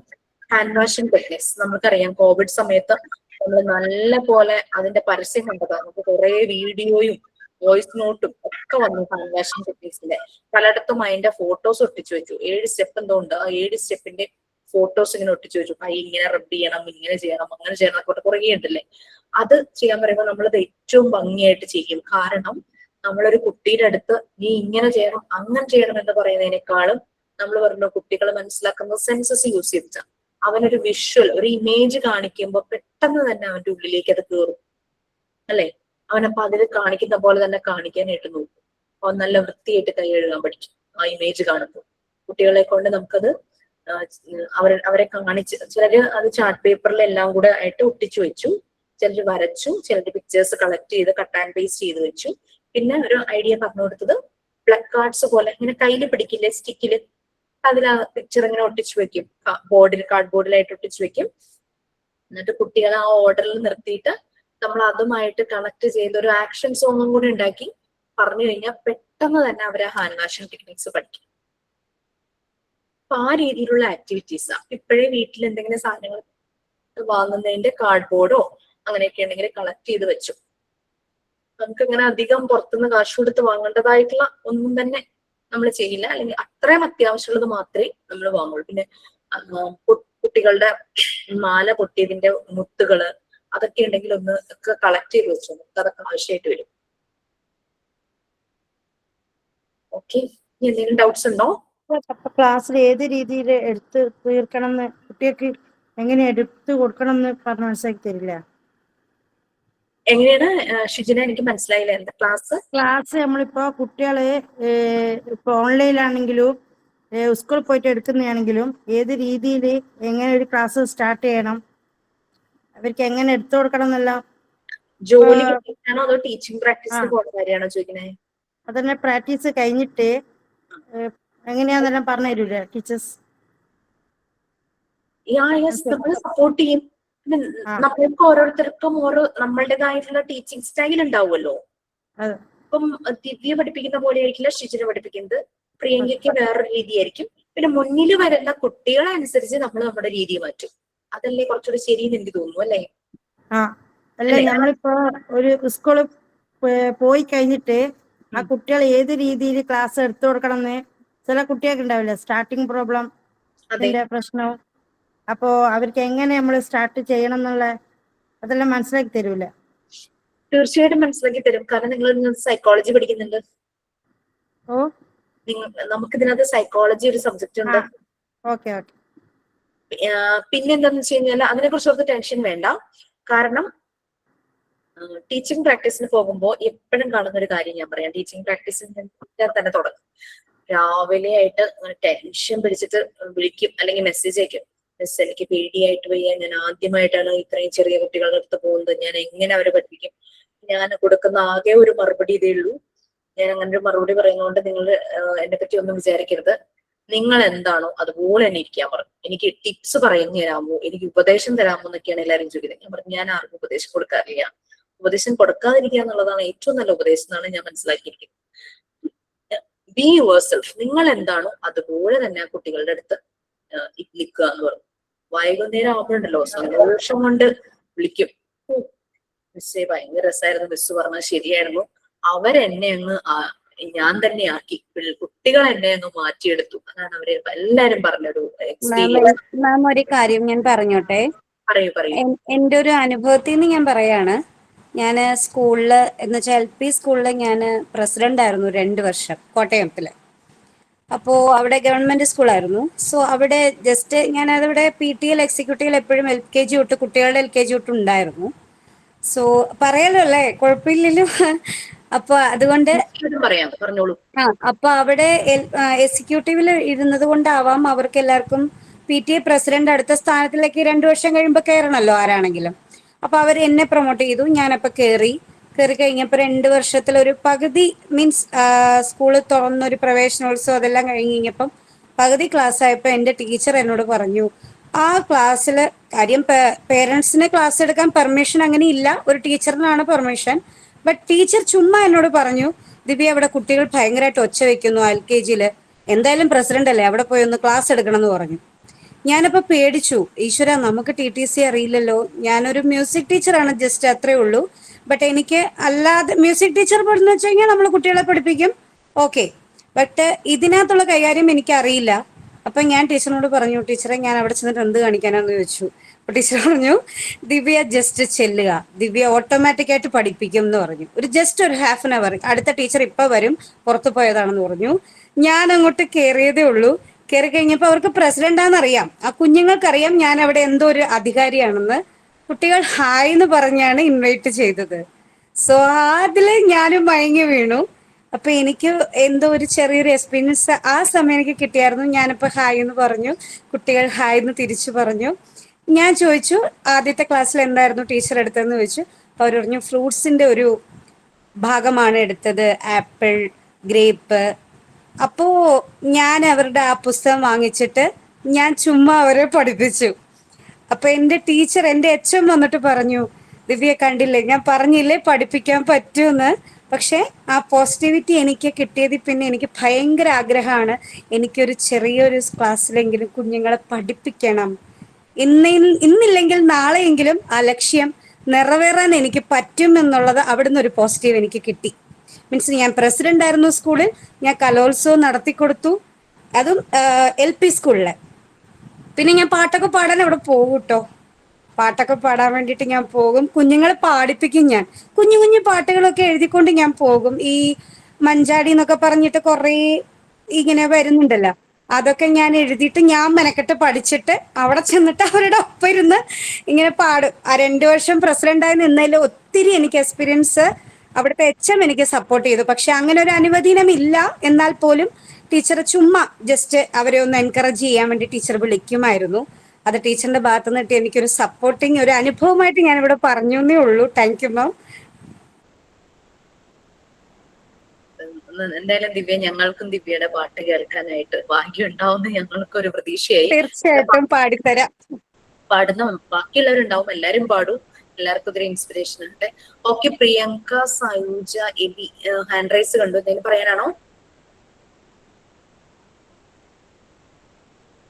ഹാൻഡ് വാഷിംഗ് ടെക്നിക്സ്. നമുക്കറിയാം കോവിഡ് സമയത്ത് നമ്മൾ നല്ല പോലെ അതിന്റെ പരസ്യം കണ്ടതാണ്. നമുക്ക് കുറെ വീഡിയോയും വോയിസ് നോട്ടും ഒക്കെ വന്നു ഹാൻഡ് വാഷിംഗ് ടെക്നിക്സിന്റെ. പലയിടത്തും അതിന്റെ ഫോട്ടോസ് ഒട്ടിച്ചു വെച്ചു. 7 സ്റ്റെപ്പ് എന്തോ ഉണ്ട്. ആ 7 സ്റ്റെപ്പിന്റെ ഫോട്ടോസ് ഇങ്ങനെ ഒട്ടിച്ചു വെച്ചു. കൈ ഇങ്ങനെ റബ്ബ് ചെയ്യണം, ഇങ്ങനെ ചെയ്യണം, അങ്ങനെ ചെയ്യണം, കുറെ ഉണ്ടല്ലേ. അത് ചെയ്യാൻ പറയുമ്പോൾ നമ്മളത് ഏറ്റവും ഭംഗിയായിട്ട് ചെയ്യും. കാരണം നമ്മളൊരു കുട്ടിയുടെ അടുത്ത് നീ ഇങ്ങനെ ചെയ്യണം അങ്ങനെ ചെയ്യണം എന്ന് പറയുന്നതിനേക്കാളും നമ്മൾ പറഞ്ഞ കുട്ടികൾ മനസ്സിലാക്കുന്ന സെൻസസ് യൂസ് ചെയ്തിട്ട് അവനൊരു വിഷ്വൽ, ഒരു ഇമേജ് കാണിക്കുമ്പോൾ പെട്ടെന്ന് തന്നെ അവന്റെ ഉള്ളിലേക്ക് അത് കയറും അല്ലെ. അവനപ്പോ അതിൽ കാണിക്കുന്ന പോലെ തന്നെ കാണിക്കാനായിട്ട് നോക്കും. അവൻ നല്ല വൃത്തിയായിട്ട് കൈ എഴുതാൻ പഠിക്കും ആ ഇമേജ് കാണുമ്പോൾ. കുട്ടികളെ കൊണ്ട് നമുക്കത് അവരെ കാണിച്ച്, ചിലര് അത് ചാർട്ട് പേപ്പറിൽ എല്ലാം കൂടെ ആയിട്ട് ഒട്ടിച്ചു വെച്ചു, ചിലർ വരച്ചു, ചിലർ പിക്ചേഴ്സ് കളക്ട് ചെയ്ത് കട്ട് ആൻഡ് പേസ്റ്റ് ചെയ്ത് വെച്ചു. പിന്നെ ഒരു ഐഡിയ പറഞ്ഞു കൊടുത്തത് പ്ലക്കാർഡ്സ് പോലെ ഇങ്ങനെ കയ്യിൽ പിടിക്കില്ലേ സ്റ്റിക്കില്, അതിൽ ആ പിക്ചർ ഇങ്ങനെ ഒട്ടിച്ചു വെക്കും, ബോർഡിൽ കാർഡ് ബോർഡിലായിട്ട് ഒട്ടിച്ചു വെക്കും. എന്നിട്ട് കുട്ടികളെ ആ ഓർഡറിൽ നിർത്തിയിട്ട് നമ്മൾ അതുമായിട്ട് കണക്ട് ചെയ്ത് ഒരു ആക്ഷൻ സോങ്ങും കൂടി ഉണ്ടാക്കി പറഞ്ഞു കഴിഞ്ഞാൽ പെട്ടെന്ന് തന്നെ അവർ ആ ഹാൻഡ് വാഷിംഗ് ടെക്നിക്സ് പഠിക്കും. അപ്പൊ ആ രീതിയിലുള്ള ആക്ടിവിറ്റീസാ. ഇപ്പോഴേ വീട്ടിൽ എന്തെങ്കിലും സാധനങ്ങൾ വാങ്ങുന്നതിന്റെ കാർഡ് ബോർഡോ അങ്ങനെയൊക്കെ ഉണ്ടെങ്കിൽ കളക്ട് ചെയ്ത് വെച്ചു. നമുക്ക് ഇങ്ങനെ അധികം പുറത്തുനിന്ന് കാശ് കൊടുത്ത് വാങ്ങേണ്ടതായിട്ടുള്ള ഒന്നും തന്നെ നമ്മൾ ചെയ്യില്ല, അല്ലെങ്കിൽ അത്രയും അത്യാവശ്യമുള്ളത് മാത്രമേ നമ്മൾ വാങ്ങുള്ളൂ. പിന്നെ കുട്ടികളുടെ മാല പൊട്ടിയതിന്റെ മുത്തുകള് അതൊക്കെ ഉണ്ടെങ്കിൽ ഒന്ന് ഒക്കെ കളക്ട് ചെയ്ത് വെച്ചു, നമുക്ക് അതൊക്കെ ആവശ്യമായിട്ട് വരും. ഓക്കെ, എന്തെങ്കിലും ഡൗട്ട്സ് ഉണ്ടോ? അപ്പൊ ക്ലാസ്സിൽ ഏത് രീതിയിൽ എടുത്ത് തീർക്കണം എന്ന് കുട്ടികൾക്ക് എങ്ങനെ എടുത്തു കൊടുക്കണം എന്ന് പറഞ്ഞ് മനസ്സിലാക്കി തരില്ല? എങ്ങനെയാണ് ഷിജിന? എനിക്ക് മനസ്സിലായില്ല, എന്താ ക്ലാസ് നമ്മളിപ്പോ കുട്ടികള് ഇപ്പൊ ഓൺലൈനിലാണെങ്കിലും സ്കൂളിൽ പോയിട്ട് എടുക്കുന്നതാണെങ്കിലും ഏത് രീതിയിൽ എങ്ങനെ ഒരു ക്ലാസ് സ്റ്റാർട്ട് ചെയ്യണം, അവർക്ക് എങ്ങനെ എടുത്തു കൊടുക്കണം എന്നല്ല. ജോലി ആണോ അതോ ടീച്ചിങ് പ്രാക്ടീസിന് പോകുന്ന കാര്യമാണോ ചോദിക്കുന്നത്? അതന്നെ പ്രാക്ടീസ് കഴിഞ്ഞിട്ട് എങ്ങനെയാന്നെല്ലാം പറഞ്ഞു തരൂലേ ടീച്ചേഴ്സ്? നമ്മൾ സപ്പോർട്ട് ചെയ്യും. നമ്മൾക്ക് ഓരോരുത്തർക്കും ഓരോ നമ്മളുടേതായിട്ടുള്ള ടീച്ചിങ് സ്റ്റൈൽ ഉണ്ടാവുമല്ലോ. ഇപ്പം ദിവ്യ പഠിപ്പിക്കുന്ന പോലെ ആയിരിക്കില്ല ഷിജിന പഠിപ്പിക്കുന്നത്, പ്രിയങ്കയ്ക്ക് വേറൊരു രീതിയായിരിക്കും. പിന്നെ മുന്നിൽ വരുന്ന കുട്ടികളെ അനുസരിച്ച് നമ്മൾ നമ്മുടെ രീതി മാറ്റും. അതല്ലേ കുറച്ചുകൂടി ശരിയെന്ന് എനിക്ക് തോന്നുന്നു, അല്ലേ? അല്ല, നമ്മളിപ്പോ ഒരു സ്കൂളിൽ പോയി കഴിഞ്ഞിട്ട് ആ കുട്ടികൾ ഏത് രീതിയിൽ ക്ലാസ് എടുത്തു കൊടുക്കണം എന്ന് ചില കുട്ടികൾക്ക് ഉണ്ടാവില്ല, സ്റ്റാർട്ടിങ് പ്രോബ്ലം പ്രശ്നവും. അപ്പോ അവർക്ക് എങ്ങനെ നമ്മൾ സ്റ്റാർട്ട് ചെയ്യണം എന്നുള്ള അതെല്ലാം മനസ്സിലാക്കി തരൂല? തീർച്ചയായിട്ടും മനസ്സിലാക്കി തരും, കാരണം നിങ്ങൾ സൈക്കോളജി പഠിക്കുന്നുണ്ട്. നമുക്ക് ഇതിനകത്ത് സൈക്കോളജി ഒരു സബ്ജക്ട് ഉണ്ട്. പിന്നെന്താന്ന് വെച്ച് കഴിഞ്ഞാൽ അതിനെ കുറിച്ച് ഓർത്ത് ടെൻഷൻ വേണ്ട. കാരണം ടീച്ചിങ് പ്രാക്ടീസിന് പോകുമ്പോൾ എപ്പോഴും കാണുന്ന ഒരു കാര്യം ഞാൻ പറയാം. ടീച്ചിങ് പ്രാക്ടീസിന് തന്നെ തുടങ്ങും. രാവിലെ ആയിട്ട് ടെൻഷൻ പിടിച്ചിട്ട് വിളിക്കും, അല്ലെങ്കിൽ മെസ്സേജ് അയക്കും, മിസ് എനിക്ക് പേടിയായിട്ട് വയ്യ, ഞാൻ ആദ്യമായിട്ടാണ് ഇത്രയും ചെറിയ കുട്ടികളുടെ അടുത്ത് പോകുന്നത്, ഞാൻ എങ്ങനെ അവരെ പഠിപ്പിക്കും? ഞാൻ കൊടുക്കുന്ന ആകെ ഒരു മറുപടി ഇതേ ഉള്ളൂ, ഞാൻ അങ്ങനെ ഒരു മറുപടി പറയുന്നതുകൊണ്ട് നിങ്ങൾ എന്നെ പറ്റി ഒന്നും വിചാരിക്കരുത്, നിങ്ങൾ എന്താണോ അതുപോലെ തന്നെ ഇരിക്കാൻ പറഞ്ഞു. എനിക്ക് ടിപ്സ് പറഞ്ഞു തരാമോ, എനിക്ക് ഉപദേശം തരാമോ എന്നൊക്കെയാണ് എല്ലാവരും ചോദിക്കുന്നത്. ഞാൻ പറഞ്ഞു, ഞാൻ ആർക്കും ഉപദേശം കൊടുക്കാറില്ല. ഉപദേശം കൊടുക്കാതിരിക്കുക എന്നുള്ളതാണ് ഏറ്റവും നല്ല ഉപദേശം എന്നാണ് ഞാൻ മനസ്സിലാക്കിയിരിക്കുന്നത്. ബി യുവർ സെൽഫ്, നിങ്ങൾ എന്താണോ അതുപോലെ തന്നെ ആ കുട്ടികളുടെ അടുത്ത് നിൽക്കുക എന്ന് പറഞ്ഞു. വൈകുന്നേരം ആവുമ്പോഴുണ്ടല്ലോ സന്തോഷം കൊണ്ട് വിളിക്കും, മിസ്സേ ഭയങ്കര രസമായിരുന്നു, മിസ് പറഞ്ഞത് ശരിയായിരുന്നു, അവരെന്നെ അങ്ങ് ഞാൻ തന്നെ ആക്കി, കുട്ടികൾ എന്നെ അങ്ങ് മാറ്റിയെടുത്തു. അതാണ് അവര് എല്ലാരും പറഞ്ഞൊരു എക്സ്പീരിയൻസ്. മാം ഒരു കാര്യം ഞാൻ പറഞ്ഞോട്ടെ? പറയൂ. എൻ്റെ ഒരു അനുഭവത്തിൽ നിന്ന് ഞാൻ പറയാണ്. ഞാൻ സ്കൂളില് എന്ന് വെച്ചാൽ LP സ്കൂളിൽ ഞാൻ പ്രസിഡന്റ് ആയിരുന്നു 2 വർഷം കോട്ടയത്തില്. അപ്പോൾ അവിടെ ഗവൺമെന്റ് സ്കൂളായിരുന്നു. സോ അവിടെ ജസ്റ്റ് ഞാൻ അതവിടെ PTL എക്സിക്യൂട്ടീവിൽ എപ്പോഴും LKG തൊട്ട് കുട്ടികളുടെ LKG തൊട്ട് ഉണ്ടായിരുന്നു. സോ പറയാലോ അല്ലേ, കുഴപ്പമില്ലല്ലോ. അപ്പൊ അതുകൊണ്ട് അപ്പൊ അവിടെ എക്സിക്യൂട്ടീവിൽ ഇരുന്നത് കൊണ്ടാവാം അവർക്ക് എല്ലാവർക്കും PTA പ്രസിഡന്റ് അടുത്ത സ്ഥാനത്തിലേക്ക് 2 വർഷം കഴിയുമ്പോൾ കയറണമല്ലോ ആരാണെങ്കിലും. അപ്പൊ അവർ എന്നെ പ്രൊമോട്ട് ചെയ്തു. ഞാനപ്പോ കയറി കഴിഞ്ഞപ്പോൾ 2 വർഷത്തിൽ ഒരു പകുതി മീൻസ് സ്കൂളിൽ തുറന്നൊരു പ്രവേശനോത്സവം അതെല്ലാം കഴിഞ്ഞ് കഴിഞ്ഞപ്പം പകുതി ക്ലാസ് ആയപ്പോൾ എൻ്റെ ടീച്ചർ എന്നോട് പറഞ്ഞു, ആ ക്ലാസ്സിൽ കാര്യം പേരൻസിന് ക്ലാസ് എടുക്കാൻ പെർമിഷൻ അങ്ങനെ ഇല്ല, ഒരു ടീച്ചറിനാണ് പെർമിഷൻ. ബട്ട് ടീച്ചർ ചുമ്മാ എന്നോട് പറഞ്ഞു, ദിവ്യ അവിടെ കുട്ടികൾ ഭയങ്കരമായിട്ട് ഒച്ച വെക്കുന്നു LKGയിൽ, എന്തായാലും പ്രസിഡന്റ് അല്ലേ, അവിടെ പോയി ഒന്ന് ക്ലാസ് എടുക്കണം എന്ന് പറഞ്ഞു. ഞാനപ്പോൾ പേടിച്ചു, ഈശ്വര നമുക്ക് TTC അറിയില്ലല്ലോ, ഞാനൊരു മ്യൂസിക് ടീച്ചറാണ്, ജസ്റ്റ് അത്രേ ഉള്ളൂ. ബട്ട് എനിക്ക് അല്ലാതെ മ്യൂസിക് ടീച്ചർ പഠിച്ചു വെച്ച് കഴിഞ്ഞാൽ നമ്മൾ കുട്ടികളെ പഠിപ്പിക്കും, ഓക്കെ. ബട്ട് ഇതിനകത്തുള്ള കൈകാര്യം എനിക്ക് അറിയില്ല. അപ്പം ഞാൻ ടീച്ചറിനോട് പറഞ്ഞു, ടീച്ചറെ ഞാൻ അവിടെ ചെന്നിട്ട് എന്ത് കാണിക്കാനാന്ന് ചോദിച്ചു. അപ്പോൾ ടീച്ചർ പറഞ്ഞു, ദിവ്യ ജസ്റ്റ് ചെല്ലുക, ദിവ്യ ഓട്ടോമാറ്റിക്കായിട്ട് പഠിപ്പിക്കും എന്ന് പറഞ്ഞു. ജസ്റ്റ് ഒരു ഹാഫ് ആൻ അവർ, അടുത്ത ടീച്ചർ ഇപ്പം വരും, പുറത്തു പോയതാണെന്ന് പറഞ്ഞു. ഞാൻ അങ്ങോട്ട് കയറിയതേ ഉള്ളൂ. കയറി കഴിഞ്ഞപ്പോൾ അവർക്ക് പ്രസിഡന്റാന്നറിയാം, ആ കുഞ്ഞുങ്ങൾക്കറിയാം ഞാൻ അവിടെ എന്തോ ഒരു അധികാരിയാണെന്ന്. കുട്ടികൾ ഹായ് എന്ന് പറഞ്ഞാണ് ഇൻവൈറ്റ് ചെയ്തത്. സോ അതില് ഞാനും മയങ്ങി വീണു. അപ്പൊ എനിക്ക് എന്തോ ഒരു ചെറിയൊരു എക്സ്പീരിയൻസ് ആ സമയം എനിക്ക് കിട്ടിയായിരുന്നു. ഞാനിപ്പോ ഹായ് എന്ന് പറഞ്ഞു, കുട്ടികൾ ഹായ് എന്ന് തിരിച്ചു പറഞ്ഞു. ഞാൻ ചോദിച്ചു ആദ്യത്തെ ക്ലാസ്സിൽ എന്തായിരുന്നു ടീച്ചർ എടുത്തതെന്ന് ചോദിച്ചു. അവർ പറഞ്ഞു ഫ്രൂട്ട്സിന്റെ ഒരു ഭാഗമാണ് എടുത്തത്, ആപ്പിൾ, ഗ്രേപ്പ്. അപ്പോ ഞാൻ അവരുടെ ആ പുസ്തകം വാങ്ങിച്ചിട്ട് ഞാൻ ചുമ്മാ അവരെ പഠിപ്പിച്ചു. അപ്പൊ എന്റെ ടീച്ചർ, എന്റെ എച്ച്എം വന്നിട്ട് പറഞ്ഞു, ദിവ്യ കണ്ടില്ലേ, ഞാൻ പറഞ്ഞില്ലേ പഠിപ്പിക്കാൻ പറ്റൂന്ന്. പക്ഷെ ആ പോസിറ്റിവിറ്റി എനിക്ക് കിട്ടിയതിൽ പിന്നെ എനിക്ക് ഭയങ്കര ആഗ്രഹമാണ്, എനിക്കൊരു ചെറിയൊരു ക്ലാസ്സിലെങ്കിലും കുഞ്ഞുങ്ങളെ പഠിപ്പിക്കണം. ഇന്നില്ലെങ്കിൽ നാളെയെങ്കിലും ആ ലക്ഷ്യം നിറവേറാൻ എനിക്ക് പറ്റും എന്നുള്ളത് അവിടുന്ന് ഒരു പോസിറ്റീവ് എനിക്ക് കിട്ടി. മീൻസ് ഞാൻ പ്രസിഡന്റ് ആയിരുന്നു സ്കൂളിൽ, ഞാൻ കലോത്സവം നടത്തിക്കൊടുത്തു, അതും LP സ്കൂളിലെ. പിന്നെ ഞാൻ പാട്ടൊക്കെ പാടാൻ അവിടെ പോകും കേട്ടോ. പാട്ടൊക്കെ പാടാൻ വേണ്ടിയിട്ട് ഞാൻ പോകും, കുഞ്ഞുങ്ങളെ പാടിപ്പിക്കും. ഞാൻ കുഞ്ഞു കുഞ്ഞു പാട്ടുകളൊക്കെ എഴുതിക്കൊണ്ട് ഞാൻ പോകും. ഈ മഞ്ചാടി എന്നൊക്കെ പറഞ്ഞിട്ട് കുറേ ഇങ്ങനെ വരുന്നുണ്ടല്ലോ, അതൊക്കെ ഞാൻ എഴുതിയിട്ട് ഞാൻ മെനക്കെട്ട് പഠിച്ചിട്ട് അവിടെ ചെന്നിട്ട് അവരുടെ ഒപ്പം ഇരുന്ന് ഇങ്ങനെ പാടും. ആ 2 വർഷം പ്രസിഡന്റായി നിന്നതിൽ ഒത്തിരി എനിക്ക് എക്സ്പീരിയൻസ് അവിടുത്തെ HM എനിക്ക് സപ്പോർട്ട് ചെയ്തു. പക്ഷെ അങ്ങനെ ഒരു അനുവദനം ഇല്ല. എന്നാൽ പോലും ടീച്ചർ ചുമ്മാ ജസ്റ്റ് അവരെ ഒന്ന് എൻകറേജ് ചെയ്യാൻ വേണ്ടി ടീച്ചർ വിളിക്കുമായിരുന്നു. അത് ടീച്ചറിന്റെ ഭാഗത്ത് നിന്നിട്ട് എനിക്കൊരു സപ്പോർട്ടിങ് ഒരു അനുഭവമായിട്ട് ഞാൻ ഇവിടെ പറഞ്ഞു എന്നേ ഉള്ളൂ. താങ്ക് യു മാം. എന്തായാലും ദിവ്യ, ഞങ്ങൾക്കും ദിവ്യയുടെ പാട്ട് കേൾക്കാനായിട്ട് ഭാഗ്യം ഉണ്ടാവുന്ന ഞങ്ങൾക്കൊരു പ്രതീക്ഷയായി. തീർച്ചയായിട്ടും പാടിത്തരാം. പാടുന്ന ബാക്കിയുള്ളവരുണ്ടാവും, എല്ലാരും പാടും, എല്ലാവർക്കും ഇതൊരു ഇൻസ്പിറേഷൻ ആകട്ടെ. Okay, Priyanka, Sayuja, Abi hand raise കണ്ടു. എന്തെങ്കിലും പറയാനാണോ?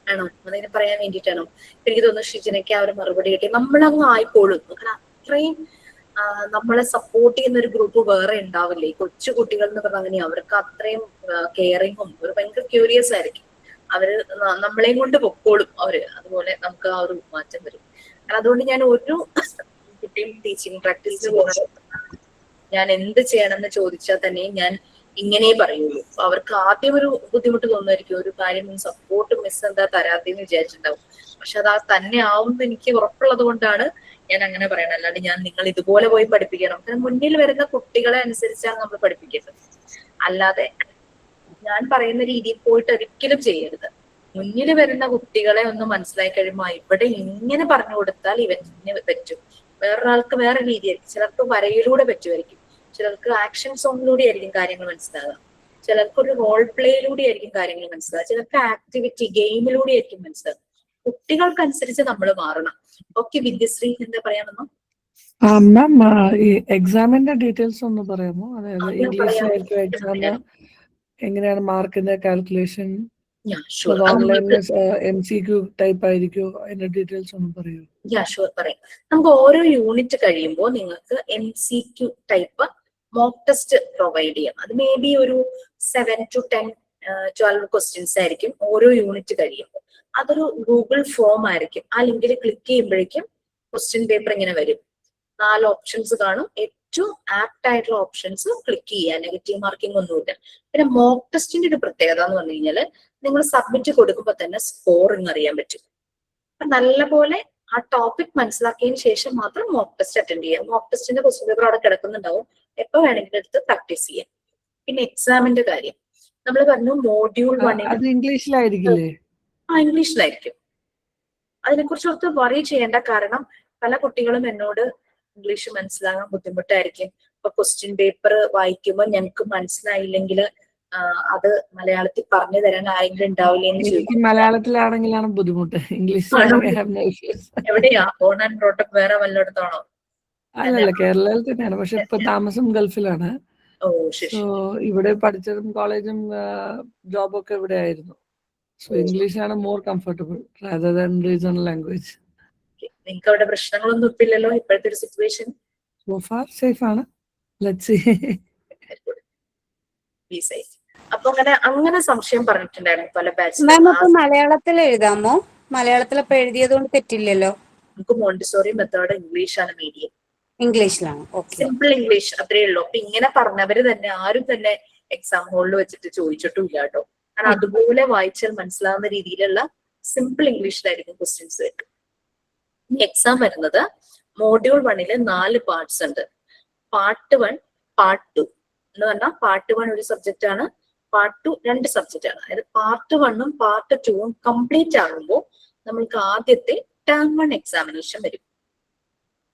ആണോ? അതിന് പറയാൻ വേണ്ടിയിട്ടാണോ? എനിക്ക് തോന്നുന്നു ഷിജിനയ്ക്ക് ആ ഒരു മറുപടി കിട്ടി. നമ്മളങ്ങ് ആയിക്കോളും. കാരണം അത്രയും നമ്മളെ സപ്പോർട്ട് ചെയ്യുന്ന ഒരു ഗ്രൂപ്പ് വേറെ ഉണ്ടാവില്ലേ. ഈ കൊച്ചു കുട്ടികൾ എന്ന് പറഞ്ഞാൽ അങ്ങനെ, അവർക്ക് അത്രയും കെയറിങ്ങും ഒരു ഭയങ്കര ക്യൂരിയസ് ആയിരിക്കും. അവര് നമ്മളെയും കൊണ്ട് പൊക്കോളും അവര്. അതുപോലെ നമുക്ക് ആ ഒരു മാറ്റം വരും. അതുകൊണ്ട് ഞാൻ ഒരു കുട്ടിയും ടീച്ചിങ് പ്രാക്ടീസ് ഞാൻ എന്ത് ചെയ്യണമെന്ന് ചോദിച്ചാൽ തന്നെ ഞാൻ ഇങ്ങനെ പറയുള്ളൂ. അവർക്ക് ആദ്യം ഒരു ബുദ്ധിമുട്ട് തോന്നുമായിരിക്കും, ഒരു കാര്യം സപ്പോർട്ട് മിസ് എന്താ തരാത്തേന്ന് വിചാരിച്ചിട്ടുണ്ടാവും. പക്ഷെ അത് തന്നെ ആവുമെന്ന് എനിക്ക് ഉറപ്പുള്ളത് കൊണ്ടാണ് ഞാൻ അങ്ങനെ പറയണം. അല്ലാണ്ട് ഞാൻ നിങ്ങൾ ഇതുപോലെ പോയി പഠിപ്പിക്കണം. കാരണം മുന്നിൽ വരുന്ന കുട്ടികളെ അനുസരിച്ചാണ് നമ്മൾ പഠിപ്പിക്കേണ്ടത്. അല്ലാതെ ഞാൻ പറയുന്ന രീതിയിൽ പോയിട്ട് ഒരിക്കലും ചെയ്യരുത്. മുന്നിൽ വരുന്ന കുട്ടികളെ ഒന്ന് മനസ്സിലാക്കി കഴിയുമ്പോൾ ഇവിടെ ഇങ്ങനെ പറഞ്ഞു കൊടുത്താൽ ഇവന് പറ്റും, വേറൊരാൾക്ക് വേറെ രീതിയായിരിക്കും. ചിലർക്ക് വരയിലൂടെ പറ്റുമായിരിക്കും, ചിലർക്ക് ആക്ഷൻ സോങ്ങിലൂടെ ആയിരിക്കും കാര്യങ്ങൾ മനസ്സിലാകുക, ചിലർക്ക് ഒരു റോൾ പ്ലേയിലൂടെ ആയിരിക്കും കാര്യങ്ങൾ മനസ്സിലാകുക, ചിലർക്ക് ആക്ടിവിറ്റി ഗെയിമിലൂടെ ആയിരിക്കും മനസ്സിലാകുക. കുട്ടികൾക്കനുസരിച്ച് നമ്മൾ മാറണം. ഓക്കെ, വിദ്യശ്രീ എന്താ പറയാമെന്നോ? മാം, ഈ എക്സാമിന്റെ ഡീറ്റെയിൽസ് ഒന്ന് പറയാമോ? അതായത് ഇംഗ്ലീഷിലായിരിക്കും എക്സാം, എങ്ങനെയാണ് മാർക്കിന്റെ കാൽക്കുലേഷൻ? ഓൺലൈനിൽ MCQ ടൈപ്പ് ആയിരിക്കും, അതിന്റെ ഡീറ്റെയിൽസ് ഒന്ന് പറയൂ. പറയാം. നമുക്ക് ഓരോ യൂണിറ്റ് കഴിയുമ്പോൾ നിങ്ങൾക്ക് MCQ type mock test provide ചെയ്യാം. അത് മേ ബി ഒരു 7 to 10, 12 ക്വസ്റ്റ്യൻസ് ആയിരിക്കും ഓരോ യൂണിറ്റ് കഴിയുമ്പോൾ. അതൊരു ഗൂഗിൾ ഫോം ആയിരിക്കും. ആ ലിങ്കിൽ ക്ലിക്ക് ചെയ്യുമ്പോഴേക്കും ക്വസ്റ്റ്യൻ പേപ്പർ ഇങ്ങനെ വരും. 4 ഓപ്ഷൻസ് കാണും. ഏറ്റവും ആപ്റ്റ് ആയിട്ടുള്ള ഓപ്ഷൻസ് ക്ലിക്ക് ചെയ്യുക. നെഗറ്റീവ് മാർക്കിംഗ് ഒന്നുമില്ല. പിന്നെ മോക്ക് ടെസ്റ്റിന്റെ ഒരു പ്രത്യേകത എന്ന് പറഞ്ഞു കഴിഞ്ഞാൽ നിങ്ങൾ സബ്മിറ്റ് കൊടുക്കുമ്പോൾ തന്നെ സ്കോറിങ് അറിയാൻ പറ്റും. അപ്പൊ നല്ലപോലെ ആ ടോപ്പിക് മനസ്സിലാക്കിയതിന് ശേഷം മാത്രം മോക്ക് ടെസ്റ്റ് അറ്റൻഡ് ചെയ്യാം. മോക്ക് ടെസ്റ്റിന്റെ ക്വസ്റ്റ്യൻ പേപ്പർ അവിടെ കിടക്കുന്നുണ്ടാവും, എപ്പോ വേണമെങ്കിലും എടുത്ത് പ്രാക്ടീസ് ചെയ്യാം. പിന്നെ എക്സാമിന്റെ കാര്യം നമ്മൾ പറഞ്ഞു, മോഡ്യൂൾ 1 ഇംഗ്ലീഷിലായിരിക്കില്ലേ? ഇംഗ്ലീഷിലായിരിക്കും. അതിനെക്കുറിച്ച് ഓർത്ത് വറി ചെയ്യേണ്ട. കാരണം പല കുട്ടികളും എന്നോട് ഇംഗ്ലീഷ് മനസ്സിലാകാൻ ബുദ്ധിമുട്ടായിരിക്കും, ഇപ്പൊ ക്വസ്റ്റ്യൻ പേപ്പർ വായിക്കുമ്പോൾ ഞങ്ങൾക്ക് മനസ്സിലായില്ലെങ്കിൽ അത് മലയാളത്തിൽ പറഞ്ഞു തരാൻ ആരെങ്കിലും ഉണ്ടാവില്ലേ എന്ന് ചോദിക്കും. മലയാളത്തിലാണെങ്കിലാണ് ബുദ്ധിമുട്ട്, ഇംഗ്ലീഷ് എവിടെയാ ഓൺ ആൻഡ് ബ്രോട്ടപ്പ്? വേറെ വല്ലയിടത്താണോ? അല്ലല്ല, കേരളത്തിൽ തന്നെയാണ്. പക്ഷെ ഇപ്പൊ താമസം ഗൾഫിലാണ്. ഓ ശരി. ഇവിടെ പഠിച്ചതും കോളേജും ജോബൊക്കെ ഇവിടെ ആയിരുന്നു. സോ ഇംഗ്ലീഷ് ആണ് more comfortable rather than regional language. നിങ്ങൾക്ക് അവിടെ പ്രശ്നങ്ങളൊന്നും ഇല്ലല്ലോ ഇപ്പോഴത്തെ ഒരു സിറ്റുവേഷൻ? സോ ഫാർ സേഫ് ആണ്. Let's see. അപ്പൊ അങ്ങനെ സംശയം പറഞ്ഞിട്ടുണ്ടായിരുന്നു പല ബാച്ച്. മാം, അപ്പൊ മലയാളത്തിൽ എഴുതാമോ? മലയാളത്തിൽ അപ്പൊ എഴുതിയത് കൊണ്ട് തെറ്റില്ലല്ലോ? നമുക്ക് മോണ്ടിസോറി മെത്തേഡ് ഇംഗ്ലീഷാണ് മീഡിയം. ഇംഗ്ലീഷിലാണ്. സിമ്പിൾ ഇംഗ്ലീഷ് അത്രേ ഉള്ളൂ. അപ്പൊ ഇങ്ങനെ പറഞ്ഞവര് തന്നെ ആരും തന്നെ എക്സാം ഹോളിൽ വെച്ചിട്ട് ചോദിച്ചിട്ടും ഇല്ല കേട്ടോ. കാരണം അതുപോലെ വായിച്ചാൽ മനസ്സിലാവുന്ന രീതിയിലുള്ള സിമ്പിൾ ഇംഗ്ലീഷിലായിരിക്കും ക്വസ്റ്റ്യൻസ് വരുന്നത്. എക്സാം വരുന്നത് മോഡ്യൂൾ 1 4 പാർട്സ് ഉണ്ട്. പാർട്ട് 1, പാർട്ട് 2 എന്ന് പറഞ്ഞാൽ പാർട്ട് 1 ഒരു സബ്ജക്റ്റ് ആണ്, പാർട്ട് 2 2 സബ്ജക്റ്റ് ആണ്. അതായത് പാർട്ട് 1ഉം പാർട്ട് 2ഉം കംപ്ലീറ്റ് ആകുമ്പോൾ നമ്മൾക്ക് ആദ്യത്തെ ടേം 1 എക്സാമിനേഷൻ വരും.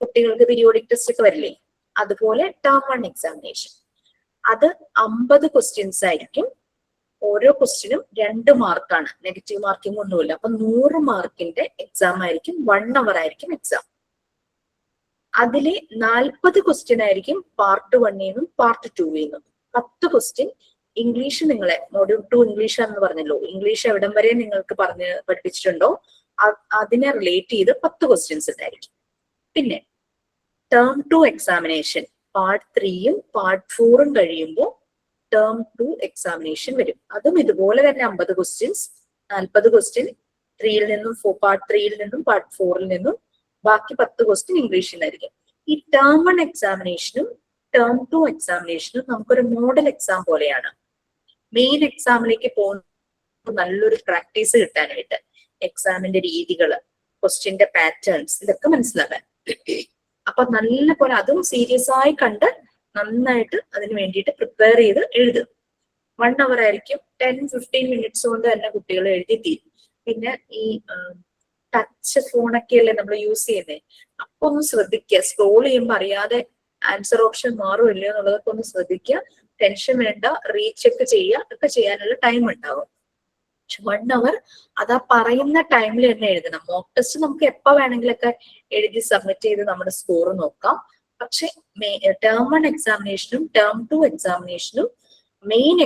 കുട്ടികൾക്ക് പീരിയോഡിക് ടെസ്റ്റ് ഒക്കെ വരില്ലേ, അതുപോലെ ടേം 1 എക്സാമിനേഷൻ. അത് 50 ക്വസ്റ്റ്യൻസ് ആയിരിക്കും. ഓരോ ക്വസ്റ്റ്യനും 2 മാർക്കാണ്, നെഗറ്റീവ് മാർക്കിംഗ് ഒന്നുമില്ല. അപ്പൊ 100 മാർക്കിന്റെ എക്സാം ആയിരിക്കും, 1 അവർ ആയിരിക്കും എക്സാം. അതിലെ 40 ക്വസ്റ്റ്യൻ ആയിരിക്കും പാർട്ട് 1 പാർട്ട് 2 10 ക്വസ്റ്റ്യൻ ഇംഗ്ലീഷ്. നിങ്ങളെ മോഡ്യൂൾ 2 ഇംഗ്ലീഷ് ആണെന്ന് പറഞ്ഞല്ലോ, ഇംഗ്ലീഷ് എവിടം വരെ നിങ്ങൾക്ക് പഠിപ്പിച്ചിട്ടുണ്ടോ അതിനെ റിലേറ്റ് ചെയ്ത് 10 ക്വസ്റ്റ്യൻസ് ഉണ്ടായിരിക്കും. പിന്നെ ടേം 2 എക്സാമിനേഷൻ പാർട്ട് 3 പാർട്ട് 4 കഴിയുമ്പോൾ ടേം 2 എക്സാമിനേഷൻ വരും. അതും ഇതുപോലെ തന്നെ 50 ക്വസ്റ്റ്യൻസ്, 40 ക്വസ്റ്റ്യൻ 3 നിന്നും പാർട്ട് 3 നിന്നും പാർട്ട് 4 നിന്നും, ബാക്കി 10 ക്വസ്റ്റ്യൻ ഇംഗ്ലീഷിലായിരിക്കും. ഈ ടേം 1 എക്സാമിനേഷനും ടേം 2 എക്സാമിനേഷനും നമുക്കൊരു മോഡൽ എക്സാം പോലെയാണ്. മെയിൻ എക്സാമിലേക്ക് പോകുന്ന നല്ലൊരു പ്രാക്ടീസ് കിട്ടാനായിട്ട് എക്സാമിന്റെ രീതികള്, ക്വസ്റ്റ്യന്റെ പാറ്റേൺസ് ഇതൊക്കെ മനസ്സിലാക്കാൻ. അപ്പൊ നല്ല പോലെ അതും സീരിയസ് ആയി കണ്ട് നന്നായിട്ട് അതിന് വേണ്ടിയിട്ട് പ്രിപ്പയർ ചെയ്ത് എഴുതും. 1 അവർ ആയിരിക്കും, 10-15 മിനിറ്റ്സ് കൊണ്ട് തന്നെ കുട്ടികൾ എഴുതി തീരും. പിന്നെ ഈ ടച്ച് ഫോണൊക്കെ അല്ലേ നമ്മൾ യൂസ് ചെയ്യുന്നത്, അപ്പൊ ഒന്ന് ശ്രദ്ധിക്കുക, സ്ക്രോൾ ചെയ്യുമ്പോൾ അറിയാതെ ആൻസർ ഓപ്ഷൻ മാറും ഇല്ലയോ എന്നുള്ളതൊക്കെ ഒന്ന് ശ്രദ്ധിക്കുക. ടെൻഷൻ വേണ്ട, റീചെക്ക് ചെയ്യുക, ഒക്കെ ചെയ്യാനുള്ള ടൈം ഉണ്ടാവും. 1 അവർ അതാ പറയുന്ന ടൈമിൽ തന്നെ എഴുതണം. മോക്ക് ടെസ്റ്റ് നമുക്ക് എപ്പോ വേണമെങ്കിലൊക്കെ എഴുതി സബ്മിറ്റ് ചെയ്ത് നമ്മുടെ സ്കോർ നോക്കാം. പക്ഷെ ടേം 1 എക്സാമിനേഷനും ടേം 2 എക്സാമിനേഷനും മെയിൻ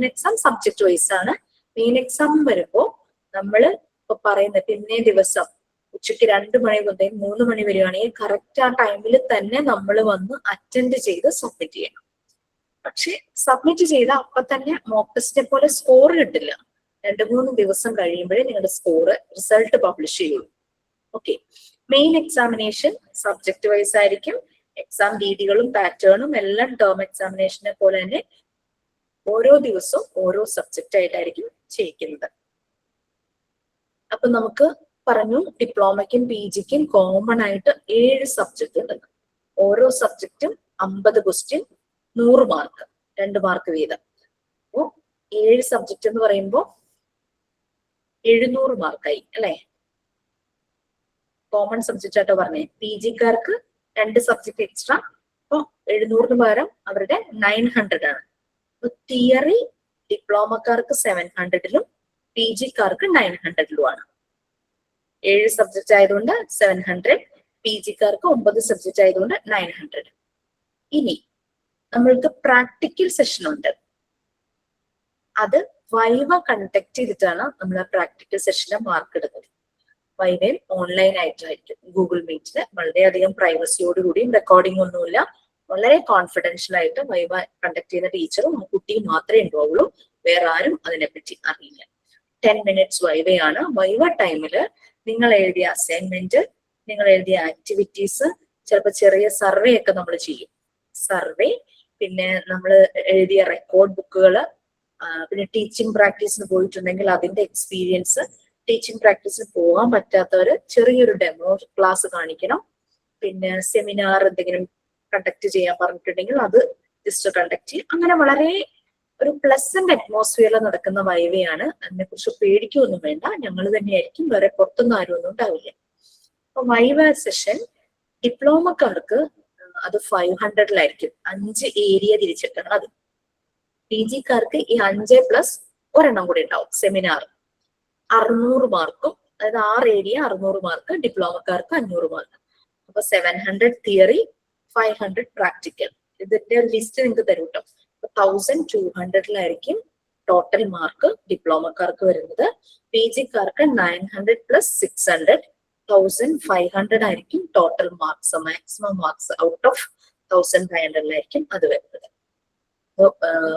എക്സാം സബ്ജക്ട് വൈസ് ആണ്. മെയിൻ എക്സാം വരുമ്പോ നമ്മള് ഇപ്പൊ പറയുന്ന പിന്നേ ദിവസം ഉച്ചയ്ക്ക് 2 മണി മുതൽ 3 മണി വരെയാണെങ്കിൽ കറക്റ്റ് ആ ടൈമിൽ തന്നെ നമ്മൾ വന്ന് അറ്റൻഡ് ചെയ്ത് സബ്മിറ്റ് ചെയ്യണം. പക്ഷെ സബ്മിറ്റ് ചെയ്ത അപ്പൊ തന്നെ മോക്ക് ടെസ്റ്റിനെ പോലെ സ്കോർ കിട്ടില്ല. 2-3 ദിവസം കഴിയുമ്പോഴേ നിങ്ങളുടെ സ്കോർ റിസൾട്ട് പബ്ലിഷ് ചെയ്യുള്ളൂ. Okay, main examination subject wise ആയിരിക്കും. എക്സാം രീതികളും പാറ്റേണും എല്ലാം ടേം എക്സാമിനേഷനെ പോലെ തന്നെ ഓരോ ദിവസവും ഓരോ സബ്ജക്റ്റ് ആയിട്ടായിരിക്കും ചെയ്യിക്കുന്നത്. അപ്പൊ നമുക്ക് പറഞ്ഞു ഡിപ്ലോമയ്ക്കും PGക്കും കോമൺ ആയിട്ട് 7 സബ്ജക്റ്റ് ഉണ്ട്. ഓരോ സബ്ജക്റ്റും 50 ക്വസ്റ്റ്യൻ, 100 മാർക്ക്, 2 മാർക്ക് വീതം. അപ്പോ 7 സബ്ജക്റ്റ് എന്ന് പറയുമ്പോൾ 700 മാർക്കായി അല്ലെ. കോമൺ സബ്ജക്റ്റ് ആയിട്ടോ പറഞ്ഞേ. PGക്കാർക്ക് 2 സബ്ജക്ട് എക്സ്ട്രാ, അപ്പൊ 700 പകരം അവരുടെ 900 ആണ്. അപ്പൊ തിയറി ഡിപ്ലോമക്കാർക്ക് 700-ലും PGക്കാർക്ക് 900-ലും ആണ്. 7 സബ്ജക്റ്റ് ആയതുകൊണ്ട് 700, PGക്കാർക്ക് 9 സബ്ജക്റ്റ് ആയതുകൊണ്ട് 900. ഇനി നമ്മൾക്ക് പ്രാക്ടിക്കൽ സെഷൻ ഉണ്ട്. അത് വൈവ കണ്ടക്ട് ചെയ്തിട്ടാണ് നമ്മൾ ആ പ്രാക്ടിക്കൽ സെഷന് മാർക്ക് എടുക്കുന്നത്. വൈവയിൽ ഓൺലൈൻ ആയിട്ടായിരിക്കും, ഗൂഗിൾ മീറ്റില് വളരെയധികം പ്രൈവസിയോടുകൂടിയും റെക്കോർഡിംഗ് ഒന്നുമില്ല, വളരെ കോൺഫിഡൻഷ്യൽ ആയിട്ട് വൈവ കണ്ടക്ട് ചെയ്യുന്ന ടീച്ചറും കുട്ടിയും മാത്രമേ ഉണ്ടാവുള്ളൂ. വേറെ ആരും അതിനെപ്പറ്റി അറിയില്ല. 10 മിനിറ്റ്സ് വൈവയാണ്. വൈവ ടൈമില് നിങ്ങൾ എഴുതിയ അസൈൻമെന്റ്, നിങ്ങൾ എഴുതിയ ആക്ടിവിറ്റീസ്, ചിലപ്പോൾ ചെറിയ സർവേ ഒക്കെ നമ്മൾ ചെയ്യും. സർവേ, പിന്നെ നമ്മൾ എഴുതിയ റെക്കോർഡ് ബുക്കുകള്, പിന്നെ ടീച്ചിങ് പ്രാക്ടീസിന് പോയിട്ടുണ്ടെങ്കിൽ അതിന്റെ എക്സ്പീരിയൻസ്, ടീച്ചിങ് പ്രാക്ടീസിന് പോകാൻ പറ്റാത്തവര് ചെറിയൊരു ഡെമോ ക്ലാസ് കാണിക്കണം. പിന്നെ സെമിനാർ എന്തെങ്കിലും കണ്ടക്ട് ചെയ്യാൻ പറഞ്ഞിട്ടുണ്ടെങ്കിൽ അത് ജസ്റ്റ് കണ്ടക്ട് ചെയ്യും. അങ്ങനെ വളരെ ഒരു പ്ലസന്റ് അറ്റ്മോസ്ഫിയറിൽ നടക്കുന്ന വൈവയാണ്. അതിനെക്കുറിച്ച് പേടിക്കൊന്നും വേണ്ട, ഞങ്ങൾ തന്നെയായിരിക്കും, വേറെ പുറത്തൊന്നും ആരും ഒന്നും ഉണ്ടാവില്ല. അപ്പൊ വൈവ സെഷൻ ഡിപ്ലോമക്കാർക്ക് അത് 500-ലായിരിക്കും. 5 ഏരിയ തിരിച്ചിട്ടാണ് അത്. PGക്കാർക്ക് ഈ 5+ ഒരെണ്ണം കൂടി ഉണ്ടാവും, സെമിനാർ. 600 മാർക്കും, അതായത് 6 ഏരിയ 600 മാർക്ക്, ഡിപ്ലോമക്കാർക്ക് 500 മാർക്ക്. അപ്പൊ 700 തിയറി, 500 പ്രാക്ടിക്കൽ. ഇതിന്റെ ലിസ്റ്റ് നിങ്ങൾക്ക് തരും കേട്ടോ. 1200-ലായിരിക്കും ടോട്ടൽ മാർക്ക് ഡിപ്ലോമക്കാർക്ക് വരുന്നത്. PGക്കാർക്ക് 900 + 600, 1500 ആയിരിക്കും total marks. Maximum marks out of 1500-ലായിരിക്കും അത് വരുന്നത്.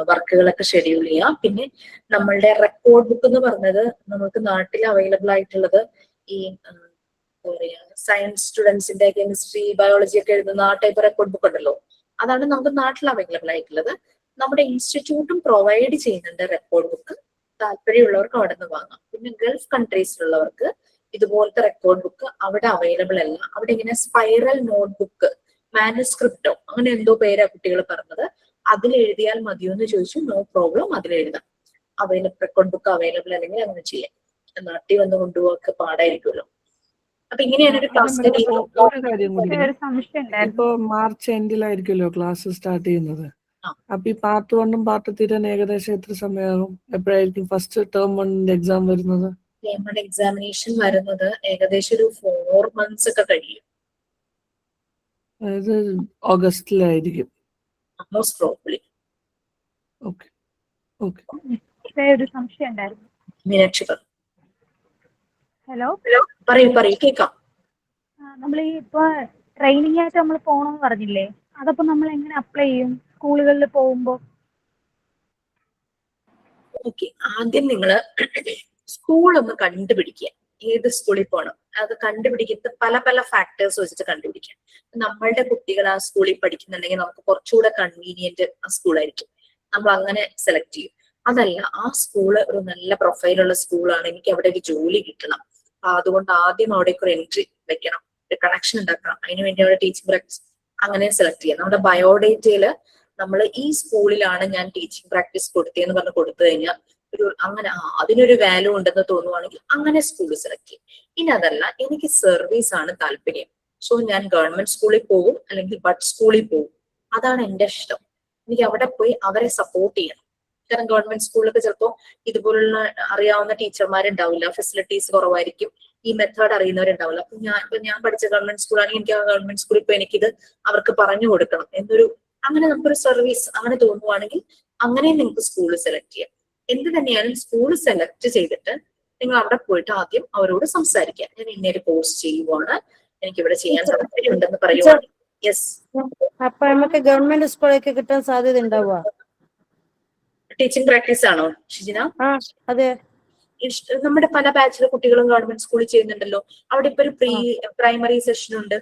വർക്കുകളൊക്കെ ഷെഡ്യൂൾ ചെയ്യാം. പിന്നെ നമ്മളുടെ റെക്കോർഡ് ബുക്ക് എന്ന് പറഞ്ഞത് നമുക്ക് നാട്ടിൽ അവൈലബിൾ ആയിട്ടുള്ളത് ഈ എന്താ പറയാ സയൻസ് സ്റ്റുഡൻസിന്റെ കെമിസ്ട്രി, ബയോളജി ഒക്കെ എഴുതുന്ന ആ ടൈപ്പ് റെക്കോർഡ് ബുക്ക് ഉണ്ടല്ലോ, അതാണ് നമുക്ക് നാട്ടിൽ അവൈലബിൾ ആയിട്ടുള്ളത്. നമ്മുടെ ഇൻസ്റ്റിറ്റ്യൂട്ടും പ്രൊവൈഡ് ചെയ്യുന്നുണ്ട് റെക്കോർഡ് ബുക്ക്. താല്പര്യമുള്ളവർക്ക് അവിടെ നിന്ന് വാങ്ങാം. പിന്നെ ഗൾഫ് കൺട്രീസിലുള്ളവർക്ക് ഇതുപോലത്തെ റെക്കോർഡ് ബുക്ക് അവിടെ അവൈലബിൾ അല്ല. അവിടെ ഇങ്ങനെ സ്പൈറൽ നോട്ട് ബുക്ക്, മാനുസ്ക്രിപ്റ്റോ അങ്ങനെ എന്തോ പേരാ കുട്ടികൾ പറഞ്ഞത്, അതിൽ എഴുതിയാൽ മതിയോ എന്ന് ചോദിച്ചു. നോ പ്രോബ്ലം, അതിലെഴുതാം. റെക്കോർഡ് ബുക്ക് അവൈലബിൾ അല്ലെങ്കിൽ അങ്ങനെ ചെയ്യാം. നാട്ടിൽ വന്ന് കൊണ്ടുപോകൊക്കെ പാടായിരിക്കുമല്ലോ. അപ്പൊ ഇങ്ങനെയാണ് ഒരു ക്ലാസ്സിന്റെ ഒരു കാര്യം കൂടി, ഒരു സംശയം ഉണ്ടായിരുന്നു. ഇപ്പൊ മാർച്ച് എൻഡിലായിരിക്കുമല്ലോ ക്ലാസ് സ്റ്റാർട്ട് ചെയ്യുന്നത്. അപ്പൊ ഈ പാർട്ട് 1ഉം പാർട്ട് തീരാൻ ഏകദേശം എത്ര സമയമാകും? എപ്പോഴായിരിക്കും ഫസ്റ്റ് ടേം 1ന്റെ എക്സാം വരുന്നത്? നമ്മുടെ എക്സാമിനേഷൻ വരുന്നത് ഏകദേശം ഒരു 4 months ഒക്കെ കഴിയും. അതായത് ഓഗസ്റ്റിലായിരിക്കും. Most probably. Okay okay. ഒരു സംശയം ഉണ്ടായിരുന്നു. മീനാക്ഷി ഹലോ, പറയൂ കേൾക്കാം. നമ്മൾ ഈ ഇപ്പൊ ട്രെയിനിങ് ആയിട്ട് നമ്മൾ പോകണമെന്ന് പറഞ്ഞില്ലേ, അതപ്പോ നമ്മൾ എങ്ങനെ അപ്ലൈ ചെയ്യും സ്കൂളുകളിൽ പോകുമ്പോ? ഓക്കെ, ആദ്യം നിങ്ങൾ സ്കൂൾ ഒന്ന് കണ്ടുപിടിക്കുക. ഏത് സ്കൂളിൽ പോകണം അത് കണ്ടുപിടിക്കുന്നത് പല പല ഫാക്ടേഴ്സ് വെച്ചിട്ട് കണ്ടുപിടിക്കാം. നമ്മളുടെ കുട്ടികൾ ആ സ്കൂളിൽ പഠിക്കുന്നുണ്ടെങ്കിൽ നമുക്ക് കുറച്ചുകൂടെ കൺവീനിയന്റ് ആ സ്കൂളായിരിക്കും, നമ്മൾ അങ്ങനെ സെലക്ട് ചെയ്യും. അതല്ല, ആ സ്കൂള് ഒരു നല്ല പ്രൊഫൈലുള്ള സ്കൂളാണ്, എനിക്ക് അവിടെ ഒരു ജോലി കിട്ടണം, അതുകൊണ്ട് ആദ്യം അവിടേക്ക് ഒരു എൻട്രി വെക്കണം, ഒരു കണക്ഷൻ ഉണ്ടാക്കണം, അതിനുവേണ്ടി അവിടെ ടീച്ചിങ് പ്രാക്ടീസ് അങ്ങനെ സെലക്ട് ചെയ്യാം. നമ്മുടെ ബയോഡേറ്റയില് നമ്മൾ ഈ സ്കൂളിലാണ് ഞാൻ ടീച്ചിങ് പ്രാക്ടീസ് കൊടുത്തതെന്ന് പറഞ്ഞ് കൊടുത്തു കഴിഞ്ഞാൽ അങ്ങനെ അതിനൊരു വാല്യൂ ഉണ്ടെന്ന് തോന്നുവാണെങ്കിൽ അങ്ങനെ സ്കൂൾ സെലക്ട് ചെയ്യും. ഇനി അതല്ല, എനിക്ക് സർവീസ് ആണ് താല്പര്യം, സോ ഞാൻ ഗവൺമെന്റ് സ്കൂളിൽ പോകും അല്ലെങ്കിൽ ബഡ് സ്കൂളിൽ പോകും, അതാണ് എന്റെ ഇഷ്ടം. എനിക്ക് അവിടെ പോയി അവരെ സപ്പോർട്ട് ചെയ്യണം. കാരണം ഗവൺമെന്റ് സ്കൂളിലൊക്കെ ചിലപ്പോൾ ഇതുപോലുള്ള അറിയാവുന്ന ടീച്ചർമാരുണ്ടാവില്ല, ഫെസിലിറ്റീസ് കുറവായിരിക്കും, ഈ മെത്തേഡ് അറിയുന്നവരുണ്ടാവില്ല. അപ്പൊ ഞാൻ പഠിച്ച ഗവൺമെന്റ് സ്കൂളാണെങ്കിൽ എനിക്ക് ആ ഗവൺമെന്റ് സ്കൂളിൽ ഇപ്പൊ എനിക്കിത് അവർക്ക് പറഞ്ഞു കൊടുക്കണം എന്നൊരു അങ്ങനെ നമുക്കൊരു സർവീസ് അങ്ങനെ തോന്നുവാണെങ്കിൽ അങ്ങനെ നിങ്ങൾക്ക് സ്കൂൾ സെലക്ട് ചെയ്യാം. എന്ത് തന്നെയാലും സ്കൂൾ സെലക്ട് ചെയ്തിട്ട് നിങ്ങൾ അവിടെ പോയിട്ട് ആദ്യം അവരോട് സംസാരിക്കുക. ഞാൻ ഇന്നൊരു കോഴ്സ് ചെയ്യുവാണ്, എനിക്ക് ഇവിടെ ചെയ്യാൻ താല്പര്യമുണ്ടെന്ന് പറയുവാണെങ്കിൽ. യെസ്. അപ്പൊ നമുക്ക് ഗവൺമെന്റ് സ്കൂളിലേക്ക് കിട്ടാൻ സാധ്യത ഉണ്ടാവുക? ടീച്ചിങ് പ്രാക്ടീസ് ആണോ ഷിജിന? അതെ. നമ്മുടെ പല ബാച്ചിലെ കുട്ടികളും ഗവൺമെന്റ് സ്കൂളിൽ ചെയ്യുന്നുണ്ടല്ലോ. അവിടെ ഇപ്പൊ ഒരു പ്രൈമറി സെഷൻ ഉണ്ട്.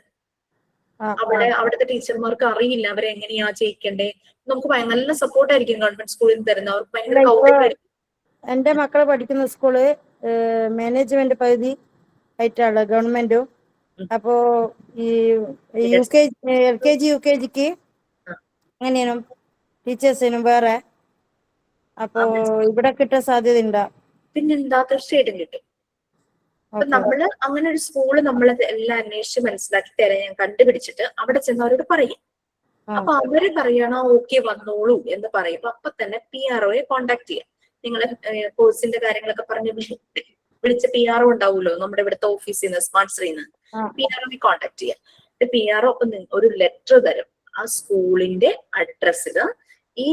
അവിടുത്തെ ടീച്ചർമാർക്ക് അറിയില്ല അവരെ എങ്ങനെയാ ചെയ്യിക്കണ്ടേ. നമുക്ക് നല്ല സപ്പോർട്ടായിരിക്കും ഗവൺമെന്റ് സ്കൂളിൽ നിന്ന് തരുന്നത്. അവർക്ക് ഭയങ്കര കൗതുകമായിരിക്കും. എന്റെ മക്കൾ പഠിക്കുന്ന സ്കൂള് മാനേജ്മെന്റ് പകുതി ആയിട്ടാണ് ഗവൺമെന്റും. അപ്പോ ഈ LKG UKGക്ക് എങ്ങനെയാണ് ടീച്ചേഴ്സിനും വേറെ, അപ്പോ ഇവിടെ കിട്ടാൻ സാധ്യത ഉണ്ടാ? പിന്നെന്താ, തീർച്ചയായിട്ടും കിട്ടും. അപ്പൊ നമ്മള് അങ്ങനെ ഒരു സ്കൂള് നമ്മൾ എല്ലാം അന്വേഷിച്ച് മനസ്സിലാക്കി തരാൻ ഞാൻ കണ്ടുപിടിച്ചിട്ട് അവിടെ ചെന്നവരോട് പറയും. അപ്പൊ അവര് പറയണോ ഓക്കെ വന്നോളൂ എന്ന് പറയുമ്പോ അപ്പൊ തന്നെ PRO കോണ്ടാക്ട് ചെയ്യാം. നിങ്ങളെ കോഴ്സിന്റെ കാര്യങ്ങളൊക്കെ പറഞ്ഞ് വിളിച്ച PRO ഉണ്ടാവുമല്ലോ നമ്മുടെ ഇവിടുത്തെ ഓഫീസിൽ നിന്ന്, സ്മാർട്ട്സിൽ നിന്ന്. PRO കോണ്ടാക്ട് ചെയ്യാം. PRO അപ്പൊ ഒരു ലെറ്റർ തരും, ആ സ്കൂളിന്റെ അഡ്രസ്സില് ഈ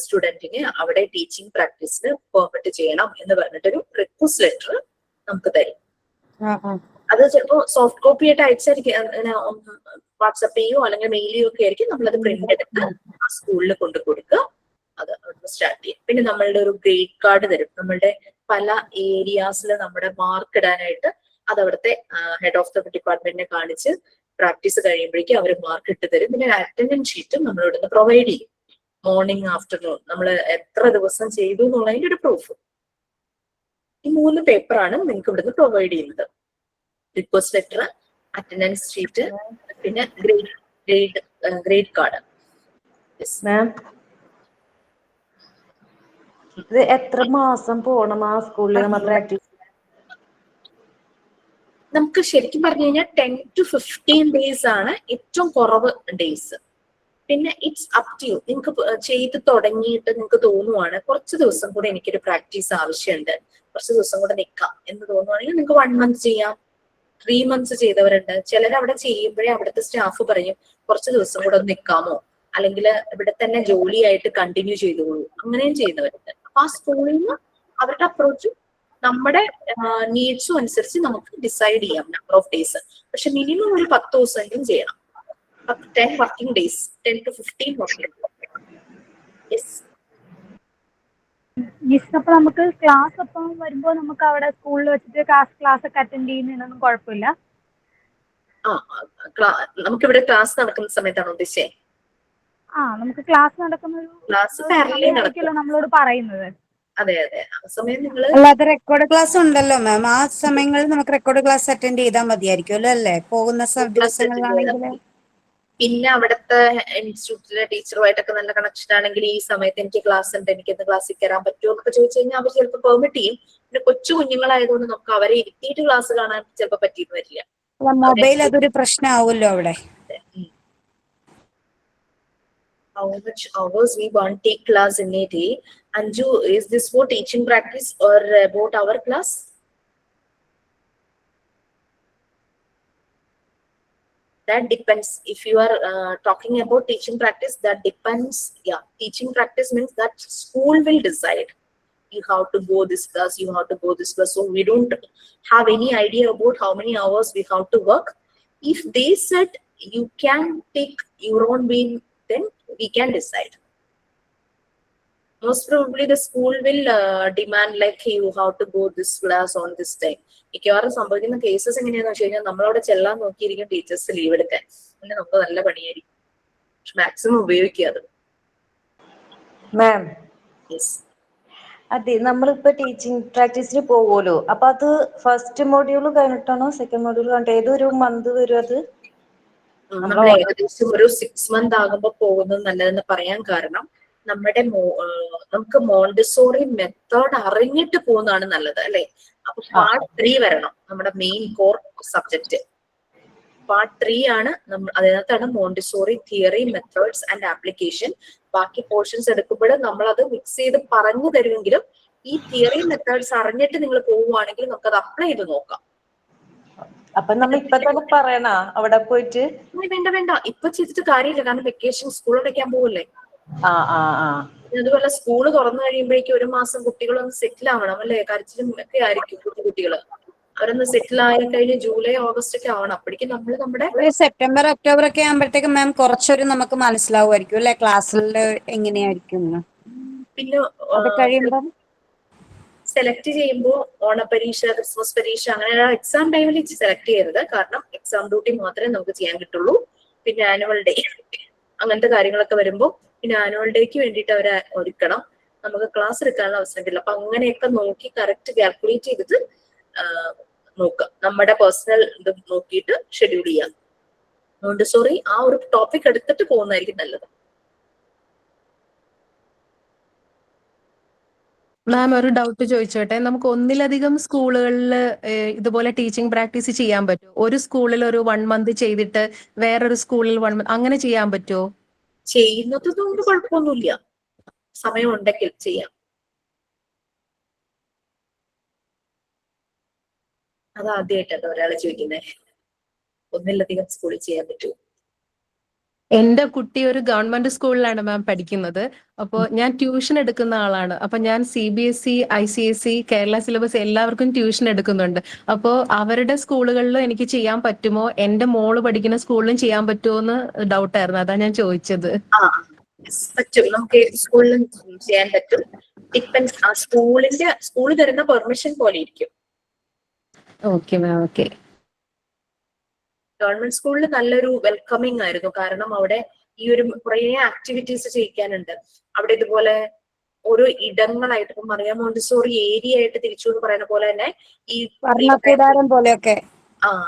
സ്റ്റുഡന്റിന് അവിടെ ടീച്ചിങ് പ്രാക്ടീസിന് പെർമിറ്റ് ചെയ്യണം എന്ന് പറഞ്ഞിട്ടൊരു റിക്വസ്റ്റ് ലെറ്റർ നമുക്ക് തരും. അത് ചിലപ്പോ സോഫ്റ്റ് കോപ്പി ആയിട്ട് അയച്ചായിരിക്കും, വാട്സപ്പ് ചെയ്യോ അല്ലെങ്കിൽ മെയിൽ ചെയ്യോ ഒക്കെ ആയിരിക്കും. നമ്മളത് പ്രിന്റ് എടുത്ത് ആ സ്കൂളിൽ കൊണ്ടു കൊടുക്കുക, അത് സ്റ്റാർട്ട് ചെയ്യും. പിന്നെ നമ്മളുടെ ഒരു ഗ്രേഡ് കാർഡ് തരും. നമ്മളുടെ പല ഏരിയാസിൽ നമ്മുടെ മാർക്ക് ഇടാനായിട്ട് അത് അവിടുത്തെ ഹെഡ് ഓഫ് ദ ഡിപ്പാർട്ട്മെന്റിനെ കാണിച്ച് പ്രാക്ടീസ് കഴിയുമ്പോഴേക്കും അവർ മാർക്ക് ഇട്ട് തരും. പിന്നെ അറ്റൻഡൻസ് ഷീറ്റും നമ്മൾ ഇവിടുന്ന് പ്രൊവൈഡ് ചെയ്യും. മോർണിംഗ് ആഫ്റ്റർനൂൺ നമ്മൾ എത്ര ദിവസം ചെയ്തു എന്നുള്ളതിന്റെ ഒരു പ്രൂഫ്. ഈ 3 പേപ്പറാണ് നിങ്ങൾക്ക് ഇവിടുന്ന് പ്രൊവൈഡ് ചെയ്യുന്നത്. റിക്വസ്റ്റ് ലെറ്റർ, അറ്റൻഡൻസ് ഷീറ്റ്, പിന്നെ ഗ്രേഡ് കാർഡ്. ഇത് എത്ര മാസം പോണം ആ സ്കൂളിൽ നമ്മൾ പ്രാക്ടീസ്? നമുക്ക് ശരിക്കും പറഞ്ഞു കഴിഞ്ഞാൽ 10 to 15 days ആണ് ഏറ്റവും കുറവ് ഡേയ്സ്. പിന്നെ ഇറ്റ്സ് അപ് ടു യു. നിങ്ങൾക്ക് ചെയ്ത് തുടങ്ങിയിട്ട് നിങ്ങൾക്ക് തോന്നുവാണ് കുറച്ച് ദിവസം കൂടെ എനിക്കൊരു പ്രാക്ടീസ് ആവശ്യമുണ്ട്, കുറച്ച് ദിവസം കൂടെ നിൽക്കാം എന്ന് തോന്നുവാണെങ്കിൽ നിങ്ങൾക്ക് 1 month ചെയ്യാം, 3 months ചെയ്തവരുണ്ട്. ചിലർ അവിടെ ചെയ്യുമ്പോഴേ അവിടുത്തെ സ്റ്റാഫ് പറയും കുറച്ച് ദിവസം കൂടെ ഒന്ന് നിൽക്കാമോ, അല്ലെങ്കിൽ ഇവിടെ തന്നെ ജോലിയായിട്ട് കണ്ടിന്യൂ ചെയ്തോളൂ, അങ്ങനെയും ചെയ്യുന്നവരുണ്ട്. അപ്പൊ ആ സ്കൂളിൽ നിന്ന് അവരുടെ അപ്രോച്ചും നമ്മുടെ നീഡ്സും അനുസരിച്ച് നമുക്ക് ഡിസൈഡ് ചെയ്യാം നമ്പർ ഓഫ് ഡേയ്സ്. പക്ഷെ മിനിമം ഒരു 10 ദിവസമെങ്കിലും ചെയ്യണം. 10 working days, 10 to 15 working days. Yes. അപ്പൊ നമുക്ക് ക്ലാസ് അപ്പം വരുമ്പോ നമുക്ക് അവിടെ സ്കൂളിൽ വെച്ചിട്ട് ക്ലാസ് ഒക്കെ അറ്റൻഡ് ചെയ്യുന്നതിനൊന്നും കുഴപ്പമില്ല? നമുക്കിവിടെ ക്ലാസ് നടക്കുന്ന സമയത്താണ് ഉദ്ദേശിച്ചത്? നമുക്ക് ക്ലാസ് നടക്കുന്ന ഒരു നമ്മളോട് പറയുന്നത്. അതെ അതെ, ആ സമയം നിങ്ങൾ അല്ലാതെ റെക്കോർഡ് ക്ലാസ് ഉണ്ടല്ലോ മാം, ആ സമയങ്ങളിൽ നമുക്ക് റെക്കോർഡ് ക്ലാസ് അറ്റൻഡ് ചെയ്താൽ മതിയായിരിക്കുമല്ലോ അല്ലേ, പോകുന്ന ദിവസങ്ങളിലാണെങ്കിൽ. പിന്നെ അവിടുത്തെ ഇൻസ്റ്റിറ്റ്യൂട്ടിലെ ടീച്ചറുമായിട്ടൊക്കെ നല്ല കണക്ഷൻ ആണെങ്കിൽ ഈ സമയത്ത് എനിക്ക് ക്ലാസ് ഉണ്ട്, എനിക്ക് ഇന്ന് ക്ലാസ്സിൽ കയറാൻ പറ്റുമോ എന്നൊക്കെ ചോദിച്ചു കഴിഞ്ഞാൽ അവർ ചിലപ്പോൾ പെർമിറ്റ് ചെയ്യും. പിന്നെ കൊച്ചു കുഞ്ഞുങ്ങളായതുകൊണ്ട് നമുക്ക് അവരെ ഇരുത്തിയിട്ട് ക്ലാസ് കാണാൻ ചിലപ്പോൾ പറ്റിയെന്ന് വരില്ല. മൊബൈൽ അതൊരു പ്രശ്നമാവുമല്ലോ അവിടെ. how much hours we want take class in a day. Anju, is this for teaching practice or about our class? That depends. If you are talking about teaching practice, that depends. Yeah, teaching practice means that school will decide. You have to go this class, you have to go this class. So we don't have any idea about how many hours we have to work. If they said you can take your own way, then we can decide. Most probably the school will demand like you have to go this class on this time. മിക്കവാറും സംഭവിക്കുന്ന cases എങ്ങനെയാന്ന് വെച്ച് കഴിഞ്ഞാൽ നമ്മളവിടെ ചെല്ലാൻ നോക്കിയിരിക്കും teachers leave എടുക്കാൻ. പിന്നെ നമുക്ക് നല്ല പണിയായിരിക്കും. മാക്സിമം ഉപയോഗിക്കുക അത്. മാം, യെസ്. അതെ, നമ്മളിപ്പോ ടീച്ചിങ് പ്രാക്ടീസിന് പോകുമല്ലോ, അപ്പൊ അത് ഫസ്റ്റ് മൊഡ്യൂൾ കഴിഞ്ഞിട്ടാണോ സെക്കൻഡ് മൊഡ്യൂൾ കഴിഞ്ഞിട്ട് ഏതൊരു മന്ത് വരും അത്? നമ്മൾ ഏകദേശം ഒരു 6 month ആകുമ്പോൾ പോകുന്നത് നല്ലതെന്ന് പറയാൻ കാരണം നമ്മുടെ നമുക്ക് മോണ്ടിസോറി മെത്തേഡ് അറിഞ്ഞിട്ട് പോകുന്നതാണ് നല്ലത് അല്ലെ. അപ്പൊ പാർട്ട് 3 വരണം, നമ്മുടെ മെയിൻ കോർ സബ്ജക്ട്. പാർട്ട് 3 ആണ് അതിനകത്താണ് Montessori theory, methods and application. ബാക്കി പോർഷൻസ് എടുക്കുമ്പോൾ നമ്മൾ അത് മിക്സ് ചെയ്ത് പറഞ്ഞു തരുമെങ്കിലും ഈ തിയറി മെത്തേഡ്സ് അറിഞ്ഞിട്ട് നിങ്ങൾ പോവുകയാണെങ്കിൽ നമുക്ക് അത് അപ്ലൈ ചെയ്ത് നോക്കാം. അപ്പൊ നമ്മൾ ഇപ്പൊ തന്നെ പറയണ അവിടെ പോയിട്ട്? വേണ്ട വേണ്ട, ഇപ്പൊ ചെയ്തിട്ട് കാര്യമില്ല, കാരണം വെക്കേഷൻ സ്കൂൾ അടയ്ക്കാൻ പോകല്ലേ. അതുപോലെ സ്കൂള് തുറന്നു കഴിയുമ്പോഴേക്കും 1 മാസം കുട്ടികളൊന്ന് സെറ്റിൽ ആവണം അല്ലെ. കരച്ചിലും ഒക്കെ ആയിരിക്കും കുട്ടികള്. അവരൊന്ന് സെറ്റിൽ ആയി കഴിഞ്ഞ് ജൂലൈ ഓഗസ്റ്റ് ഒക്കെ ആവണം. അപ്പോഴേക്കും നമ്മൾ നമ്മുടെ സെപ്റ്റംബർ ഒക്ടോബർ ഒക്കെ ആകുമ്പോഴത്തേക്ക് മാം കുറച്ചൊരു നമുക്ക് മനസ്സിലാവുമായിരിക്കും അല്ലെ ക്ലാസ്സിൽ എങ്ങനെയായിരിക്കും. പിന്നെ അത് കഴിയുമ്പം സെലക്ട് ചെയ്യുമ്പോൾ ഓണപരീക്ഷ, ക്രിസ്മസ് പരീക്ഷ അങ്ങനെ എക്സാം ടൈമിൽ സെലക്ട് ചെയ്യരുത്. കാരണം എക്സാം ഡ്യൂട്ടി മാത്രമേ നമുക്ക് ചെയ്യാൻ കിട്ടുള്ളൂ. പിന്നെ ആനുവൽ ഡേ അങ്ങനത്തെ കാര്യങ്ങളൊക്കെ വരുമ്പോൾ പിന്നെ ആനുവൽ ഡേക്ക് വേണ്ടിയിട്ട് അവരെ ഒരുക്കണം. നമുക്ക് ക്ലാസ് എടുക്കാനുള്ള അവസരം കിട്ടില്ല. അപ്പൊ അങ്ങനെയൊക്കെ നോക്കി കറക്റ്റ് കാൽക്കുലേറ്റ് ചെയ്തിട്ട് നോക്കാം. നമ്മുടെ പേഴ്സണൽ ഇത് നോക്കിയിട്ട് ഷെഡ്യൂൾ ചെയ്യാം. മോണ്ടിസോറി ആ ഒരു ടോപ്പിക് എടുത്തിട്ട് പോകുന്നതായിരിക്കും നല്ലത്. മാം, ഒരു ഡൗട്ട് ചോദിച്ചോട്ടെ. നമുക്ക് ഒന്നിലധികം സ്കൂളുകളിൽ ഇതുപോലെ ടീച്ചിങ് പ്രാക്ടീസ് ചെയ്യാൻ പറ്റുമോ? ഒരു സ്കൂളിൽ ഒരു 1 month ചെയ്തിട്ട് വേറൊരു സ്കൂളിൽ 1 month അങ്ങനെ ചെയ്യാൻ പറ്റുമോ? ചെയ്യുന്നത് കൊണ്ട് കുഴപ്പമൊന്നുമില്ല, സമയം ഉണ്ടെങ്കിൽ ചെയ്യാം. അത് ആദ്യമായിട്ടല്ല ഒരാളെ ചോദിക്കുന്നത്, ഒന്നിലധികം സ്കൂളിൽ ചെയ്യാൻ പറ്റുമോ? എന്റെ കുട്ടി ഒരു ഗവൺമെന്റ് സ്കൂളിലാണ് മാം പഠിക്കുന്നത്. അപ്പോൾ ഞാൻ ട്യൂഷൻ എടുക്കുന്ന ആളാണ്. അപ്പൊ ഞാൻ CBSE, ICSE, കേരള സിലബസ് എല്ലാവർക്കും ട്യൂഷൻ എടുക്കുന്നുണ്ട്. അപ്പോൾ അവരുടെ സ്കൂളുകളിലും എനിക്ക് ചെയ്യാൻ പറ്റുമോ, എന്റെ മോള് പഠിക്കുന്ന സ്കൂളിലും ചെയ്യാൻ പറ്റുമോ എന്ന് ഡൗട്ടായിരുന്നു. അതാ ഞാൻ ചോദിച്ചത്. പറ്റും, നമുക്ക് ഏത് സ്കൂളിലും ചെയ്യാൻ പറ്റും. ഡിപ്പെൻസ് ആ സ്കൂള് തരുന്ന പെർമിഷൻ പോലെ ഇരിക്കും. Okay ma'am, okay. ഗവൺമെന്റ് സ്കൂളിൽ നല്ലൊരു വെൽക്കമിങ് ആയിരുന്നു. കാരണം അവിടെ ഈ ഒരു കുറേ ആക്ടിവിറ്റീസ് ചെയ്യിക്കാനുണ്ട്. അവിടെ ഇതുപോലെ ഓരോ ഇടങ്ങളായിട്ട്, ഇപ്പം മറിയാം മോണ്ടിസോറി ഏരിയ ആയിട്ട് തിരിച്ചു എന്ന് പറയുന്ന പോലെ തന്നെ ഈ പോലെയൊക്കെ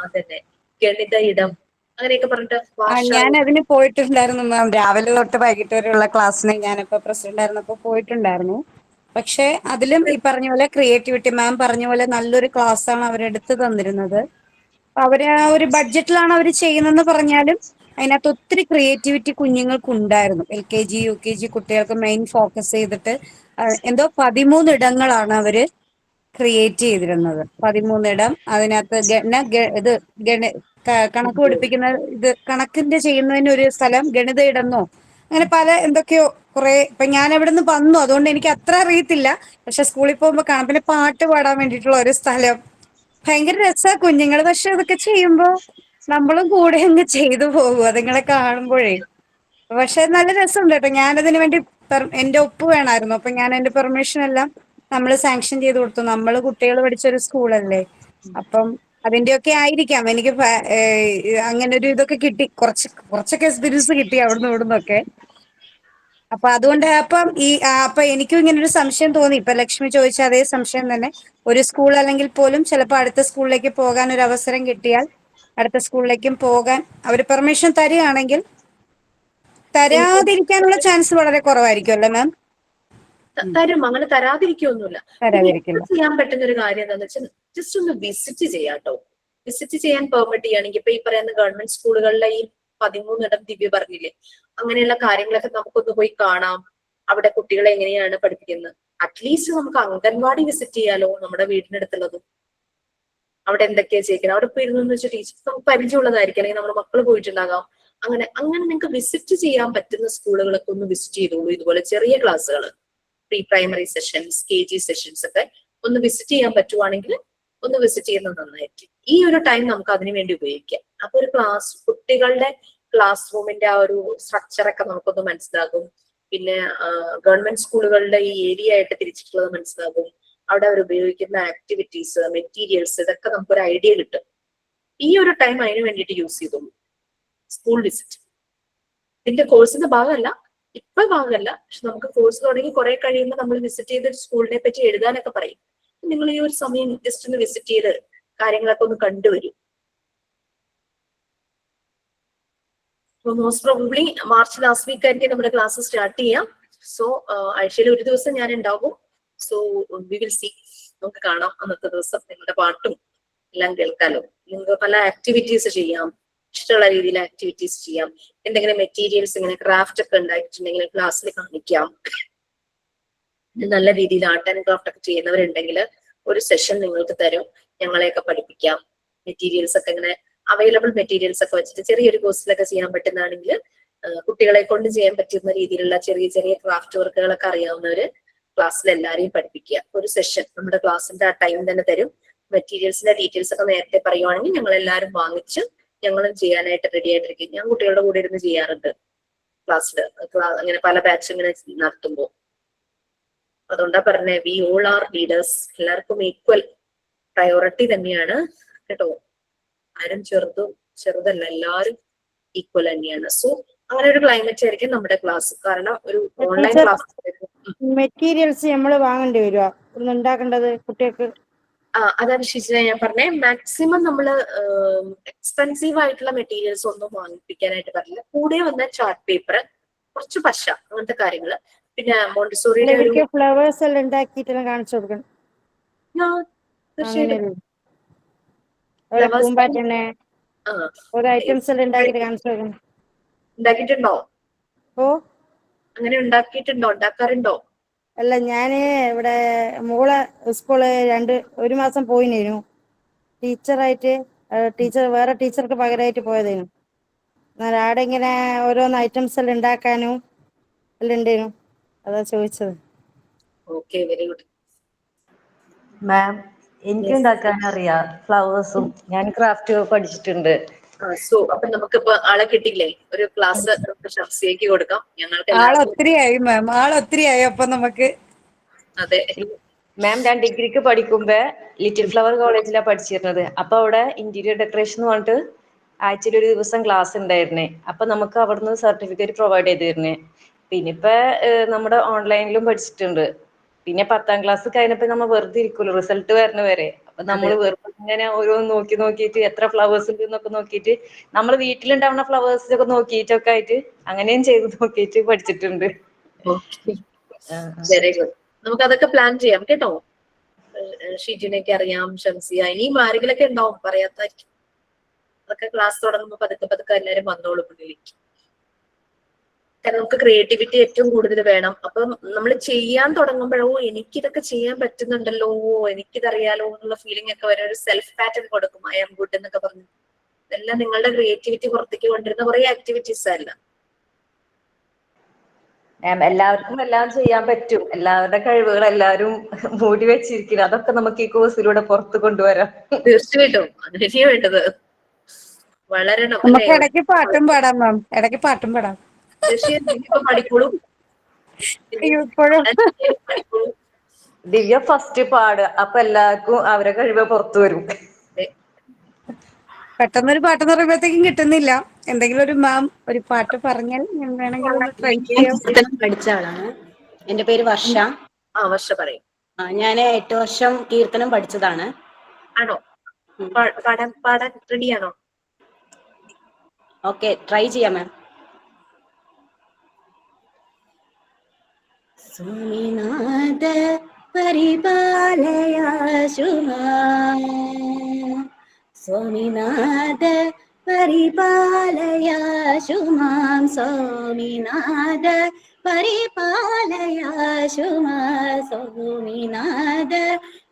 അതന്നെ ഗണിത ഇടം അങ്ങനെയൊക്കെ പറഞ്ഞിട്ട് ഞാൻ അതിന് പോയിട്ടുണ്ടായിരുന്നു മാം. രാവിലെ തൊട്ട് വൈകിട്ട് വരെയുള്ള ക്ലാസ്സിന് ഞാനിപ്പോ പ്രസിഡന്റ് ആയിരുന്നപ്പോ പോയിട്ടുണ്ടായിരുന്നു. പക്ഷെ അതിലും ഈ പറഞ്ഞ പോലെ ക്രിയേറ്റിവിറ്റി, മാം പറഞ്ഞ പോലെ നല്ലൊരു ക്ലാസ് ആണ് അവരെടുത്ത് തന്നിരുന്നത്. അവര് ആ ഒരു ബഡ്ജറ്റിലാണ് അവർ ചെയ്യുന്നതെന്ന് പറഞ്ഞാലും അതിനകത്ത് ഒത്തിരി ക്രിയേറ്റിവിറ്റി കുഞ്ഞുങ്ങൾക്ക് ഉണ്ടായിരുന്നു. LKG UKG കുട്ടികൾക്ക് മെയിൻ ഫോക്കസ് ചെയ്തിട്ട് എന്തോ 13 ഇടങ്ങളാണ് അവര് ക്രിയേറ്റ് ചെയ്തിരുന്നത്. 13 ഇടം. അതിനകത്ത് കണക്ക് പഠിപ്പിക്കുന്ന ഇത് കണക്കിന്റെ ചെയ്യുന്നതിന് ഒരു സ്ഥലം, ഗണിത ഇടന്നോ അങ്ങനെ പല എന്തൊക്കെയോ കുറെ. ഇപ്പൊ ഞാൻ അവിടെ നിന്ന് വന്നു, അതുകൊണ്ട് എനിക്ക് അത്ര അറിയത്തില്ല. പക്ഷെ സ്കൂളിൽ പോകുമ്പോ കാണാം. പിന്നെ പാട്ട് പാടാൻ വേണ്ടിയിട്ടുള്ള ഒരു സ്ഥലം. ഭയങ്കര രസാ കുഞ്ഞുങ്ങൾ. പക്ഷെ അതൊക്കെ ചെയ്യുമ്പോ നമ്മളും കൂടെ അങ്ങ് ചെയ്തു പോകും അതുങ്ങളെ കാണുമ്പോഴേ. പക്ഷെ നല്ല രസമുണ്ട് കേട്ടോ. ഞാനതിന് വേണ്ടി എന്റെ ഒപ്പ് വേണമായിരുന്നു. അപ്പൊ ഞാൻ എന്റെ പെർമിഷൻ എല്ലാം നമ്മൾ സാങ്ഷൻ ചെയ്ത് കൊടുത്തു. നമ്മൾ കുട്ടികൾ പഠിച്ചൊരു സ്കൂളല്ലേ, അപ്പം അതിന്റെയൊക്കെ ആയിരിക്കാം എനിക്ക് അങ്ങനെ ഒരു ഇതൊക്കെ കിട്ടി. കുറച്ചൊക്കെ എക്സ്പീരിയൻസ് കിട്ടി അവിടുന്ന് ഇവിടുന്നൊക്കെ. അപ്പൊ അതുകൊണ്ട് അപ്പൊ എനിക്കും ഇങ്ങനെ ഒരു സംശയം തോന്നി. ഇപ്പൊ ലക്ഷ്മി ചോദിച്ച അതേ സംശയം തന്നെ. ഒരു സ്കൂൾ അല്ലെങ്കിൽ പോലും ചിലപ്പോൾ അടുത്ത സ്കൂളിലേക്ക് പോകാൻ ഒരു അവസരം കിട്ടിയാൽ അടുത്ത സ്കൂളിലേക്കും പോകാൻ അവർ പെർമിഷൻ തരികയാണെങ്കിൽ തരാതിരിക്കാനുള്ള ചാൻസ് വളരെ കുറവായിരിക്കും അല്ലേ മാം? തരും, അങ്ങനെ തരാതിരിക്കൊന്നുമില്ല. തരാതിരിക്കില്ല. ചെയ്യാൻ പറ്റുന്ന ഒരു കാര്യം എന്താണെന്ന് വെച്ചാൽ ജസ്റ്റ് ഒന്ന് വിസിറ്റ് ചെയ്യാട്ടോ. വിസിറ്റ് ചെയ്യാൻ പെർമിറ്റ് ചെയ്യുകയാണെങ്കിൽ ഇപ്പൊ ഈ പറയുന്ന ഗവൺമെന്റ് സ്കൂളുകളിലെ ഈ 13 ദിവ്യ പറഞ്ഞില്ലേ, അങ്ങനെയുള്ള കാര്യങ്ങളൊക്കെ നമുക്കൊന്ന് പോയി കാണാം. അവിടെ കുട്ടികളെ എങ്ങനെയാണ് പഠിപ്പിക്കുന്നത്. അറ്റ്ലീസ്റ്റ് നമുക്ക് അംഗൻവാടി വിസിറ്റ് ചെയ്യാലോ, നമ്മുടെ വീടിനടുത്തുള്ളത്. അവിടെ എന്തൊക്കെയാ ചെയ്യുന്നത്, അവിടെ പോയിരുന്നെന്ന് വെച്ചാൽ ടീച്ചർ നമുക്ക് പരിചയമുള്ളതായിരിക്കും, അല്ലെങ്കിൽ നമ്മുടെ മക്കൾ പോയിട്ടുണ്ടാകാം. അങ്ങനെ നിങ്ങൾക്ക് വിസിറ്റ് ചെയ്യാൻ പറ്റുന്ന സ്കൂളുകളൊക്കെ ഒന്ന് വിസിറ്റ് ചെയ്തോളൂ. ഇതുപോലെ ചെറിയ ക്ലാസ്സുകൾ, pre primary sessions, KG sessions ഒക്കെ ഒന്ന് വിസിറ്റ് ചെയ്യാൻ പറ്റുവാണെങ്കിൽ ഒന്ന് വിസിറ്റ് ചെയ്യുന്നത് നന്നായിരിക്കും. ഈ ഒരു ടൈം നമുക്ക് അതിനു വേണ്ടി ഉപയോഗിക്കാം. അപ്പൊ ഒരു കുട്ടികളുടെ ക്ലാസ് റൂമിന്റെ ആ ഒരു സ്ട്രക്ചർ ഒക്കെ നമുക്കൊന്ന് മനസ്സിലാകും. പിന്നെ ഗവൺമെന്റ് സ്കൂളുകളുടെ ഈ ഏരിയ ആയിട്ട് തിരിച്ചിട്ടുള്ളത് മനസ്സിലാകും. അവിടെ അവർ ഉപയോഗിക്കുന്ന ആക്ടിവിറ്റീസ്, മെറ്റീരിയൽസ്, ഇതൊക്കെ നമുക്കൊരു ഐഡിയ കിട്ടും. ഈ ഒരു ടൈം അതിന് വേണ്ടിയിട്ട് യൂസ് ചെയ്തോളൂ. സ്കൂൾ വിസിറ്റ് ഇതിന്റെ കോഴ്സിന്റെ ഭാഗമല്ല, ഇപ്പൊ ഭാഗമല്ല, പക്ഷെ നമുക്ക് കോഴ്സ് തുടങ്ങി കുറെ കഴിയുമ്പോൾ നമ്മൾ വിസിറ്റ് ചെയ്ത് സ്കൂളിനെ പറ്റി എഴുതാനൊക്കെ പറയും. നിങ്ങൾ ഈ ഒരു സമയം ജസ്റ്റ് ഒന്ന് വിസിറ്റ് ചെയ്ത് കാര്യങ്ങളൊക്കെ ഒന്ന് കണ്ടുവരും. Most probably March last week ആയിരിക്കും നമ്മുടെ ക്ലാസ് സ്റ്റാർട്ട് ചെയ്യാം. സോ ആഴ്ചയിൽ ഒരു ദിവസം ഞാൻ ഉണ്ടാകും. സോ വി വിൽ സീ, നമുക്ക് കാണാം. അന്നത്തെ ദിവസം നിങ്ങളുടെ പാട്ടും എല്ലാം കേൾക്കാലോ. നിങ്ങൾക്ക് പല ആക്ടിവിറ്റീസ് ചെയ്യാം, ഇഷ്ടമുള്ള രീതിയിൽ ആക്ടിവിറ്റീസ് ചെയ്യാം. എന്തെങ്കിലും മെറ്റീരിയൽസ് ഇങ്ങനെ ക്രാഫ്റ്റ് ഒക്കെ ഉണ്ടായിട്ടുണ്ടെങ്കിൽ ക്ലാസ്സിൽ കാണിക്കാം. നല്ല രീതിയിൽ ആർട്ട് ആൻഡ് ക്രാഫ്റ്റ് ഒക്കെ ചെയ്യുന്നവരുണ്ടെങ്കിൽ ഒരു സെഷൻ നിങ്ങൾക്ക് തരും, ഞങ്ങളെയൊക്കെ പഠിപ്പിക്കാം. മെറ്റീരിയൽസ് ഒക്കെ ഇങ്ങനെ അവൈലബിൾ മെറ്റീരിയൽസ് ഒക്കെ വെച്ചിട്ട് ചെറിയൊരു കോഴ്സിലൊക്കെ ചെയ്യാൻ പറ്റുന്നതാണെങ്കിൽ കുട്ടികളെ കൊണ്ട് ചെയ്യാൻ പറ്റുന്ന രീതിയിലുള്ള ചെറിയ ചെറിയ ക്രാഫ്റ്റ് വർക്കുകളൊക്കെ അറിയാവുന്നവര് ക്ലാസ്സിൽ എല്ലാവരെയും പഠിപ്പിക്കുക. ഒരു സെഷൻ നമ്മുടെ ക്ലാസ്സിന്റെ ആ ടൈം തന്നെ തരും. മെറ്റീരിയൽസിന്റെ ഡീറ്റെയിൽസ് ഒക്കെ നേരത്തെ പറയുവാണെങ്കിൽ ഞങ്ങൾ എല്ലാവരും വാങ്ങിച്ച് ഞങ്ങളും ചെയ്യാനായിട്ട് റെഡി ആയിട്ടിരിക്കും. ഞാൻ കുട്ടികളുടെ കൂടെ ഇരുന്ന് ചെയ്യാറുണ്ട് ക്ലാസ്സിൽ, അങ്ങനെ പല ബാച്ച് ഇങ്ങനെ നടത്തുമ്പോൾ. അതുകൊണ്ടാ പറഞ്ഞേ, വി ഓൾ ആർ ലീഡേഴ്സ്. എല്ലാവർക്കും ഈക്വൽ പ്രയോറിറ്റി തന്നെയാണ് കേട്ടോ. ആരും ചെറുതല്ല, എല്ലാവരും ഈക്വൽ തന്നെയാണ്. സോ അങ്ങനെ ഒരു ക്ലൈമറ്റ് ആയിരിക്കും നമ്മുടെ ക്ലാസ്. കാരണം ഒരു ഓൺലൈൻ ക്ലാസ് മെറ്റീരിയൽസ് നമ്മൾ വാങ്ങേണ്ടി വരുമോ ഉണ്ടാക്കേണ്ടത് കുട്ടികൾക്ക്? അതാണ് ഷിജിന ഞാൻ പറഞ്ഞേ, മാക്സിമം നമ്മള് എക്സ്പെൻസീവ് ആയിട്ടുള്ള മെറ്റീരിയൽസ് ഒന്നും വാങ്ങിപ്പിക്കാനായിട്ട് പറ്റില്ല. കൂടെ വന്ന ചാർട്ട് പേപ്പർ, കുറച്ച് പശ, അങ്ങനത്തെ കാര്യങ്ങള്. പിന്നെ മോണ്ടിസോറിയുടെ ഫ്ലവേഴ്സ് എല്ലാം ഉണ്ടാക്കിയിട്ട് കാണിച്ചു കൊടുക്കണം. തീർച്ചയായിട്ടും ഓരോ ഐറ്റംസ് എല്ലാം ഉണ്ടാക്കിയിട്ട് കാണിച്ചു കൊടുക്കണം. ഉണ്ടാക്കിയിട്ടുണ്ടോ? ഓ, അങ്ങനെ ഉണ്ടാക്കാറുണ്ടോ? അല്ല, ഞാന് ഇവിടെ മോളെ സ്കൂള് ഒരു മാസം പോയിനു ടീച്ചറായിട്ട്. വേറെ ടീച്ചർക്ക് പകരമായിട്ട് പോയതേനു. എന്നാൽ ആടെ ഇങ്ങനെ ഓരോന്ന് ഐറ്റംസ് എല്ലാം ഉണ്ടാക്കാനും എല്ലാം ഉണ്ടേനു, അതാ ചോദിച്ചത്. ഓക്കെ, വെരി ഗുഡ് മാം. എനിക്ക് ഉണ്ടാക്കാൻ അറിയാം ഫ്ലവേഴ്സും. ഞാൻ ക്രാഫ്റ്റ് പഠിച്ചിട്ടുണ്ട്. സോ അപ്പൊ നമുക്കിപ്പോ ആളെ കിട്ടിയില്ലേ? ഒരു ക്ലാസ് ഷംസിയക്ക് കൊടുക്കാം. ഞങ്ങൾക്ക് ആളൊത്തിരിയായി മാം, ആളൊത്തിരിയായി. അപ്പൊ നമുക്ക് അതെ മാം, ഞാൻ ഡിഗ്രിക്ക് പഠിക്കുമ്പോ ലിറ്റിൽ ഫ്ലവർ കോളേജിലാണ് പഠിച്ചിരുന്നത്. അപ്പൊ അവിടെ ഇന്റീരിയർ ഡെക്കറേഷൻ എന്ന് പറഞ്ഞിട്ട് ആഴ്ചയിൽ ഒരു ദിവസം ക്ലാസ് ഉണ്ടായിരുന്നേ. അപ്പൊ നമുക്ക് അവിടുന്ന് സർട്ടിഫിക്കറ്റ് പ്രൊവൈഡ് ചെയ്തിരുന്നേ. പിന്നെ ഇപ്പൊ നമ്മുടെ ഓൺലൈനിലും പഠിച്ചിട്ടുണ്ട്. പിന്നെ 10ാം ക്ലാസ് കഴിഞ്ഞപ്പോ നമ്മൾ വെറുതെ ഇരിക്കുമല്ലോ റിസൾട്ട് വരുന്ന വരെ. അപ്പൊ നമ്മൾ വെറുതെ ഇങ്ങനെ ഓരോന്ന് നോക്കിയിട്ട് എത്ര ഫ്ലവേഴ്സ് ഉണ്ട് എന്നൊക്കെ നോക്കിയിട്ട് നമ്മൾ വീട്ടിലുണ്ടാവുന്ന ഫ്ലവേഴ്സ് ഒക്കെ നോക്കിയിട്ടൊക്കെ ആയിട്ട് അങ്ങനെയും ചെയ്ത് നോക്കിയിട്ട് പഠിച്ചിട്ടുണ്ട്. Very good. നമുക്ക് അതൊക്കെ പ്ലാൻ ചെയ്യാം കേട്ടോ. ഷിജിനൊക്കെ അറിയാം, ഷംസിയ, ഇനിയും ആരെങ്കിലൊക്കെ ഉണ്ടാവും പറയാത്തായിരിക്കും. അതൊക്കെ ക്ലാസ് തുടങ്ങുമ്പോ പതുക്കെ എല്ലാവരും വന്നോളും മുന്നിലേക്ക്. കാരണം നമുക്ക് ക്രിയേറ്റിവിറ്റി ഏറ്റവും കൂടുതൽ വേണം. അപ്പം നമ്മൾ ചെയ്യാൻ തുടങ്ങുമ്പോഴോ എനിക്കിതൊക്കെ ചെയ്യാൻ പറ്റുന്നുണ്ടല്ലോ, എനിക്കിതറിയാലോ എന്നുള്ള ഫീലിംഗ് ഒക്കെ വരെ ഒരു സെൽഫ് പാറ്റേൺ കൊടുക്കും. ഐ ആം ഗുഡ് എന്നൊക്കെ പറഞ്ഞു. ഇതെല്ലാം നിങ്ങളുടെ ക്രിയേറ്റിവിറ്റി പുറത്തേക്ക് കൊണ്ടിരുന്ന കുറെ ആക്ടിവിറ്റീസ് അല്ല. എല്ലാവർക്കും എല്ലാം ചെയ്യാൻ പറ്റും. എല്ലാവരുടെ കഴിവുകൾ എല്ലാവരും മൂടി വെച്ചിരിക്കുന്നു. അതൊക്കെ നമുക്ക് ഈ കോഴ്സിലൂടെ പുറത്ത് കൊണ്ടുവരാം. തീർച്ചയായിട്ടും അങ്ങനെയാ വേണ്ടത്. വളരണം. നമുക്ക് ഇടയ്ക്ക് പാട്ടും പാടാം മാം, ഇടയ്ക്ക് പാട്ടും പാടാം. തീർച്ചയായും ഇപ്പൊ പഠിക്കോളൂ. ഇപ്പോഴും ദിവ്യ ഫസ്റ്റ് പാടുക, അപ്പൊ എല്ലാവർക്കും അവരെ കഴിവ് പുറത്തു വരും. പെട്ടെന്നൊരു പാട്ടെന്ന് പറയുമ്പോഴത്തേക്കും കിട്ടുന്നില്ല. എന്തെങ്കിലും ഒരു മാം ഒരു പാട്ട് പറഞ്ഞാൽ ഞാൻ വേണമെങ്കിൽ ഒന്ന് ട്രൈ ചെയ്യാം. പഠിച്ച ആളാണ്. എന്റെ പേര് വർഷ. വർഷ പറയും. ഞാൻ 8 വർഷം കീർത്തനം പഠിച്ചതാണ്. ആണോ? പാടാൻ റെഡിയാണോ? ഓക്കെ, ട്രൈ ചെയ്യാം മാം. സ്വാമിനാഥ പരിപാലയ ശുഭ, സ്വാമിനാഥ പരിപാലയാശു മാം സ്വാമിനാഥ പരിപാലയാശു മാം സ്വാമിനാഥ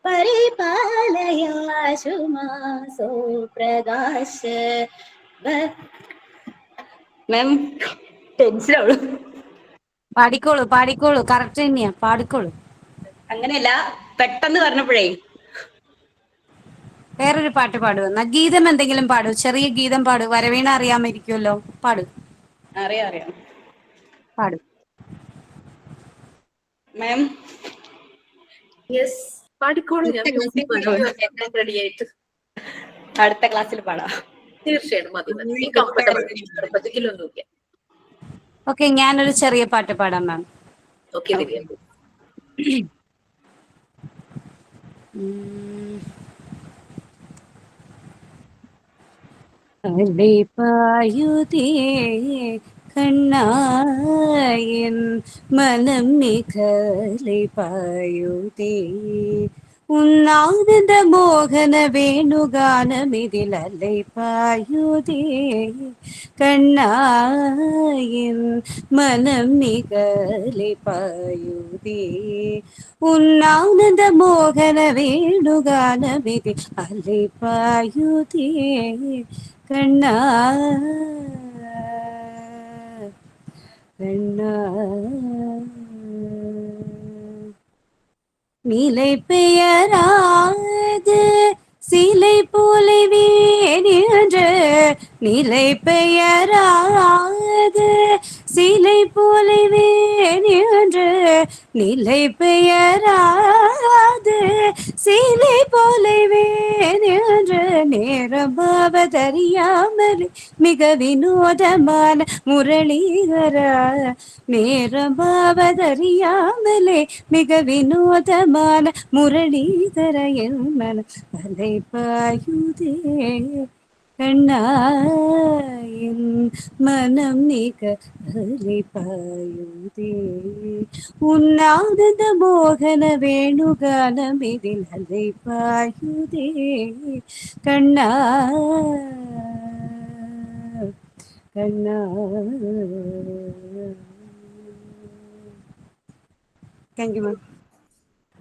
പരിപാലയാശു മാം സുപ്രകാശ. മാം ടെൻഷനാവുള്ളൂ. പാടിക്കോളൂ പാടിക്കോളൂ, കറക്റ്റ് തന്നെയാ, പാടിക്കോളൂ. അങ്ങനെയല്ല, പെട്ടെന്ന് പറഞ്ഞപ്പോഴേ. വേറൊരു പാട്ട് പാടുക. ഗീതം എന്തെങ്കിലും പാടൂ, ചെറിയ ഗീതം പാടൂ. വരവീണ അറിയാമായിരിക്കുമല്ലോ, പാടൂ. അറിയാം പാടൂ മാം. യെസ്, പാടിക്കോളൂ. ഞാൻ മ്യൂസിക് റെഡി ആയിട്ട്. അടുത്ത ക്ലാസ്സിൽ പാടാം. തീർച്ചയായിട്ടും മതി. കംഫർട്ടബിൾ, നിർബന്ധിക്കലൊന്നുമില്ല. ഓക്കെ, ഞാനൊരു ചെറിയ പാട്ട് പാടാം മാം. ഓക്കെ ദിവ്യ. പായുതേ കണ്ണായൻ മനം മികലെ പായുതേ ഉന്നാനന്ദ മോഹന വേണുഗാനമിതിലല്ലേ പായുതേ കണ്ണായൻ മനം മികലെ പായുതേ ഉന്നാനന്ദ മോഹന വേണുഗാനമിതി അല്ലേ പായുതേ കണ്ണാ கண்ணா நிலை பெயராது சிலை போலவே நின்று நிலை பெயராது சிலை போலவே நின்று நிலை பெயராது சிலை போலவே நின்று நேரமாவதறியாமல் மிக வினோதமான முரளிகரா நேரமாவதறியாமலே மிக வினோதமான முரளிதர என் மனம் அலை பாயுதே கண்ணாயின் மனம் மிக அலை பாயுதே உன்னானந்த மோகன வேணுகானம் இதில் அலை பாயுதே Kanna Kanna. Thank you ma'am.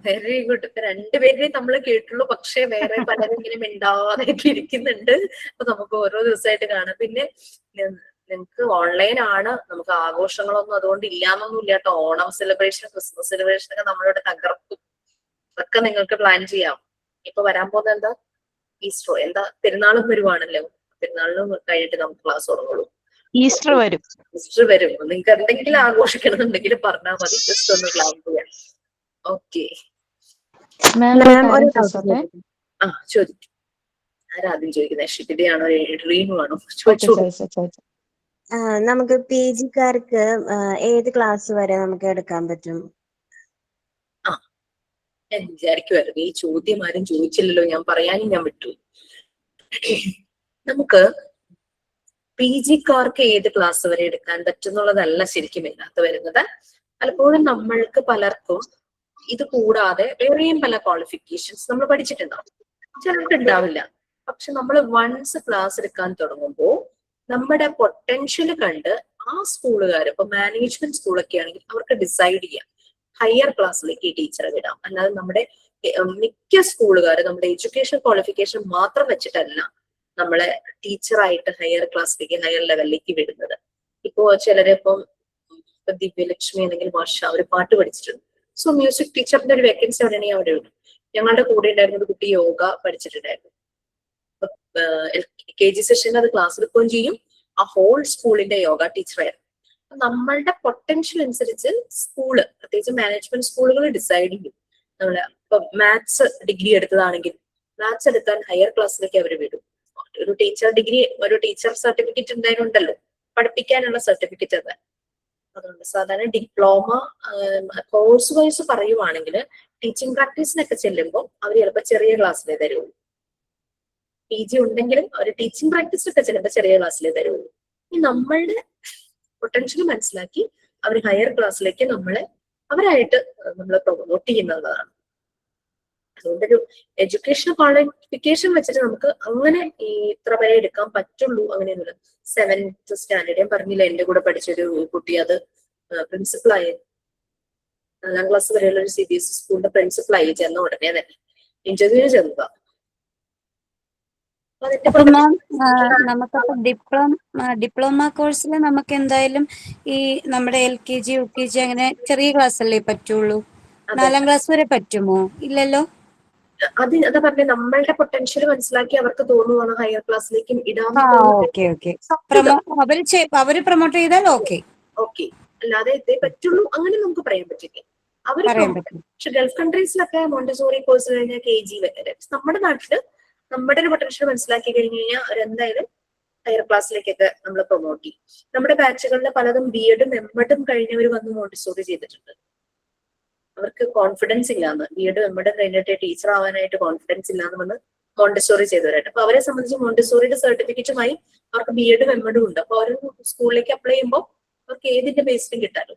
Very good. ഇപ്പൊ രണ്ടുപേരെയും നമ്മൾ കേട്ടുള്ളൂ, പക്ഷെ വേറെ പലരും ഇങ്ങനെ മിണ്ടാതൊക്കെ ഇരിക്കുന്നുണ്ട്. അപ്പൊ നമുക്ക് ഓരോ ദിവസമായിട്ട് കാണാം. പിന്നെ നിങ്ങൾക്ക് ഓൺലൈൻ ആണ്, നമുക്ക് ആഘോഷങ്ങളൊന്നും അതുകൊണ്ട് ഇല്ലാന്നൊന്നും ഇല്ല കേട്ടോ. ഓണം സെലിബ്രേഷൻ, ക്രിസ്മസ് സെലിബ്രേഷൻ ഒക്കെ നമ്മളിവിടെ തകർക്കും. അതൊക്കെ നിങ്ങൾക്ക് പ്ലാൻ ചെയ്യാം. ഇപ്പൊ വരാൻ പോകുന്ന എന്താ, ഈസ്റ്റർ, എന്താ പെരുന്നാളും വരുവാണല്ലോ. പെരുന്നാളിനും കഴിഞ്ഞിട്ട് നമുക്ക് ക്ലാസ് തുടങ്ങുള്ളൂ. ഈസ്റ്റർ വരും. ഈസ്റ്റർ വരും. നിങ്ങൾക്ക് എന്തെങ്കിലും ആഘോഷിക്കണമെന്നുണ്ടെങ്കിൽ പറഞ്ഞാൽ മതി, ജസ്റ്റ് ഒന്ന് പ്ലാൻ ചെയ്യാം. ഓക്കെ, ചോദിക്കും. ആരാദ്യം ചോദിക്കുന്നത്? ഷിബിതയാണോ റീനു ആണോ? നമുക്ക് പി ജിക്കാർക്ക് ഏത് ക്ലാസ് വരെ നമുക്ക് എടുക്കാൻ പറ്റും? ഞാൻ വിചാരിക്കുമായിരുന്നു ഈ ചോദ്യം ആരും ചോദിച്ചില്ലല്ലോ, ഞാൻ പറയാനും ഞാൻ വിട്ടു. നമുക്ക് പി ജിക്കാർക്ക് ഏത് ക്ലാസ് വരെ എടുക്കാൻ പറ്റും എന്നുള്ളതല്ല ശരിക്കും ഇതിനകത്ത് വരുന്നത്. പലപ്പോഴും നമ്മൾക്ക് പലർക്കും ഇത് കൂടാതെ വേറെയും പല ക്വാളിഫിക്കേഷൻസ് നമ്മൾ പഠിച്ചിട്ടുണ്ടാവും, ചിലർക്ക് ഉണ്ടാവില്ല. പക്ഷെ നമ്മൾ വൺസ് ക്ലാസ് എടുക്കാൻ തുടങ്ങുമ്പോൾ നമ്മുടെ പൊട്ടൻഷ്യൽ കണ്ട് ആ സ്കൂളുകാർ, ഇപ്പൊ മാനേജ്മെന്റ് സ്കൂളൊക്കെ ആണെങ്കിൽ അവർക്ക് ഡിസൈഡ് ചെയ്യാം ഹയർ ക്ലാസ്സിലേക്ക് ഈ ടീച്ചറെ വിടാം. അല്ലാതെ നമ്മുടെ മിക്ക സ്കൂളുകാർ നമ്മുടെ എഡ്യൂക്കേഷൻ ക്വാളിഫിക്കേഷൻ മാത്രം വെച്ചിട്ടല്ല നമ്മളെ ടീച്ചറായിട്ട് ഹയർ ക്ലാസ്സിലേക്ക്, ഹയർ ലെവലിലേക്ക് വിടുന്നത്. ഇപ്പോ ചിലരിപ്പം ദിവ്യലക്ഷ്മി അല്ലെങ്കിൽ മാഷ ഒരു പാട്ട് പഠിച്ചിട്ടുണ്ട്. സോ മ്യൂസിക് ടീച്ചറിന്റെ ഒരു വേക്കൻസി അവിടെയാണെങ്കിൽ അവിടെ ഉണ്ട്. ഞങ്ങളുടെ കൂടെ ഉണ്ടായിരുന്ന ഒരു കുട്ടി യോഗ പഠിച്ചിട്ടുണ്ടായിരുന്നു. KG സെഷനിൽ അത് ക്ലാസ് എടുക്കുകയും ചെയ്യും. ആ ഹോൾ സ്കൂളിന്റെ യോഗ ടീച്ചറായിരുന്നു. നമ്മളുടെ പൊട്ടൻഷ്യൽ അനുസരിച്ച് സ്കൂള്, പ്രത്യേകിച്ച് മാനേജ്മെന്റ് സ്കൂളുകൾ ഡിസൈഡ് ചെയ്യും. നമ്മള് ഇപ്പൊ മാത്സ് ഡിഗ്രി എടുത്തതാണെങ്കിൽ മാത്സ് എടുക്കാൻ ഹയർ ക്ലാസ്സിലേക്ക് അവർ വിടും. ഒരു ടീച്ചർ ഡിഗ്രി, ഒരു ടീച്ചർ സർട്ടിഫിക്കറ്റ് ഉണ്ടായിരുന്നുണ്ടല്ലോ, പഠിപ്പിക്കാനുള്ള സർട്ടിഫിക്കറ്റ് അത്. അതുകൊണ്ട് സാധാരണ ഡിപ്ലോമ കോഴ്സ് വൈസ് പറയുവാണെങ്കിൽ ടീച്ചിങ് പ്രാക്ടീസിനൊക്കെ ചെല്ലുമ്പോൾ അവർ ചിലപ്പോൾ ചെറിയ ക്ലാസ്സിലേ തരുള്ളൂ. PG ഉണ്ടെങ്കിലും അവർ ടീച്ചിങ് പ്രാക്ടീസിനൊക്കെ ചെല്ലുമ്പോൾ ചെറിയ ക്ലാസ്സിലേ തരുള്ളൂ. ഈ നമ്മളുടെ പൊട്ടൻഷ്യൽ മനസ്സിലാക്കി അവർ ഹയർ ക്ലാസ്സിലേക്ക് അവരായിട്ട് നമ്മൾ പ്രൊമോട്ട് ചെയ്യുന്നതാണ്. അതുകൊണ്ടൊരു എഡ്യൂക്കേഷൻ ക്വാളിഫിക്കേഷൻ വെച്ചിട്ട് നമുക്ക് അങ്ങനെ ഈ ഇത്ര വരെ എടുക്കാൻ പറ്റുള്ളൂ അങ്ങനെയൊന്നുമില്ല. 7th സ്റ്റാൻഡേർഡ് ഞാൻ പറഞ്ഞില്ല, എന്റെ കൂടെ പഠിച്ചൊരു കുട്ടി അത് പ്രിൻസിപ്പളായി 4ാം ക്ലാസ് വരെയുള്ള ഒരു CBSE സ്കൂളിന്റെ പ്രിൻസിപ്പളായി ചെന്ന ഉടനെ തന്നെ ഇന്റർവ്യൂവിന് ചെന്നതാ. അപ്പൊ മാം നമുക്കപ്പോ ഡിപ്ലോമ കോഴ്സിൽ നമുക്ക് എന്തായാലും ഈ നമ്മുടെ LKG UKG അങ്ങനെ ചെറിയ ക്ലാസ് അല്ലേ പറ്റുള്ളൂ? 4ാം ക്ലാസ് വരെ പറ്റുമോ? ഇല്ലല്ലോ. അതാ പറഞ്ഞ നമ്മളുടെ പൊട്ടൻഷ്യൽ മനസ്സിലാക്കി അവർക്ക് തോന്നുവാണ് ഹയർ ക്ലാസ്സിലേക്കും ഇടാൻ ഓക്കെ അവര് പ്രൊമോട്ട് ചെയ്താൽ ഓക്കെ. അല്ലാതെ ഇതേ പറ്റുള്ളൂ അങ്ങനെ നമുക്ക് പറയാൻ പറ്റില്ല. അവര് പക്ഷെ ഗൾഫ് കൺട്രീസിലൊക്കെ മോണ്ടിസോറി കോഴ്സ് കഴിഞ്ഞാൽ KG വരെ. നമ്മുടെ നാട്ടില് നമ്മുടെ ഒരു പൊട്ടൻഷ്യൽ മനസ്സിലാക്കി കഴിഞ്ഞു കഴിഞ്ഞാൽ അവരെന്തായാലും ഹയർ ക്ലാസ്സിലേക്കൊക്കെ നമ്മൾ പ്രൊമോട്ട് ചെയ്യും. നമ്മുടെ ബാച്ചുകളിൽ പലതും B.Edഉം M.Edഉം കഴിഞ്ഞവർ വന്ന് മോണ്ടിസോറി ചെയ്തിട്ടുണ്ട്. അവർക്ക് കോൺഫിഡൻസ് ഇല്ലാന്ന്, B.Edഉം M.Edഉം കഴിഞ്ഞിട്ട് ടീച്ചർ ആവാനായിട്ട് കോൺഫിഡൻസ് ഇല്ലാന്ന് വന്ന് മോണ്ടിസോറി ചെയ്തവരായിട്ട്. അപ്പൊ അവരെ സംബന്ധിച്ച് മോണ്ടിസോറിയുടെ സർട്ടിഫിക്കറ്റുമായി അവർക്ക് B.Edഉം M.Edഉം ഉണ്ട്. അപ്പൊ അവർ സ്കൂളിലേക്ക് അപ്ലൈ ചെയ്യുമ്പോൾ അവർക്ക് ഏതിന്റെ ബേസിലും കിട്ടാലോ.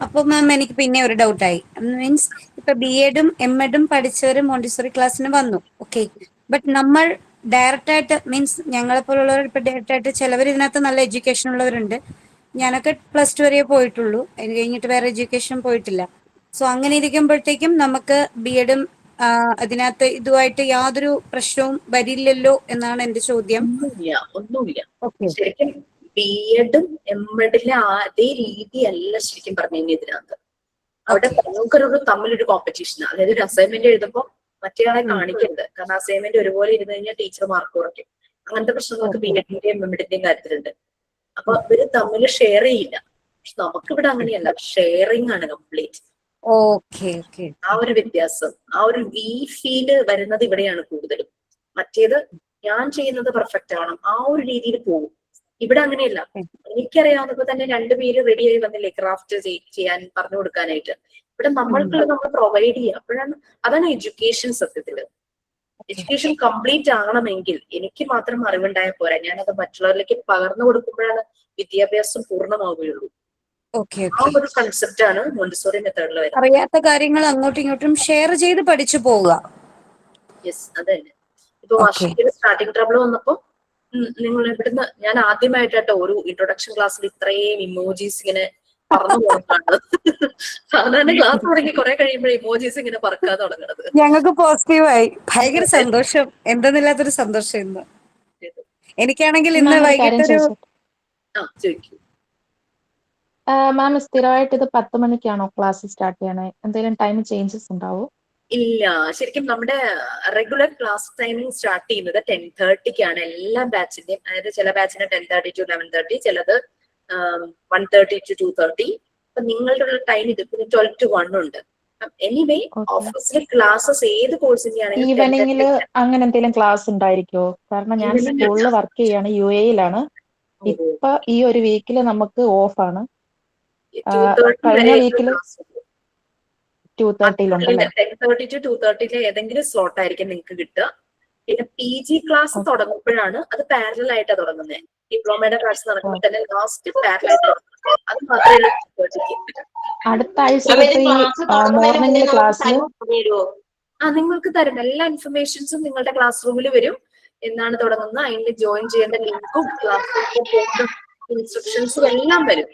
അപ്പൊ മാം എനിക്ക് പിന്നെ ഒരു ഡൗട്ടായി. മീൻസ് ഇപ്പൊ B.Edഉം M.Edഉം പഠിച്ചവര് മോണ്ടിസോറി ക്ലാസ്സിന് വന്നു, ഓക്കെ. ബട്ട് നമ്മൾ ഡയറക്റ്റ് ആയിട്ട് മീൻസ് ഞങ്ങളെ പോലുള്ളവർ ഇപ്പൊ ഡയറക്റ്റ് ആയിട്ട് ചിലവർ ഇതിനകത്ത് നല്ല എഡ്യൂക്കേഷൻ ഉള്ളവരുണ്ട്. ഞാനൊക്കെ +2 വരെ പോയിട്ടുള്ളൂ, അതിന് കഴിഞ്ഞിട്ട് വേറെ എഡ്യൂക്കേഷൻ പോയിട്ടില്ല. സോ അങ്ങനെ ഇരിക്കുമ്പോഴത്തേക്കും നമുക്ക് B.Edഉം അതിനകത്ത് ഇതുമായിട്ട് യാതൊരു പ്രശ്നവും വരില്ലല്ലോ എന്നാണ് എന്റെ ചോദ്യം. ഒന്നുമില്ല. ശരിക്കും B.Edഉം M.Edലെ അതേ രീതിയല്ല ശരിക്കും പറഞ്ഞു കഴിഞ്ഞാൽ ഇതിനകത്ത്. അവിടെ നമുക്കൊരു തമ്മിലൊരു കോമ്പറ്റീഷൻ, അതായത് ഒരു അസൈൻമെന്റ് എഴുതുമ്പോൾ മറ്റേയാളെ കാണിക്കരുത്. കാരണം അസൈൻമെന്റ് ഒരുപോലെ ഇരുന്ന് കഴിഞ്ഞാൽ ടീച്ചർ മാർക്ക് കുറയ്ക്കും. അങ്ങനത്തെ പ്രശ്നങ്ങൾക്ക് B.Edന്റെയും M.Edന്റെയും കാര്യത്തിലുണ്ട്. അപ്പൊ ഇവര് തമ്മിൽ ഷെയർ ചെയ്യില്ല. പക്ഷെ നമുക്കിവിടെ അങ്ങനെയല്ല, ഷെയറിംഗ് ആണ് കംപ്ലീറ്റ്. ആ ഒരു വ്യത്യാസം, ആ ഒരു ഫീല് വരുന്നത് ഇവിടെയാണ് കൂടുതലും. മറ്റേത് ഞാൻ ചെയ്യുന്നത് പെർഫെക്റ്റ് ആവണം, ആ ഒരു രീതിയിൽ പോകും. ഇവിടെ അങ്ങനെയല്ല. എനിക്കറിയാവുന്നപ്പോ തന്നെ 2 പേര് റെഡിയായി വന്നില്ലേ ക്രാഫ്റ്റ് ചെയ്യാൻ പറഞ്ഞു കൊടുക്കാനായിട്ട്. ഇവിടെ നമ്മൾക്കുള്ള നമ്മൾ പ്രൊവൈഡ് ചെയ്യുക. അതാണ് എഡ്യൂക്കേഷൻ. സത്യത്തില് എഡ്യൂക്കേഷൻ കംപ്ലീറ്റ് ആകണമെങ്കിൽ എനിക്ക് മാത്രം അറിവുണ്ടായാൽ പോരാ, ഞാനത് മറ്റുള്ളവരിലേക്ക് പകർന്നു കൊടുക്കുമ്പോഴാണ് വിദ്യാഭ്യാസം പൂർണ്ണമാവുകയുള്ളൂ. ആ ഒരു കൺസെപ്റ്റ് ആണ് മോണ്ടിസോറി മെത്തേഡിൽ വരുന്നത്. അറിയാത്ത കാര്യങ്ങൾ അങ്ങോട്ടും ഇങ്ങോട്ടും ഷെയർ ചെയ്ത് പഠിച്ചു പോവുക. യെസ്, അത് തന്നെ. ഇപ്പൊ വർഷത്തിൽ സ്റ്റാർട്ടിംഗ് ട്രബിൾ വന്നപ്പോ നിങ്ങൾ ഇവിടുന്ന് ഞാൻ ആദ്യമായിട്ടോ ഒരു ഇൻട്രൊഡക്ഷൻ ക്ലാസ്സിൽ ഇത്രയും ഇമോജീസ് ഇങ്ങനെ പറന്നു പോകുന്നതാണ്. സാധാരണ ക്ലാസ് തുടങ്ങി കുറെ കഴിയുമ്പോൾ ഇമോജീസ് ഇങ്ങനെ പറക്കാൻ തുടങ്ങുന്നത്. ഞങ്ങൾക്ക് പോസിറ്റീവായി ഭയങ്കര സന്തോഷം, എന്തെന്നില്ലാത്തൊരു സന്തോഷം ഇന്ന്. എനിക്കാണെങ്കിൽ ഇന്ന് വൈകിട്ടൊരു ചോദിക്കൂ മാം, സ്ഥിരമായിട്ട് ഇത് 10 മണിക്കാണോ ക്ലാസ് സ്റ്റാർട്ട് ചെയ്യണേ? എന്തെങ്കിലും ടൈം ചേഞ്ചസ് ഉണ്ടാവോ? ഇല്ല, ശരിക്കും നമ്മുടെ റെഗുലർ ക്ലാസ് ടൈമിംഗ് സ്റ്റാർട്ട് ചെയ്യുന്നത് 10:30ക്കാണ് എല്ലാ ബാച്ചിന്റെയും. അതായത് ചില ബാച്ചിന് 10:30 to 11:30, ചിലത് 1:30 to 2:30. അപ്പൊ നിങ്ങളുടെ ടൈം ഇത് 12 to 1 ഉണ്ട്. എനിവേ ഓഫീസിലെ ക്ലാസ്സസ് ഏത് കോഴ്സിന്റെ ആണെങ്കിലും ഈവനിങ്ങിൽ അങ്ങനെ എന്തെങ്കിലും ക്ലാസ് ഉണ്ടായിരിക്കോ? കാരണം ഞാൻ സ്കൂളിൽ വർക്ക് ചെയ്യാണ്, UAE-ലാണ്. ഇപ്പൊ ഈ ഒരു വീക്കില് നമുക്ക് ഓഫ് ആണ്. കഴിഞ്ഞ വീക്കില് 2:30 10:30 to 2:30 ഏതെങ്കിലും സ്ലോട്ട് ആയിരിക്കും നിങ്ങൾക്ക് കിട്ടുക. പിന്നെ PG ക്ലാസ് തുടങ്ങുമ്പോഴാണ് അത് പാരലൽ ആയിട്ടാണ് തുടങ്ങുന്നത്. ഡിപ്ലോമയുടെ ക്ലാസ് നടക്കുമ്പോൾ തന്നെ ലാസ്റ്റ് പാരലൽ ആയിട്ട് തുടങ്ങുന്നത്. അത് മാത്രമേ അടുത്ത ആഴ്ച മോർണിംഗിൽ ക്ലാസ്സിൽ നിങ്ങൾക്ക് തരും. എല്ലാ ഇൻഫർമേഷൻസും നിങ്ങളുടെ ക്ലാസ് റൂമിൽ വരും. എന്നാണ് തുടങ്ങുന്നത്, അതിന് ജോയിൻ ചെയ്യേണ്ട ലിങ്കും ക്ലാസ് ഇൻസ്ട്രക്ഷൻസും എല്ലാം വരും.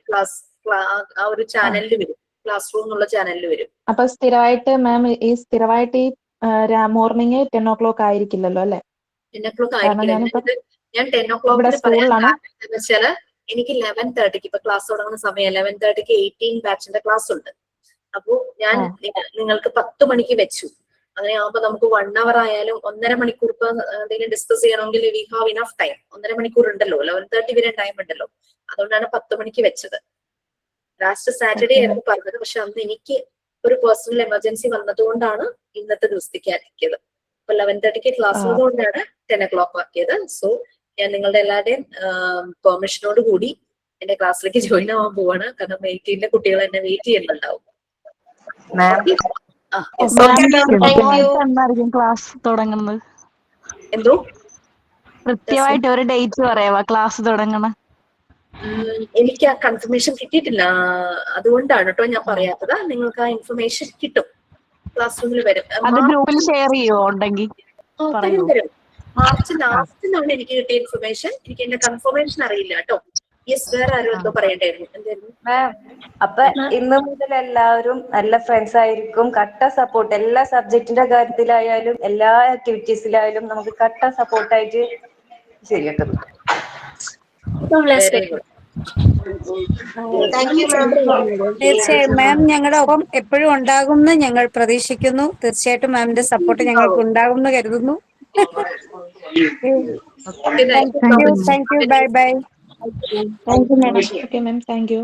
ആ ഒരു ചാനലിൽ വരും, ക്ലാസ് റൂം എന്നുള്ള ചാനലിൽ വരും. അപ്പൊ സ്ഥിരമായിട്ട് ഈ മോർണിംഗ് 10 o'clock ആയിരിക്കില്ലല്ലോ അല്ലെ? 10 o'clock ആയിരിക്കില്ല. ഞാൻ 10 o'clock വെച്ചാല് എനിക്ക് 11:30 ഇപ്പൊ ക്ലാസ് തുടങ്ങുന്ന സമയം 11:30 18 ബാച്ചിന്റെ ക്ലാസ് ഉണ്ട്. അപ്പോ ഞാൻ നിങ്ങൾക്ക് 10 മണിക്ക് വെച്ചു. അങ്ങനെ ആകുമ്പോൾ നമുക്ക് 1 hour ആയാലും 1.5 മണിക്കൂർ ഇപ്പൊ എന്തെങ്കിലും ഡിസ്കസ് ചെയ്യണമെങ്കിൽ വി ഹാവ് ഇനഫ് ടൈം. 1.5 മണിക്കൂർ ഉണ്ടല്ലോ, 11:30 വരെ ടൈം ഉണ്ടല്ലോ. അതുകൊണ്ടാണ് 10 മണിക്ക് വെച്ചത്. ലാസ്റ്റ് സാറ്റർഡേ ആയിരുന്നു പറഞ്ഞത്, പക്ഷെ അന്ന് എനിക്ക് ഒരു പേഴ്സണൽ എമർജൻസി വന്നതുകൊണ്ടാണ് ഇന്നത്തെ ദിവസത്തേക്ക് ആക്കിയത്. അപ്പൊ 11:30 ക്ലാസ് ഉള്ളതുകൊണ്ടാണ് 10 o'clock ആക്കിയത്. സോ ഞാൻ നിങ്ങളുടെ എല്ലാവരുടെയും പെർമിഷനോട് കൂടി എന്റെ ക്ലാസ്സിലേക്ക് ജോയിൻ ആവാൻ പോവാണ്. കാരണം 18 കുട്ടികൾ എന്നെ വെയിറ്റ് ചെയ്യുന്നുണ്ടാവും. ക്ലാസ് തുടങ്ങുന്നത് എന്തോ കൃത്യമായിട്ട് ഒരു ഡേറ്റ് പറയാവാ ക്ലാസ് തുടങ്ങണ? എനിക്ക് ആ കൺഫർമേഷൻ കിട്ടിയിട്ടില്ല, അതുകൊണ്ടാണ് കേട്ടോ ഞാൻ പറയാത്തത്. നിങ്ങൾക്ക് ആ ഇൻഫർമേഷൻ കിട്ടും. ക്ലാസ് റൂമിൽ വരും. അത് ഗ്രൂപ്പിൽ ഷെയർ ചെയ്യുമോ ഉണ്ടെങ്കിൽ പറയൂ. തരും. മാർച്ച് ലാസ്റ്റിലാണ് എനിക്ക് കിട്ടിയ ഇൻഫർമേഷൻ. എനിക്ക് എന്റെ കൺഫർമേഷൻ അറിയില്ല കേട്ടോ. യെസ്, വേറെ ആരും എന്തോ പറയണ്ടായിരുന്നു. എന്തായിരുന്നു മാം? അപ്പൊ ഇന്ന് മുതൽ എല്ലാവരും നല്ല ഫ്രണ്ട്സ് ആയിരിക്കും. കട്ട സപ്പോർട്ട് എല്ലാ സബ്ജക്റ്റിന്റെ കാര്യത്തിലായാലും എല്ലാ ആക്ടിവിറ്റീസിലായാലും നമുക്ക് കട്ട സപ്പോർട്ടായിട്ട് ശരിയാക്കും. Very good. തീർച്ചയായും മാം ഞങ്ങളുടെ ഒപ്പം എപ്പോഴും ഉണ്ടാകുമെന്ന് ഞങ്ങൾ പ്രതീക്ഷിക്കുന്നു. തീർച്ചയായിട്ടും മാമിന്റെ സപ്പോർട്ട് ഞങ്ങൾക്ക് ഉണ്ടാകുമെന്ന് കരുതുന്നു. Thank you. Bye bye. Thank you madam. Okay ma'am, thank you.